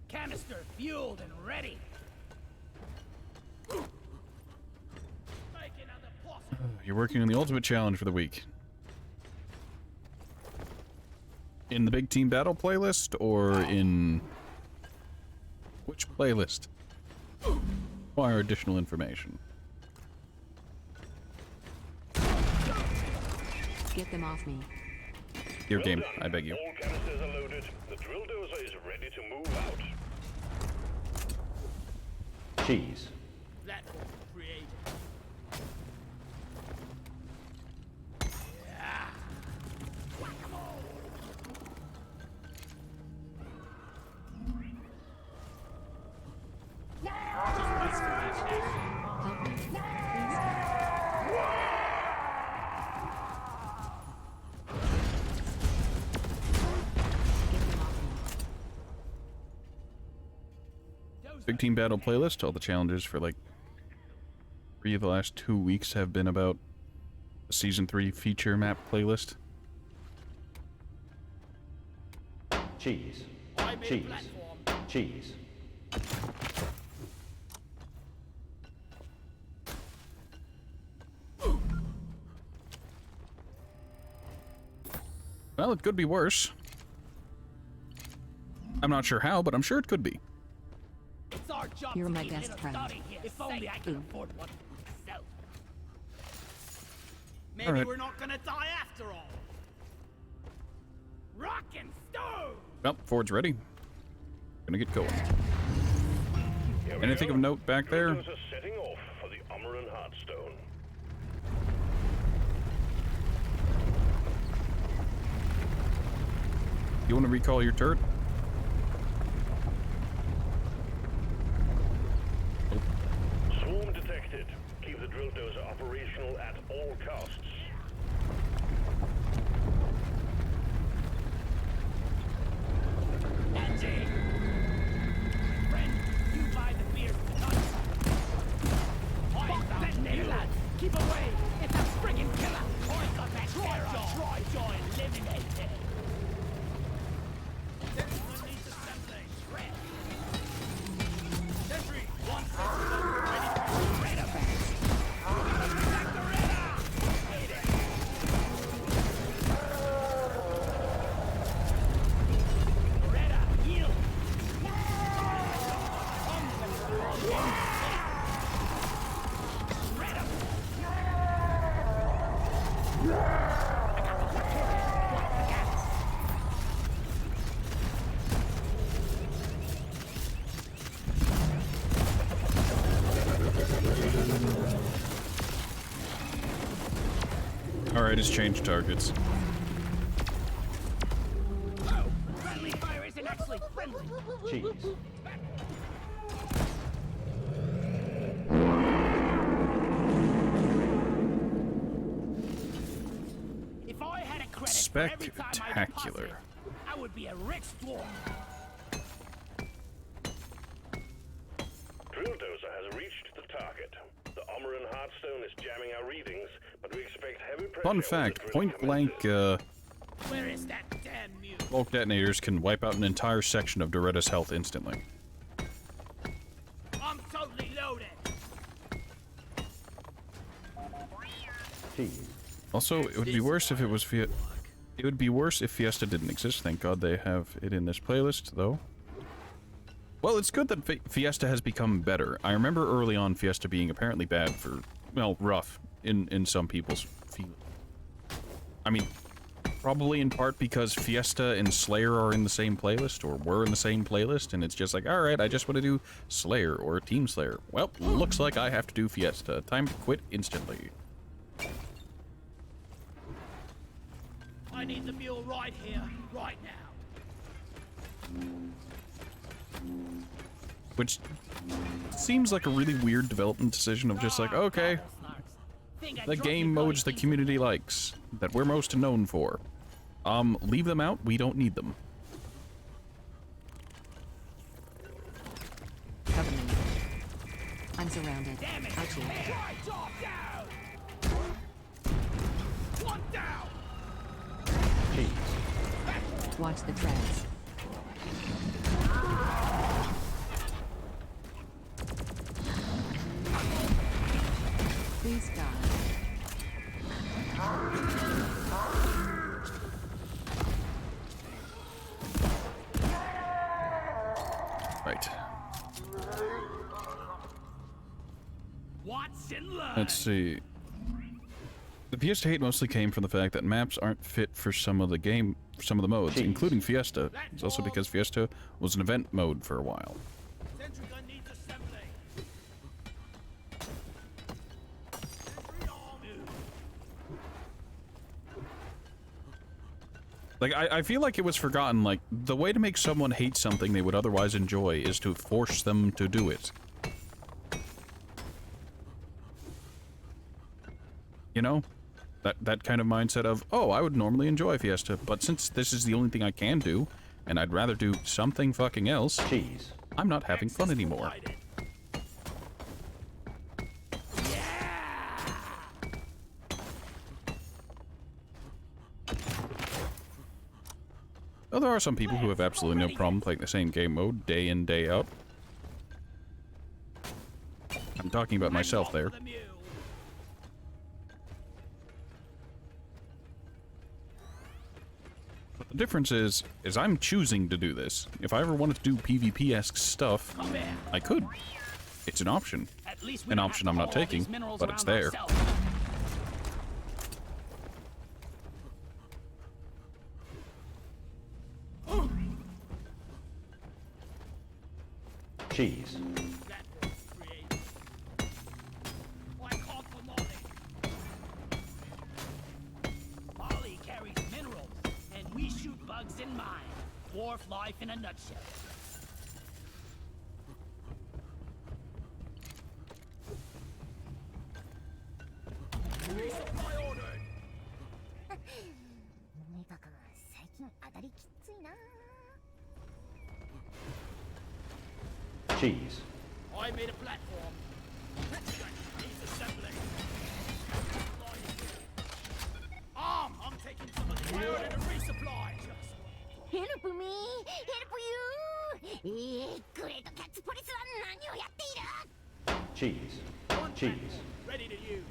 Canister fueled and ready. Making on the pulsar.
You're working on the ultimate challenge for the week. In the big team battle playlist or in which playlist? Require additional information.
Get them off me.
Your
Well
game,
done.
I beg you.
All canisters are loaded. The drill dozer is ready to move out.
Cheese.
Platform created.
Help me. Please. Get them off me.
Big team battle playlist. All the challenges for like 3 of the last 2 weeks have been about the season 3 feature map playlist.
Cheese.
I'm in
Cheese.
platform.
Cheese.
Well, it could be worse. I'm not sure how, but I'm sure it could be.
It's our job
You're
to
my
keep
best
little
friend.
Dottie here if only I can
Ooh.
afford one myself. Maybe
All right.
we're not gonna die after all. Rock and stone!
Well, Ford's ready. Gonna get going.
Here we
Anything
go.
of note back there?
Drill dozer setting off for the Umaran Heartstone.
You want to recall your turret?
Swarm detected. Keep the drill dozer operational at all costs.
Angie! Friend, you buy the beers tonight. Fuck that nigga, lads! Keep away! It's a friggin' killer! I got that Try jaw eliminated! Everyone needs a something. Red. Sentry! One sentry, ready for red up! Attack the Redder! Hit it! Redder, yield! Redder!
Alright, it's changed targets.
Oh, friendly fire isn't actually friendly.
Cheese.
If I had a credit for every time I
Spectacular.
deposit, I would be a rich dwarf.
Drill dozer has reached the target. The Umaran Heartstone is jamming our readings, but we expect heavy pressure.
Fun
when the
fact,
drill
point blank
commences.
Where is that damn mute?
bulk detonators can wipe out an entire section of Doretta's health instantly.
I'm totally loaded.
Cheese.
Also, it would be worse if it was It would be worse if Fiesta didn't exist. Thank God they have it in this playlist, though. Well, it's good that Fiesta has become better. I remember early on Fiesta being apparently bad for, well, rough in some people's feelings. I mean, probably in part because Fiesta and Slayer are in the same playlist, or were in the same playlist, and it's just like, alright, I just want to do Slayer or Team Slayer. Well, looks like I have to do Fiesta. Time to quit instantly.
I need the mule right here, right now.
Which seems like a really weird development decision of just like, okay, the game modes the community likes, that we're most known for. Leave them out, we don't need them.
Cover me. I'm surrounded.
Damn it!
Ouchie.
Try top down! One down!
Cheese.
Watch the treads. Please God.
Right.
Watch and learn.
Let's see. The Fiesta hate mostly came from the fact that maps aren't fit for some of the modes,
Jeez.
including Fiesta. It's also because Fiesta was an event mode for a while.
Sentry gun needs assembly. Sentry on.
Like, I feel like it was forgotten, like, the way to make someone hate something they would otherwise enjoy is to force them to do it. You know? That kind of mindset of, oh, I would normally enjoy Fiesta, but since this is the only thing I can do, and I'd rather do something fucking else,
Cheese.
I'm not having fun anymore. Though there are some people who have absolutely no problem playing the same game mode day in, day out. I'm talking about myself there. But the difference is I'm choosing to do this. If I ever wanted to do PvP-esque stuff, I could. It's an option. An option I'm not taking, but it's there.
Cheese.
Molly carries minerals, and we shoot bugs in mine. Dwarf life in a nutshell. Resupply ordered.
メカ君最近当たりきついな。
Cheese.
I made a platform. Needs assembly. I'm taking some of the iron and a resupply.
Help me! Help you! グレートキャッツポリスは何をやっている？
Cheese.
One
Cheese.
platform ready to use.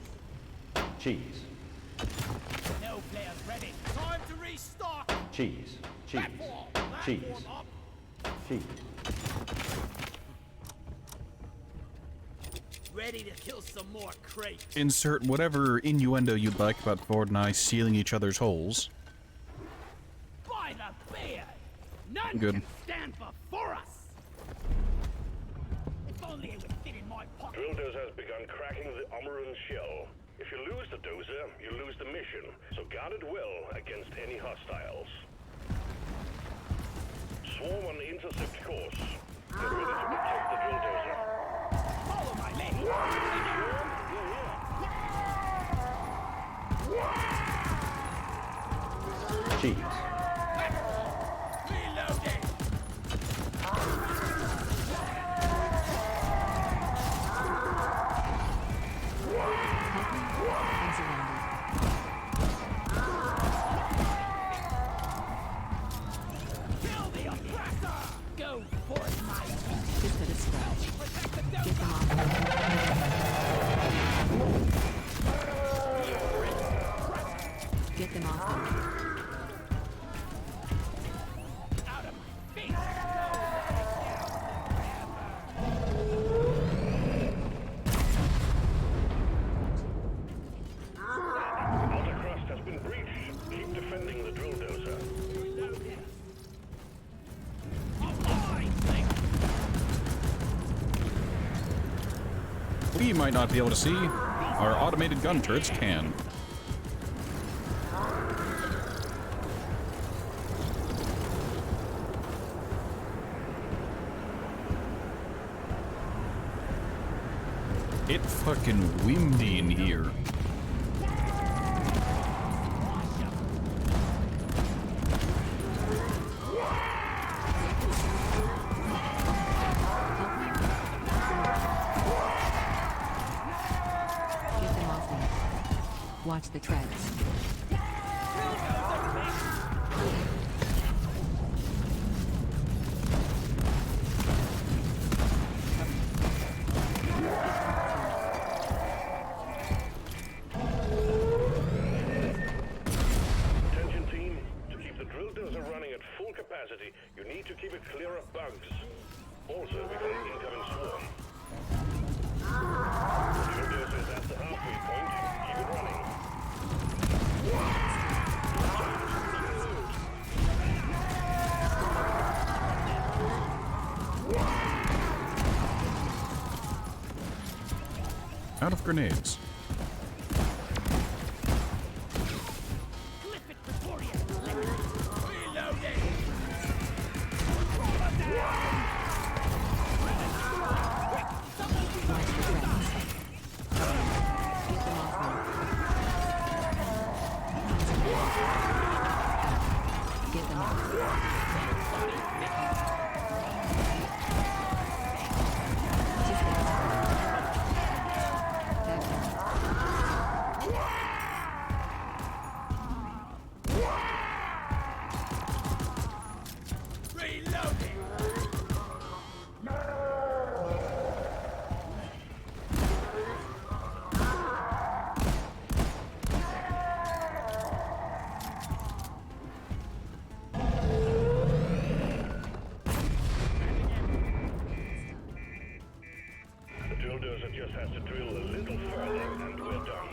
Cheese.
No players ready. Time to restock.
Cheese. Cheese.
Platform.
Cheese.
Platform up.
Cheese.
Ready to kill some more crates.
Insert whatever innuendo you'd like about Ford and I sealing each other's holes.
By the beard! None
Good.
can stand before us! If only it would fit in my pocket.
Drill Dozer has begun cracking the Omeran shell. If you lose the Dozer, you lose the mission, so guard it well against any hostiles. Swarm on the intercept course. Get ready to protect the Drill Dozer.
Follow my lead!
Cheese.
Reloading!
And surrounded.
Kill the oppressor! Go forth, my
Just let it scratch.
protect the
Get them
Dozer!
off. Get them off me.
Out of my face!
Outer crust has been breached. Keep defending the Drill Dozer.
We might not be able to see. Our automated gun turrets can. It fucking windy in here.
Get them off me. Watch the treads.
Attention team, to keep the Drill Dozer running at full capacity, you need to keep it clear of bugs. Also, we got an incoming swarm. Fuel dose is at the halfway point. Keep it running.
Out of grenades.
Clip it before you. Reloading.
Watch the tracks. Get them off me. Get them off. Just back down.
Reloading.
The drill dozer just has to drill a little further and we're done.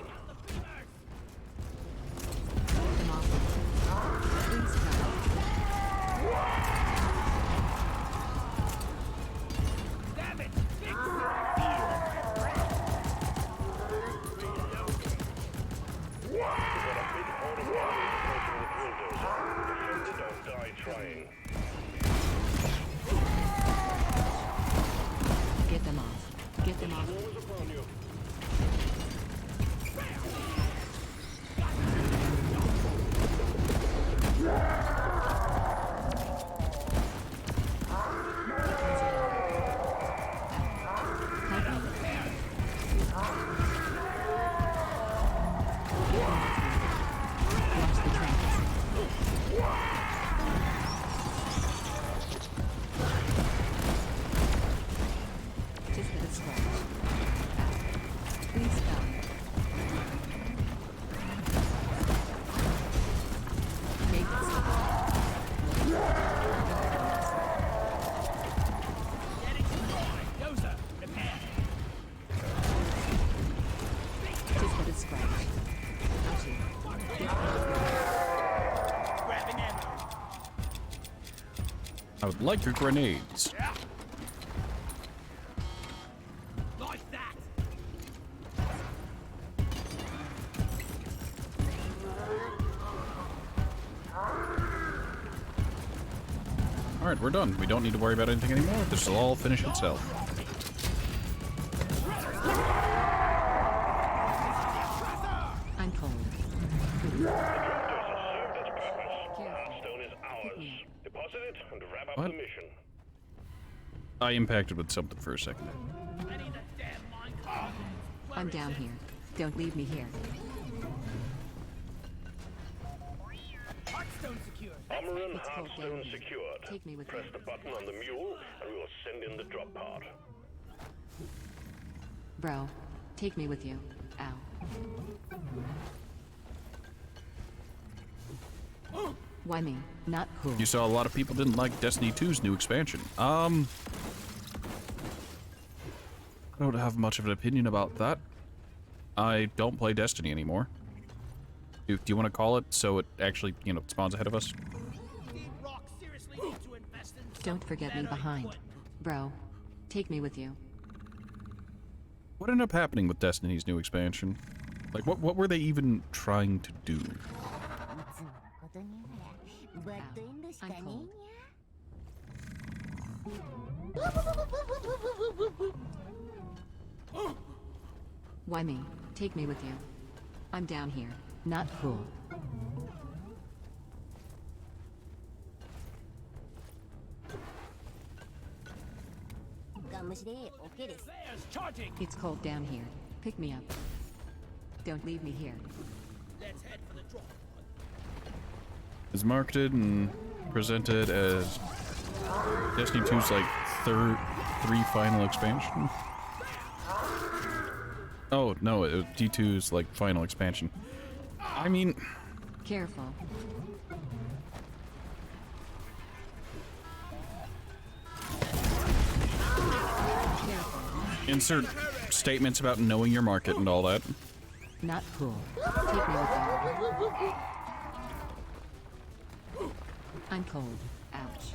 Get them off me. Please come.
Damn it.
We've got a big horde of enemies approaching the drill dozer. Defend it or die trying.
Get them off. Get them off.
Swarm is upon you.
Help me. Watch the tracks. Just let it scratch. Please come. Make it stop.
Getting destroyed. Dozer. Repair.
Just let it scratch. Ouchie. Get
Grabbing ammo.
I would like your grenades.
Like that.
Alright, we're done. We don't need to worry about anything anymore. This will all finish itself.
I'm cold.
Hearthstone is ours. Deposit it and wrap up
What?
the mission.
I impacted with something for a second.
I need the damn minecart.
I'm down here. Don't leave me here.
Hearthstone secured.
Amaran
It's called
Hearthstone
down here.
secured.
Take me with
Press
you.
the button on the mule and we will send in the drop pod.
Bro, take me with you. Ow. Why me? Not who?
You saw a lot of people didn't like Destiny 2's new expansion. I don't have much of an opinion about that. I don't play Destiny anymore. Do you want to call it so it actually, spawns ahead of us?
Deep Rock seriously need to invest in
Don't forget me behind. Bro, take me with you.
What ended up happening with Destiny's new expansion? Like, what were they even trying to do?
いつものことにほらバッドエンドしかねえにゃ
Why me? Take me with you. I'm down here. Not cool.
ガン無視で OK です
Flares charging.
It's cold down here. Pick me up. Don't leave me here.
Let's head for the drop.
It's marketed and presented as Destiny 2's like three final expansion. Oh no, it was D2's like final expansion. I mean,
Careful.
Insert statements about knowing your market and all that.
Not cool. Take me with you. I'm cold. Ouch.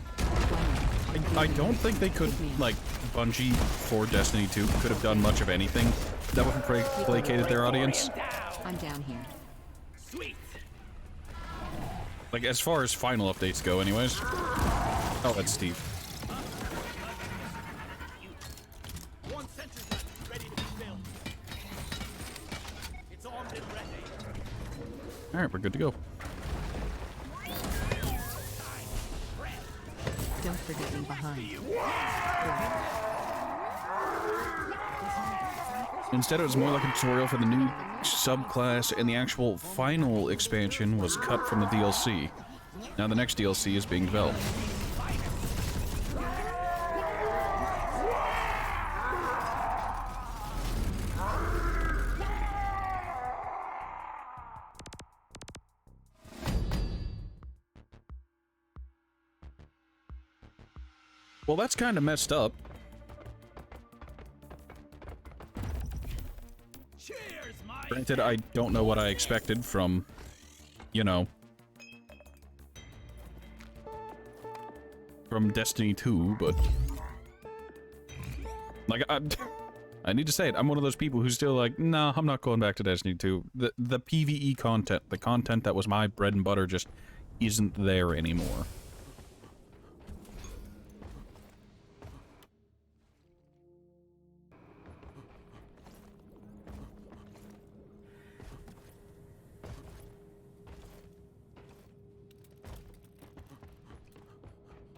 Why not?
I don't think they could, like, Bungie for Destiny 2 could have done much of anything that would have placated their audience.
I'm down here.
Sweet.
Like, as far as final updates go, anyways. Oh, that's Steve.
One sentry's left, ready to be filled. It's armed and ready.
Alright, we're good to go.
Don't forget me behind.
Instead, it was more like a tutorial for the new subclass, and the actual final expansion was cut from the DLC. Now the next DLC is being developed. Well, that's kind of messed up.
Cheers, my
Granted, I don't know what I expected from, you know, from Destiny 2, but like I need to say it. I'm one of those people who's still like, nah, I'm not going back to Destiny 2. The PvE content, the content that was my bread and butter, just isn't there anymore.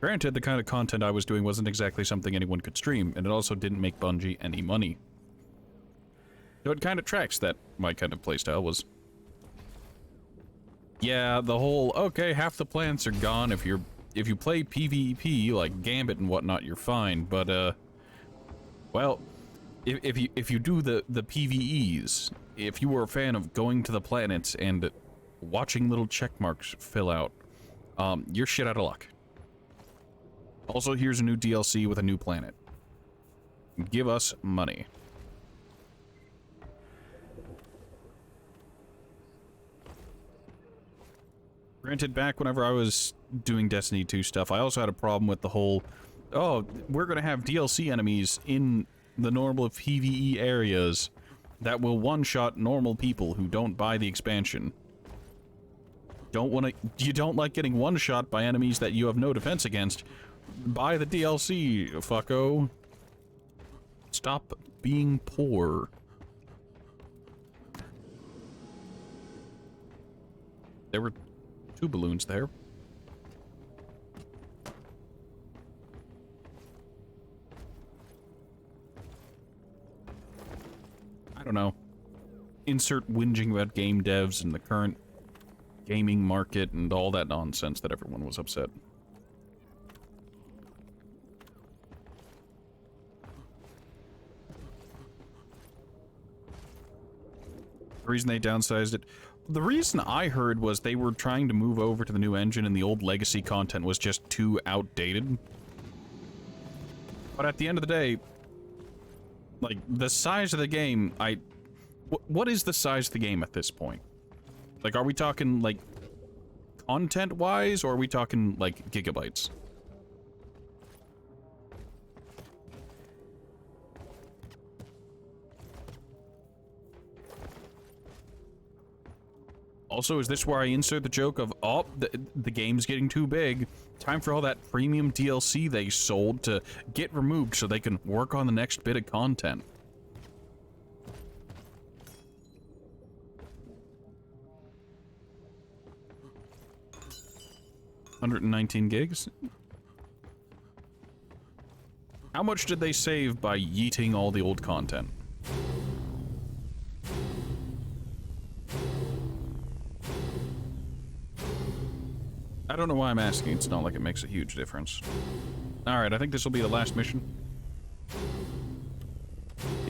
Granted, the kind of content I was doing wasn't exactly something anyone could stream, and it also didn't make Bungie any money. So it kind of tracks that my kind of playstyle was. Yeah, the whole, okay, half the plants are gone. If you play PvP like Gambit and whatnot, you're fine. But well, if you do the PvEs, if you were a fan of going to the planets and watching little check marks fill out, you're shit out of luck. Also, here's a new DLC with a new planet. Give us money. Granted, back whenever I was doing Destiny 2 stuff, I also had a problem with the whole, oh, we're gonna have DLC enemies in the normal PvE areas that will one-shot normal people who don't buy the expansion. You don't like getting one-shot by enemies that you have no defense against. Buy the DLC, fucko. Stop being poor. There were 2 balloons there. I don't know. Insert whinging about game devs and the current gaming market and all that nonsense that everyone was upset. The reason they downsized it, the reason I heard was they were trying to move over to the new engine and the old legacy content was just too outdated. But at the end of the day, like, the size of the game, what is the size of the game at this point? Like, are we talking, like, content-wise, or are we talking, like, gigabytes? Also, is this where I insert the joke of, oh, the game's getting too big. Time for all that premium DLC they sold to get removed so they can work on the next bit of content. $119 gigs? How much did they save by yeeting all the old content? I don't know why I'm asking. It's not like it makes a huge difference. Alright, I think this will be the last mission.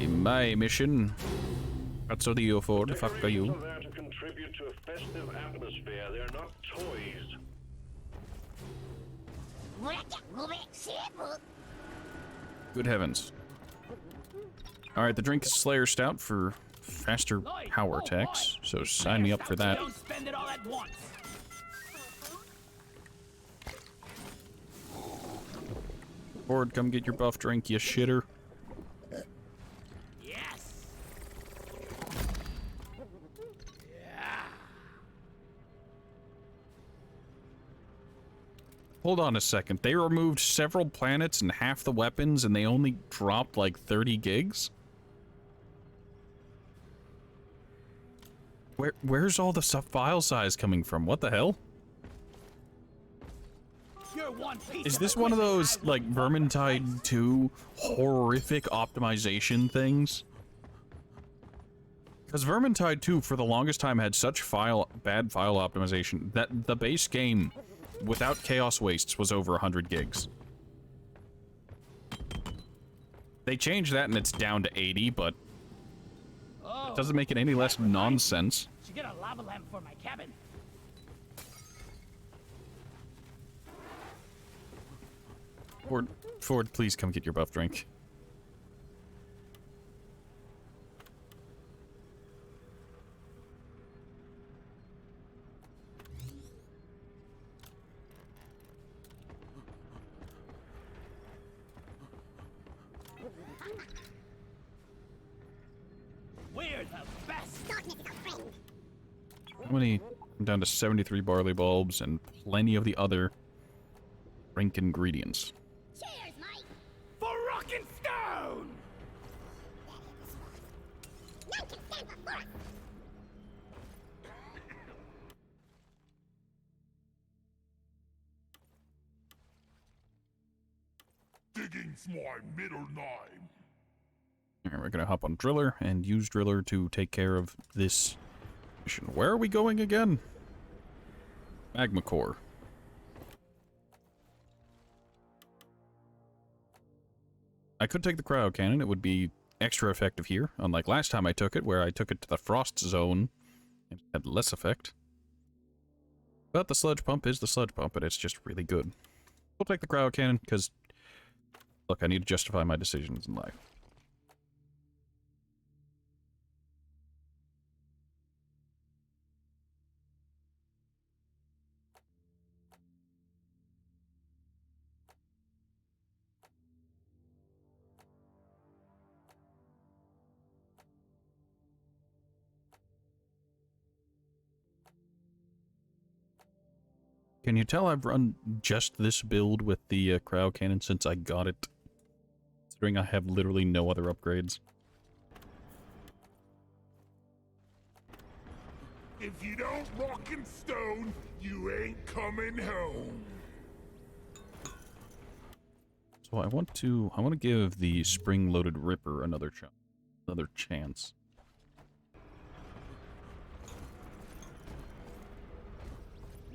My mission. What's the you for? The fuck are you?
Decorations are there to contribute to a festive atmosphere. They're not toys.
Good heavens. Alright, the drink is Slayer Stout for faster
Lloyd,
power
oh
attacks,
boy.
so
These
sign me
players
up for that.
Don't spend it all at once.
Ford, come get your buff drink, you shitter.
Yes.
Hold on a second. They removed several planets and half the weapons, and they only dropped like 30 gigs? Where's all the file size coming from? What the hell?
You're one piece
Is
of
this one of
equipment
those,
I've
like,
looked for.
Vermintide 2 horrific optimization things? Because Vermintide 2, for the longest time, had such bad file optimization that the base game, without chaos wastes, was over 100 gigs. They changed that and it's down to 80, but
Oh,
it doesn't make it any less nonsense.
should get a lava lamp for my cabin.
Ford, please come get your buff drink.
We're the best.
How many? I'm down to 73 barley bulbs and plenty of the other drink ingredients.
For rockin' stone.
Digging's my middle name.
Alright, we're gonna hop on Driller and use Driller to take care of this mission. Where are we going again? Magma Core. I could take the cryo cannon. It would be extra effective here, unlike last time I took it, where I took it to the frost zone and it had less effect. But the sludge pump is the sludge pump, and it's just really good. We'll take the cryo cannon, because, look, I need to justify my decisions in life. Can you tell I've run just this build with the cryo cannon since I got it? Considering I have literally no other upgrades.
If you don't rock and stone, you ain't coming home.
So I want to give the spring-loaded Ripper another chance.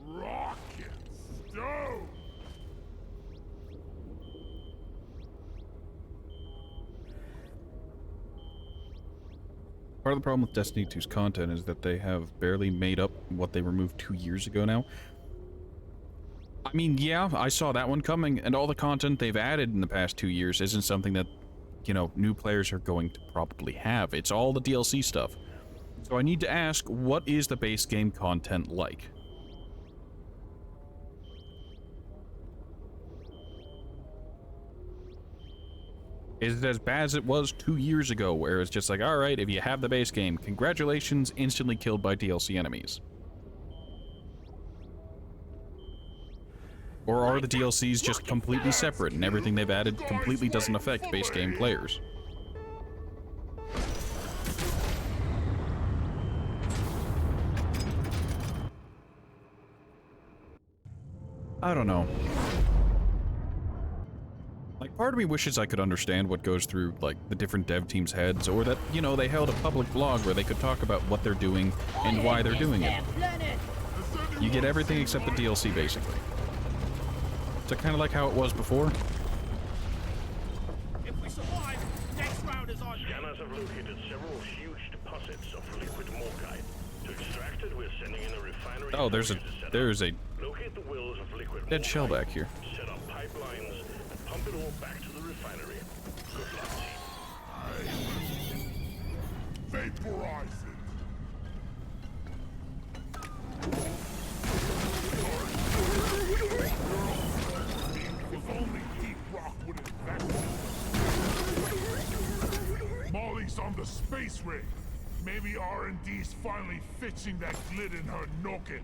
Rock and stone.
Part of the problem with Destiny 2's content is that they have barely made up what they removed 2 years ago now. I mean, yeah, I saw that one coming, and all the content they've added in the past 2 years isn't something that, you know, new players are going to probably have. It's all the DLC stuff. So I need to ask, what is the base game content like? Is it as bad as it was 2 years ago, where it's just like, alright, if you have the base game, congratulations, instantly killed by DLC enemies? Or are the DLCs just completely separate, and everything they've added completely doesn't affect base game players? I don't know. Like, part of me wishes I could understand what goes through, like, the different dev teams' heads, or that, you know, they held a public blog where they could talk about what they're doing and why they're doing it. You get everything except the DLC, basically. Is that kind of like how it was before?
If we survive, next round is on you.
Scanners have located several huge deposits of liquid morkite. To extract it, we're sending in a refinery.
Oh, there's a
Locate the wells of liquid
dead shell
morkite,
back here.
set up pipelines, and pump it all back to the refinery. Good luck.
Vaporize it. If only Deep Rock would invest. Molly's on the space rig. Maybe R&D's finally fixing that glit in her noggin.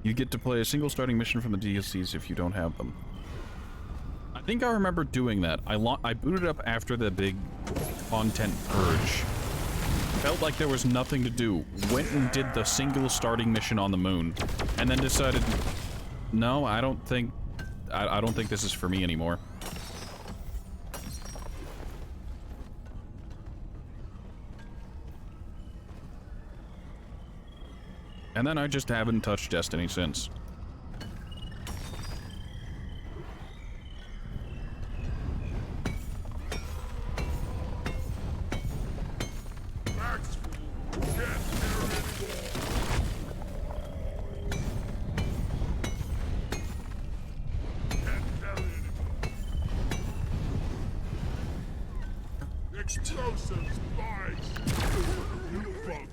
You get to play a single starting mission from the DLCs if you don't have them. I think I remember doing that. I booted up after the big content purge. Felt like there was nothing to do. Went and did the single starting mission on the moon. And then decided, no, I don't think this is for me anymore. And then I just haven't touched Destiny since.
Explosives, lies. You fuck.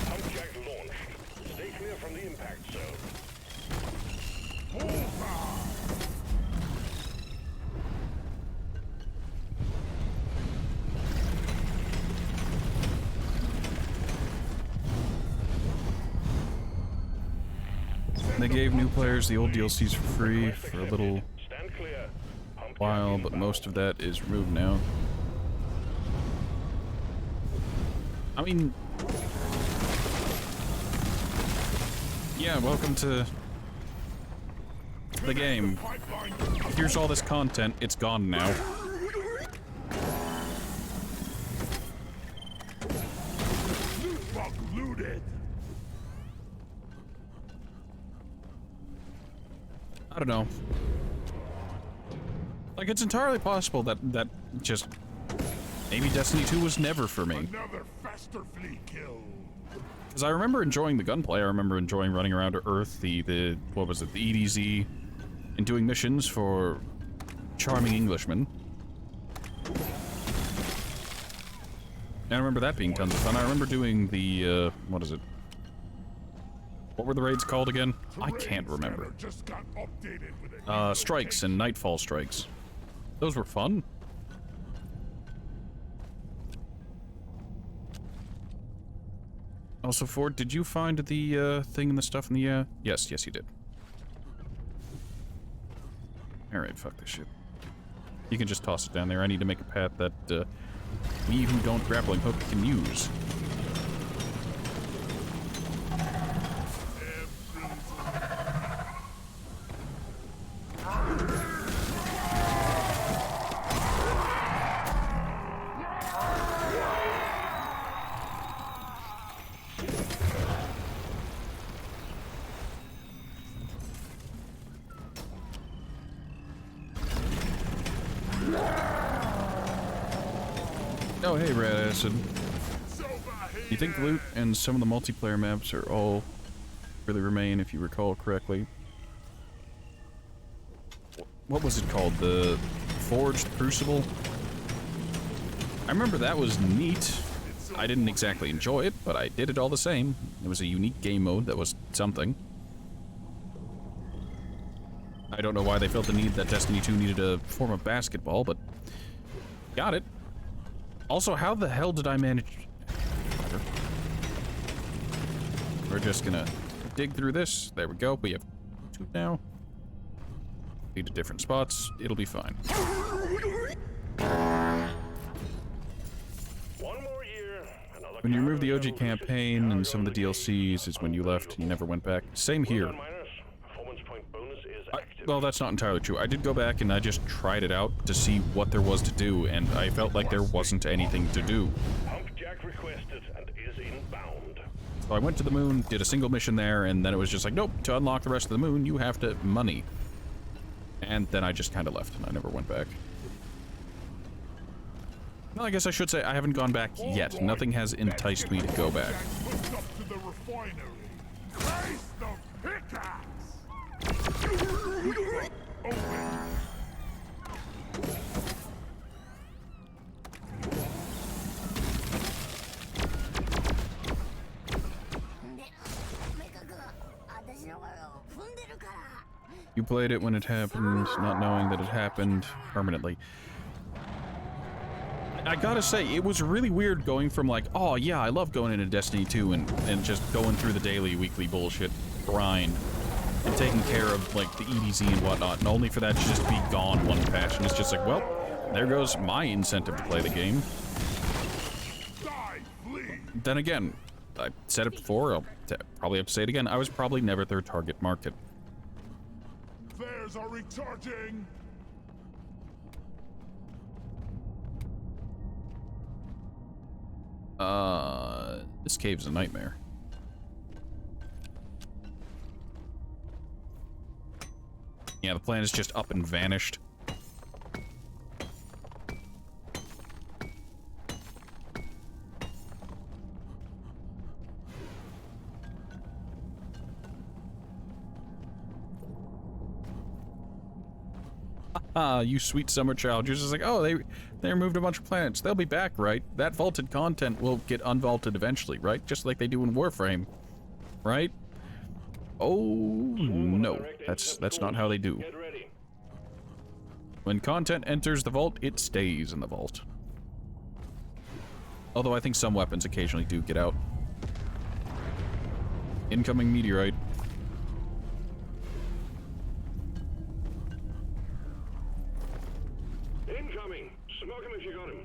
Humpjack launched. Stay clear from the impact zone.
They gave new players the old DLCs for free for a little
Stand clear. Humpjack
while, but
inbound.
most of that is removed now. I mean, yeah, welcome to the game. Here's all this content, it's gone now.
Fuck looted.
I don't know. Like, it's entirely possible that just maybe Destiny 2 was never for me.
Another faster fleet kill.
Because I remember enjoying the gunplay, I remember enjoying running around Earth, the what was it, the EDZ, and doing missions for charming Englishmen. And I remember that being tons of fun. I remember doing the, what is it? What were the raids called again? I can't remember.
Just got updated with a
Strikes and Nightfall Strikes. Those were fun. Also, Ford, did you find the, thing and the stuff in the, Yes, you did. Alright, fuck this shit. You can just toss it down there. I need to make a path that, we who don't grappling hook can use. Oh, hey, Red Acid. You think loot and some of the multiplayer maps are all really remain, if you recall correctly? What was it called? The Forged Crucible? I remember that was neat. I didn't exactly enjoy it, but I did it all the same. It was a unique game mode that was something. I don't know why they felt the need that Destiny 2 needed a form of basketball, but got it. Also, how the hell did I manage... Whatever. We're just gonna dig through this. There we go. We have 2 now. Lead to different spots. It'll be fine.
One more year. Another
When you remove the
carbon
OG campaign and some of the DLCs is when you left. You never went back. Same here.
Performance point bonus is active.
Well, that's not entirely true. I did go back and I just tried it out to see what there was to do, and I felt like there wasn't anything to do.
Humpjack requested and is inbound.
So I went to the moon, did a single mission there, and then it was just like, nope, to unlock the rest of the moon, you have to money. And then I just kind of left, and I never went back. Well, I guess I should say I haven't gone back yet. Nothing has enticed me to go back.
Hooked up to the refinery. Raise the pickaxe! Open.
You played it when it happened, not knowing that it happened permanently. I gotta say, it was really weird going from like, oh yeah, I love going into Destiny 2 and just going through the daily, weekly bullshit grind and taking care of like the EDZ and whatnot, and only for that to just be gone one patch, and it's just like, well, there goes my incentive to play the game.
Die, flee!
Then again, I said it before, I'll probably have to say it again, I was probably never their target market.
Flares are recharging!
This cave's a nightmare. Yeah, the plan is just up and vanished. You sweet summer child. You're just like, oh, they removed a bunch of planets. They'll be back, right? That vaulted content will get unvaulted eventually, right? Just like they do in Warframe, right? Oh no, that's not how they do.
Get ready.
When content enters the vault, it stays in the vault. Although I think some weapons occasionally do get out. Incoming meteorite.
Incoming! Smoke him if you got him.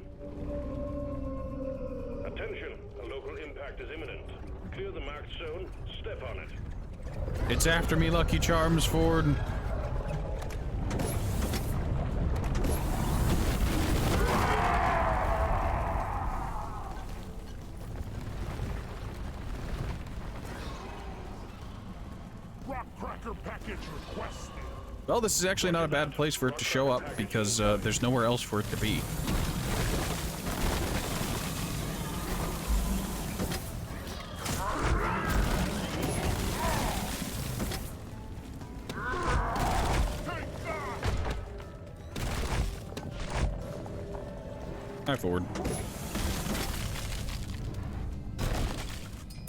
Attention! A local impact is imminent. Clear the marked zone. Step on it.
It's after me, Lucky Charms, Ford.
Rock cracker package requested.
Well, this is actually not a bad place for it to show up, because there's nowhere else for it to be. Hi, Ford.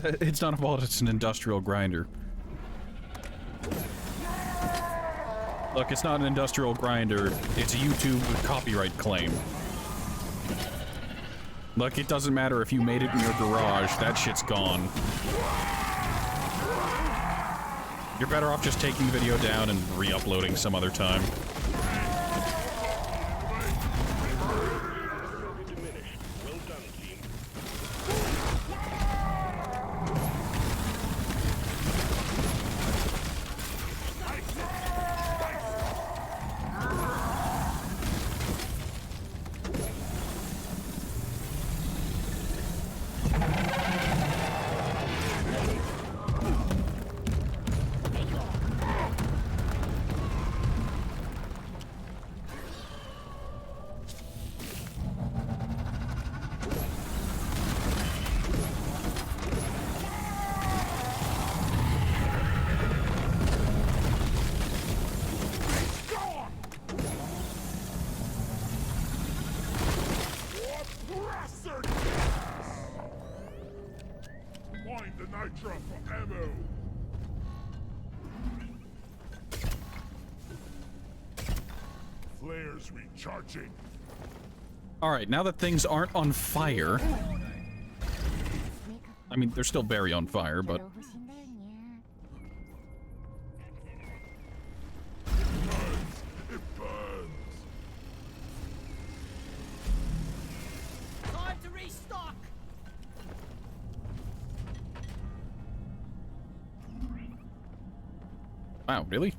It's not a vault, it's an industrial grinder. Look, it's not an industrial grinder, it's a YouTube copyright claim. Look, it doesn't matter if you made it in your garage, that shit's gone. You're better off just taking the video down and re-uploading some other time.
Diminished. Well done, team.
Oppressor! Find the nitra for ammo. Flares recharging.
Alright, now that things aren't on fire... I mean, they're still very on fire, but...
It burns.
Time to restock!
Wow, really?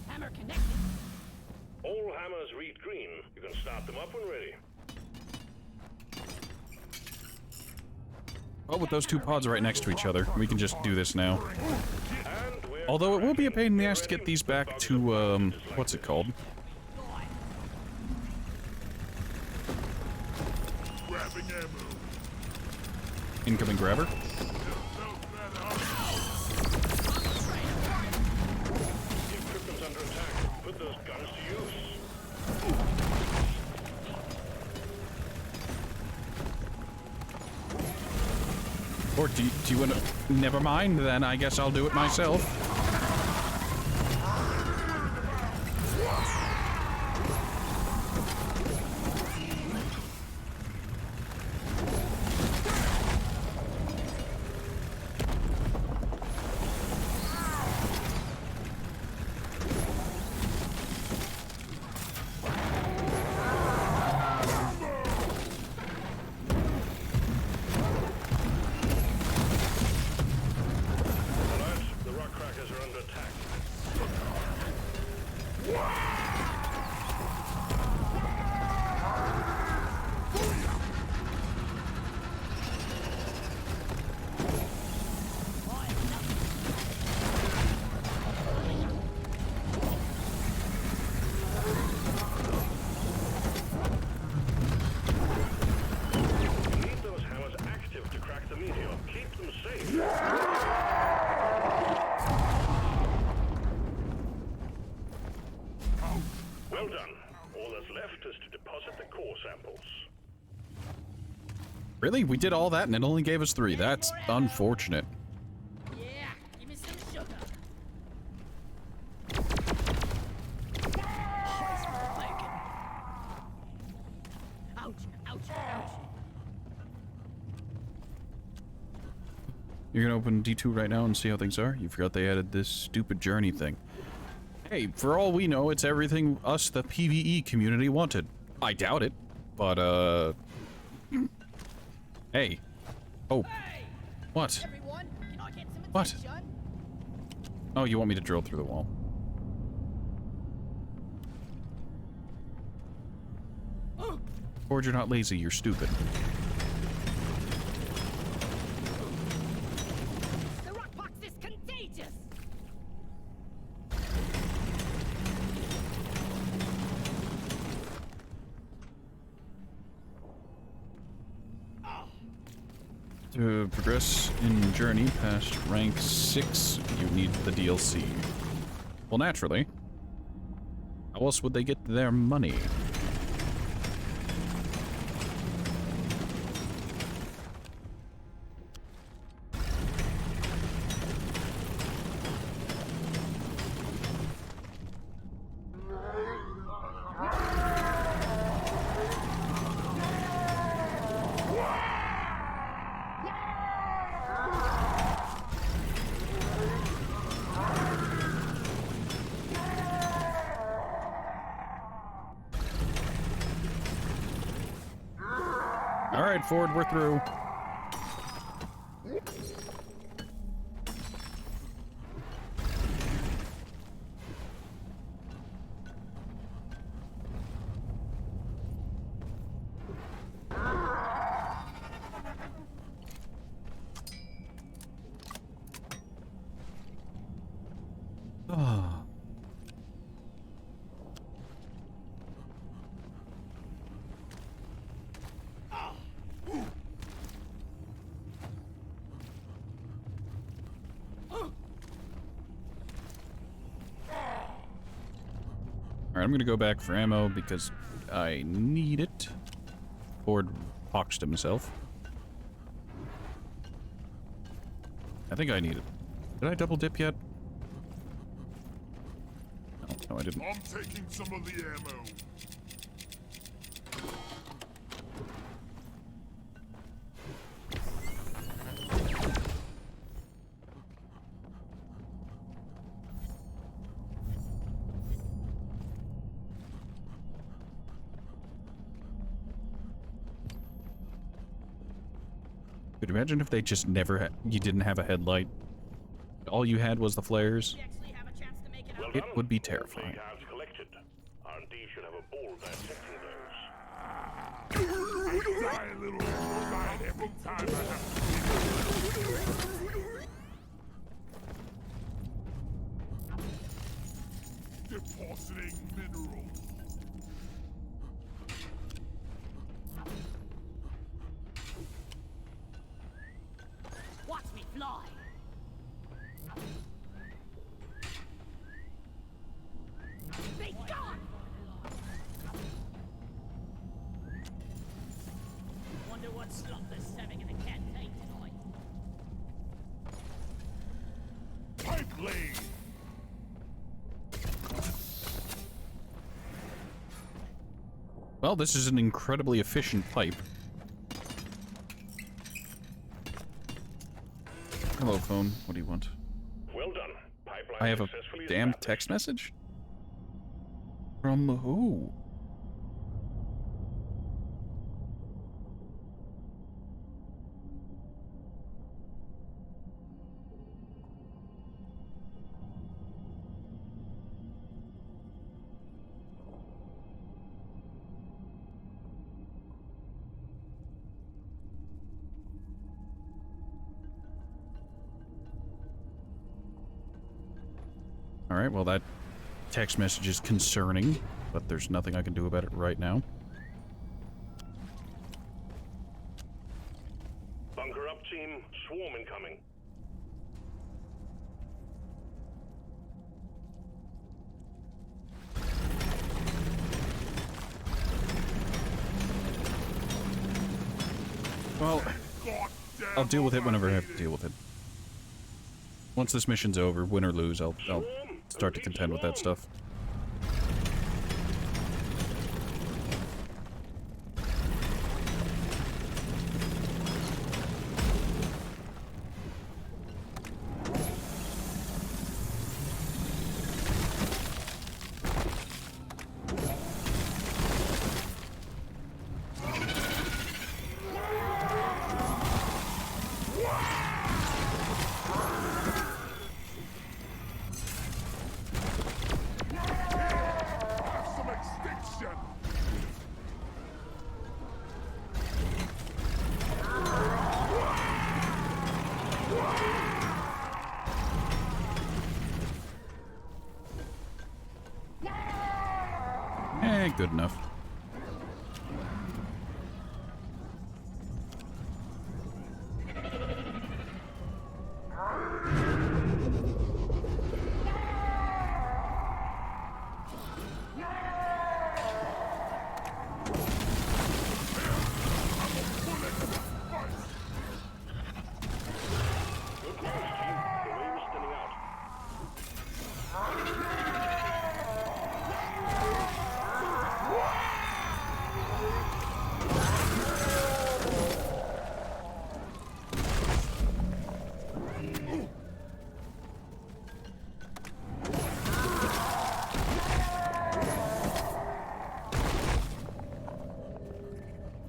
Hammer connected.
complete green. You can start them up when ready.
Well, with those two pods right next to each other, we can just do this now.
And we're
Although it will be a pain in the ass to get these back to, what's it called?
Grabbing ammo.
Incoming grabber?
The equipment's under attack. Put those guns to use.
Or do you want to... Never mind, then I guess I'll do it myself.
Alert, the rock crackers are under attack. Need those hammers active to crack the meteor. Keep them safe. Well done. All that's left is to deposit the core samples.
Really? We did all that and it only gave us 3. That's unfortunate.
Yeah, give me some sugar. Ouch, ouch, ouch.
You're gonna open D2 right now and see how things are? You forgot they added this stupid journey thing. Hey, for all we know, it's everything us, the PvE community, wanted. I doubt it, but, Hey. Oh. What?
Everyone, can I get some
What?
attention?
Oh, you want me to drill through the wall? Ford, you're not lazy, you're stupid.
The rock box is contagious.
To progress in Journey past rank 6, you need the DLC. Well, naturally. How else would they get their money? Alright, Ford, we're through. Ah. Alright, I'm gonna go back for ammo because I need it. Ford boxed himself. I think I need it. Did I double dip yet? No, I didn't.
I'm taking some of the ammo.
Could you imagine if they just never had, you didn't have a headlight? All you had was the flares?
We actually have a chance to make it
Well
out.
It
done.
would be
All three
terrifying.
cards collected. Our R&D should have a ball dissecting those.
I die a little inside every time I have to depositing minerals.
Watch me fly. Be gone! Wonder what slot they're serving in the canteen tonight.
Pipe lane!
Well, this is an incredibly efficient pipe. Hello, phone. What do you want?
Well done. Pipeline
I have a
successfully
damn
established.
text message? From who? Alright, well that text message is concerning, but there's nothing I can do about it right now.
Bunker up, team. Swarm incoming.
Well,
Goddamn
I'll deal with it whenever I have to
overrated.
deal with it. Once this mission's over, win or lose, I'll start to contend with that stuff.
Have some extinction!
Good enough.
Good news, team. The wave is thinning out.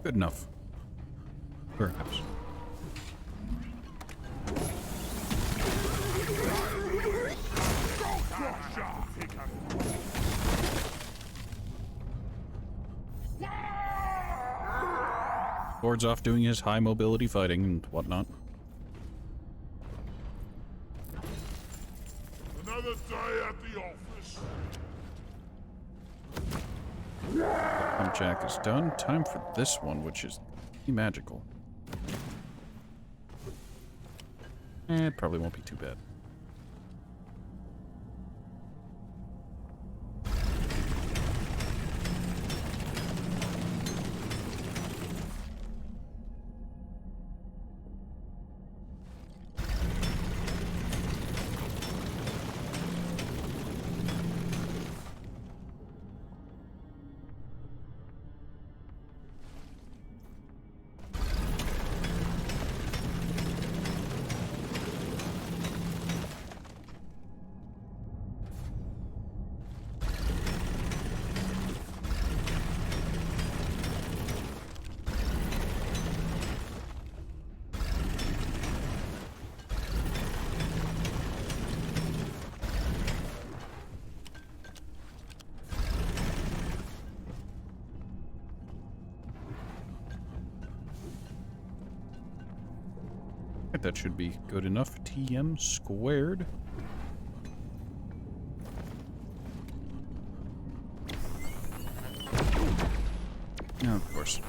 Good enough. Perhaps. Ford's off doing his high mobility fighting and whatnot.
Another day at the office.
Pump jack is done. Time for this one, which is magical. It probably won't be too bad. that should be good enough. TM squared. Yeah, of course.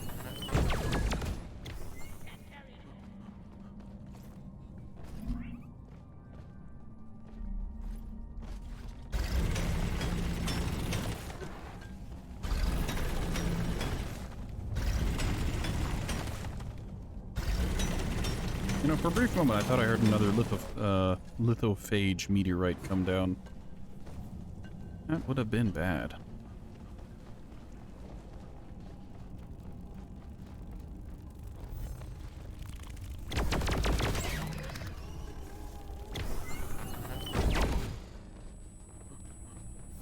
You know, for a brief moment, I thought I heard another lithophage meteorite come down. That would have been bad.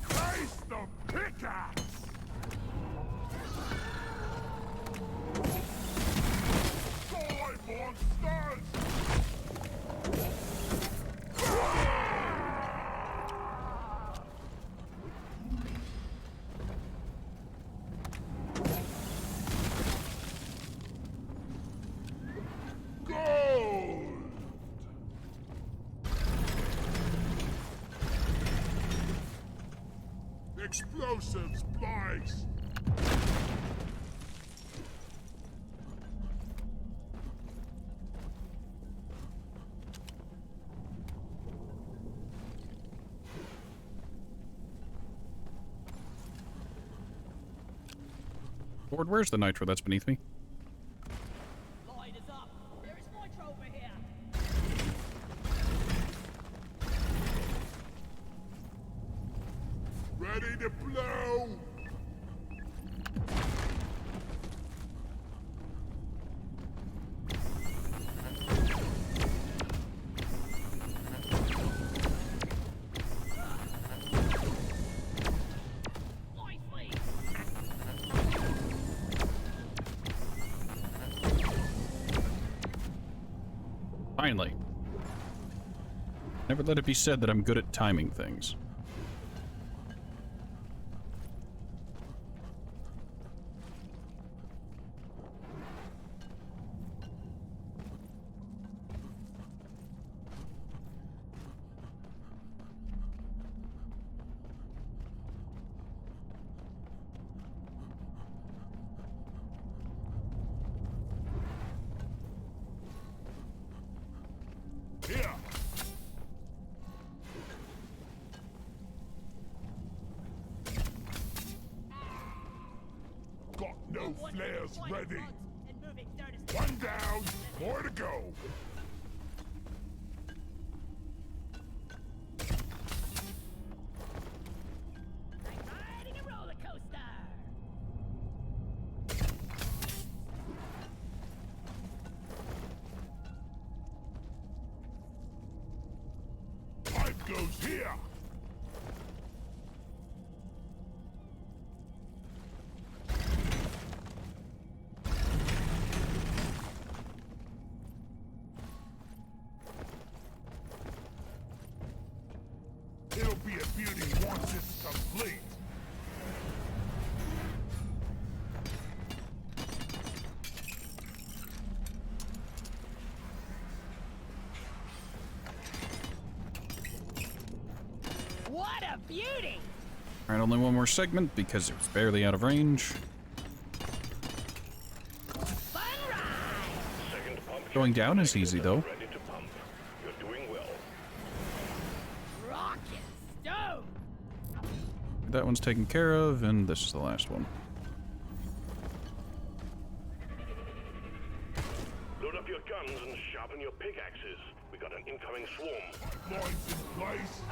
Face the pickaxe! Die, monsters! Gold! Explosives, please!
Lord, where's the nitro that's beneath me?
Light is up. There is nitro over here.
Ready to blow!
Nicely.
Finally. Never let it be said that I'm good at timing things.
Here! Got no flares ready!
And moving stern is
One down, more to go!
like riding a roller coaster.
Pipe goes here! It'll be a beauty once it's complete.
What a beauty!
Alright, only one more segment because it was barely out of range.
Fun ride!
Second pump
Going down is easy, though.
ready to pump. You're doing well.
Rocket stone!
That one's taken care of, and this is the last one.
Load up your guns and sharpen your pickaxes. We got an incoming swarm.
Lines in place.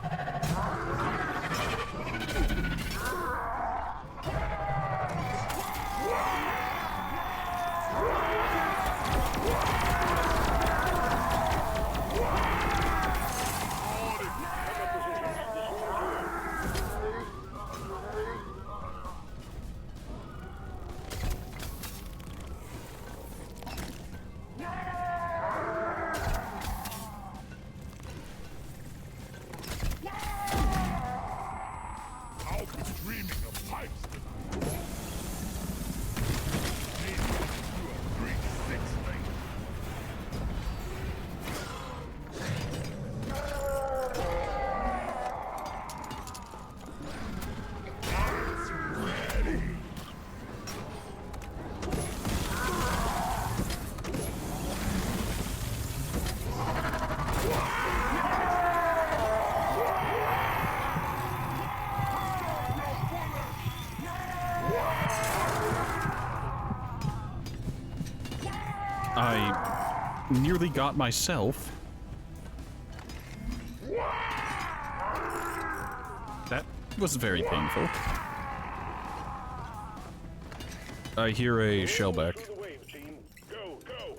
nearly got myself. That was very painful. I hear a shellback.
Through the wave, team. Go, go.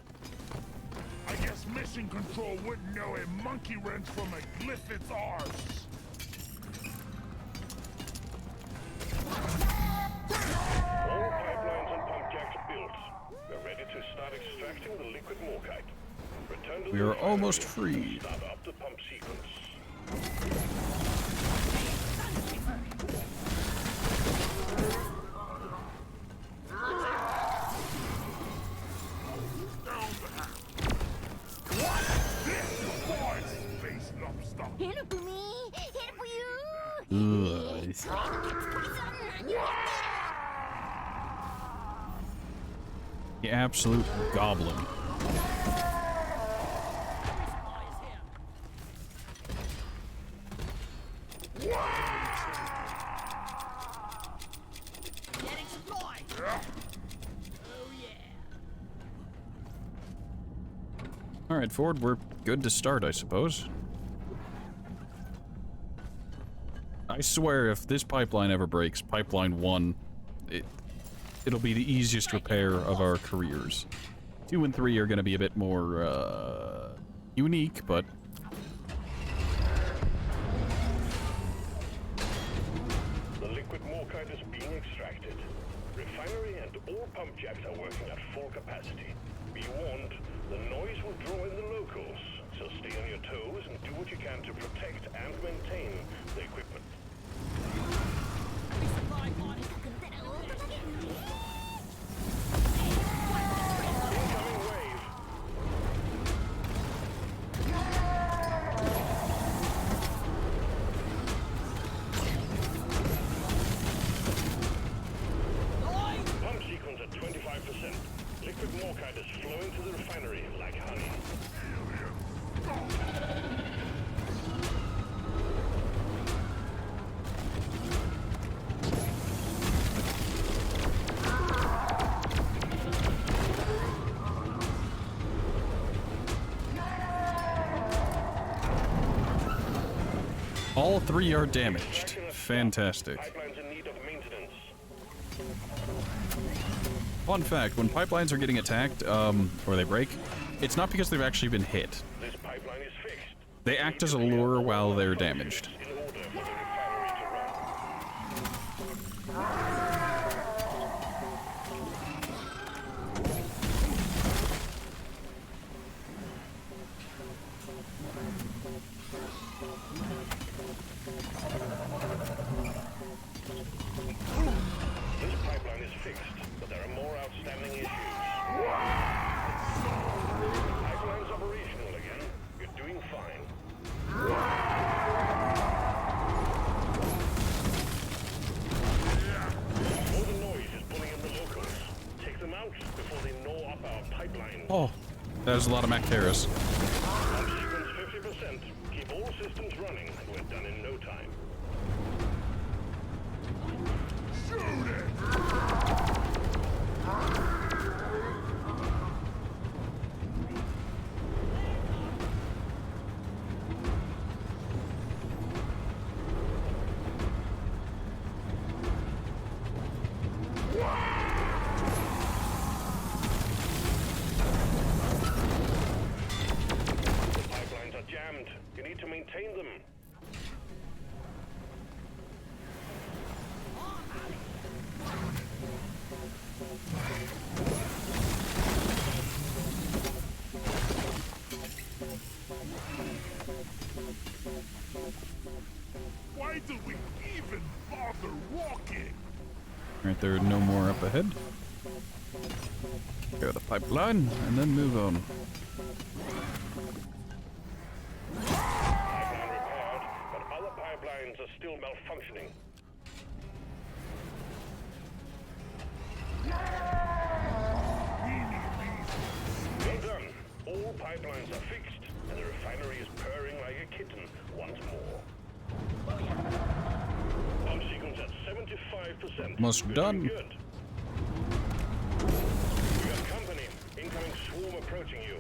I guess Mission Control wouldn't know a monkey wrench from a glyph its arse.
All pipelines and pump jacks built. We're ready to start extracting the liquid morkite. Return to
We
the
are
refinery
almost
and
free.
Start up the pump sequence.
Space lobster.
Help me! Help you!
Ugh. The absolute goblin.
Getting supplied. Oh yeah.
Alright, Ford, we're good to start, I suppose. I swear, if this pipeline ever breaks, Pipeline 1, it'll be the easiest repair of our careers. 2 and 3 are gonna be a bit more, unique, but...
The liquid morkite is being extracted. Refinery and all pump jacks are working at full capacity. Be warned, the noise will draw in the locals, so stay on your toes and do what you can to protect and maintain the equipment.
Resupply on it.
Incoming wave. Pump sequence at 25%. Liquid morkite is flowing to the refinery like honey.
All 3 are damaged. Fantastic.
Pipelines in need of maintenance.
Fun fact, when pipelines are getting attacked, or they break, it's not because they've actually been hit.
This pipeline is fixed.
They act as a lure while they're damaged.
In order for the refinery to run. This pipeline is fixed, but there are more outstanding issues. Pipeline's operational again. You're doing fine. All the noise is pulling in the locals. Take them out before they gnaw up our pipeline.
Oh, that was a lot of Macteris.
Pump sequence 50%. Keep all systems running, and we're done in no time.
Shoot it!
The pipelines are jammed. You need to maintain them.
Why do we even bother walking?
Alright, there are no more up ahead. Go to the pipeline, and then move on.
Pipeline repaired, but other pipelines are still malfunctioning. Well done. All pipelines are fixed, and the refinery is purring like a kitten once more. Pump sequence at 75%.
Almost
You're
done.
doing good. We got company. Incoming swarm approaching you.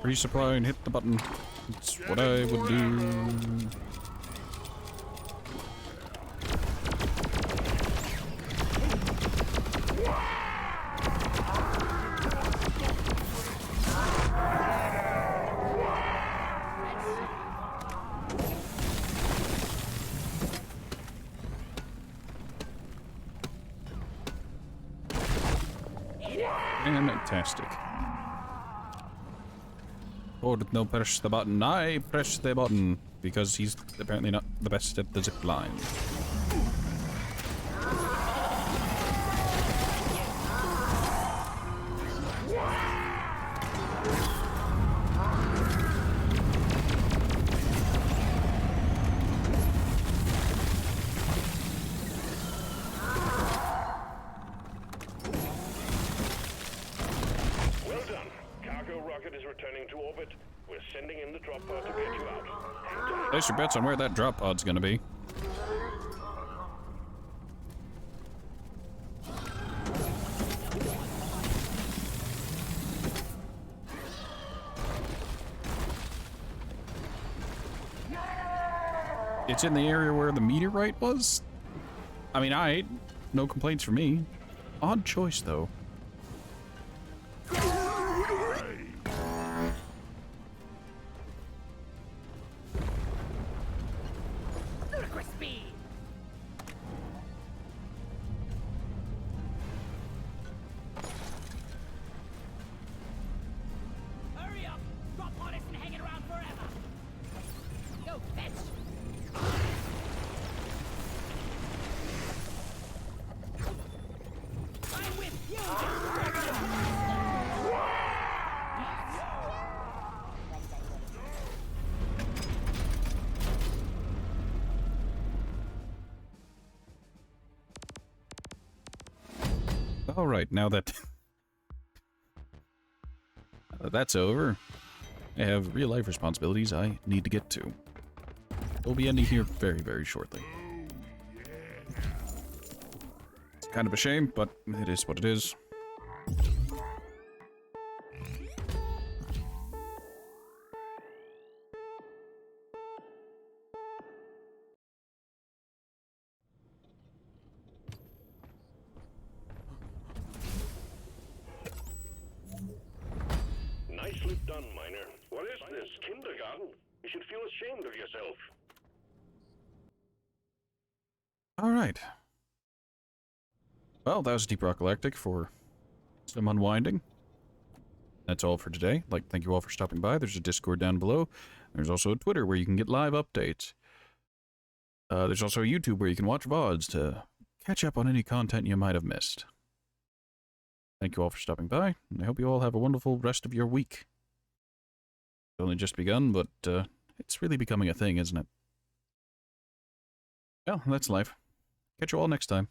Resupply and hit the button. It's what I would do. Fantastic. Oh, no, press the button. I press the button because he's apparently not the best at the zip line.
Well done. Cargo rocket is returning to orbit. We're sending in the drop pod to get you out. Hang tight.
Place your bets on where that drop pod's gonna be. It's in the area where the meteorite was? I mean, no complaints from me. Odd choice, though.
Ludicrous speed! Hurry up! Drop pod isn't hanging around forever! Go fetch! I'm with you!
All right, now that that's over, I have real-life responsibilities I need to get to. We'll be ending here very, very shortly. It's kind of a shame, but it is what it is.
Nicely done, Miner. What is this, kindergarten? You should feel ashamed of yourself.
All right. Well, that was Deep Rock Galactic for some unwinding. That's all for today. Thank you all for stopping by. There's a Discord down below. There's also a Twitter where you can get live updates. There's also a YouTube where you can watch VODs to catch up on any content you might have missed. Thank you all for stopping by, and I hope you all have a wonderful rest of your week. It's only just begun, but it's really becoming a thing, isn't it? Well, that's life. Catch you all next time.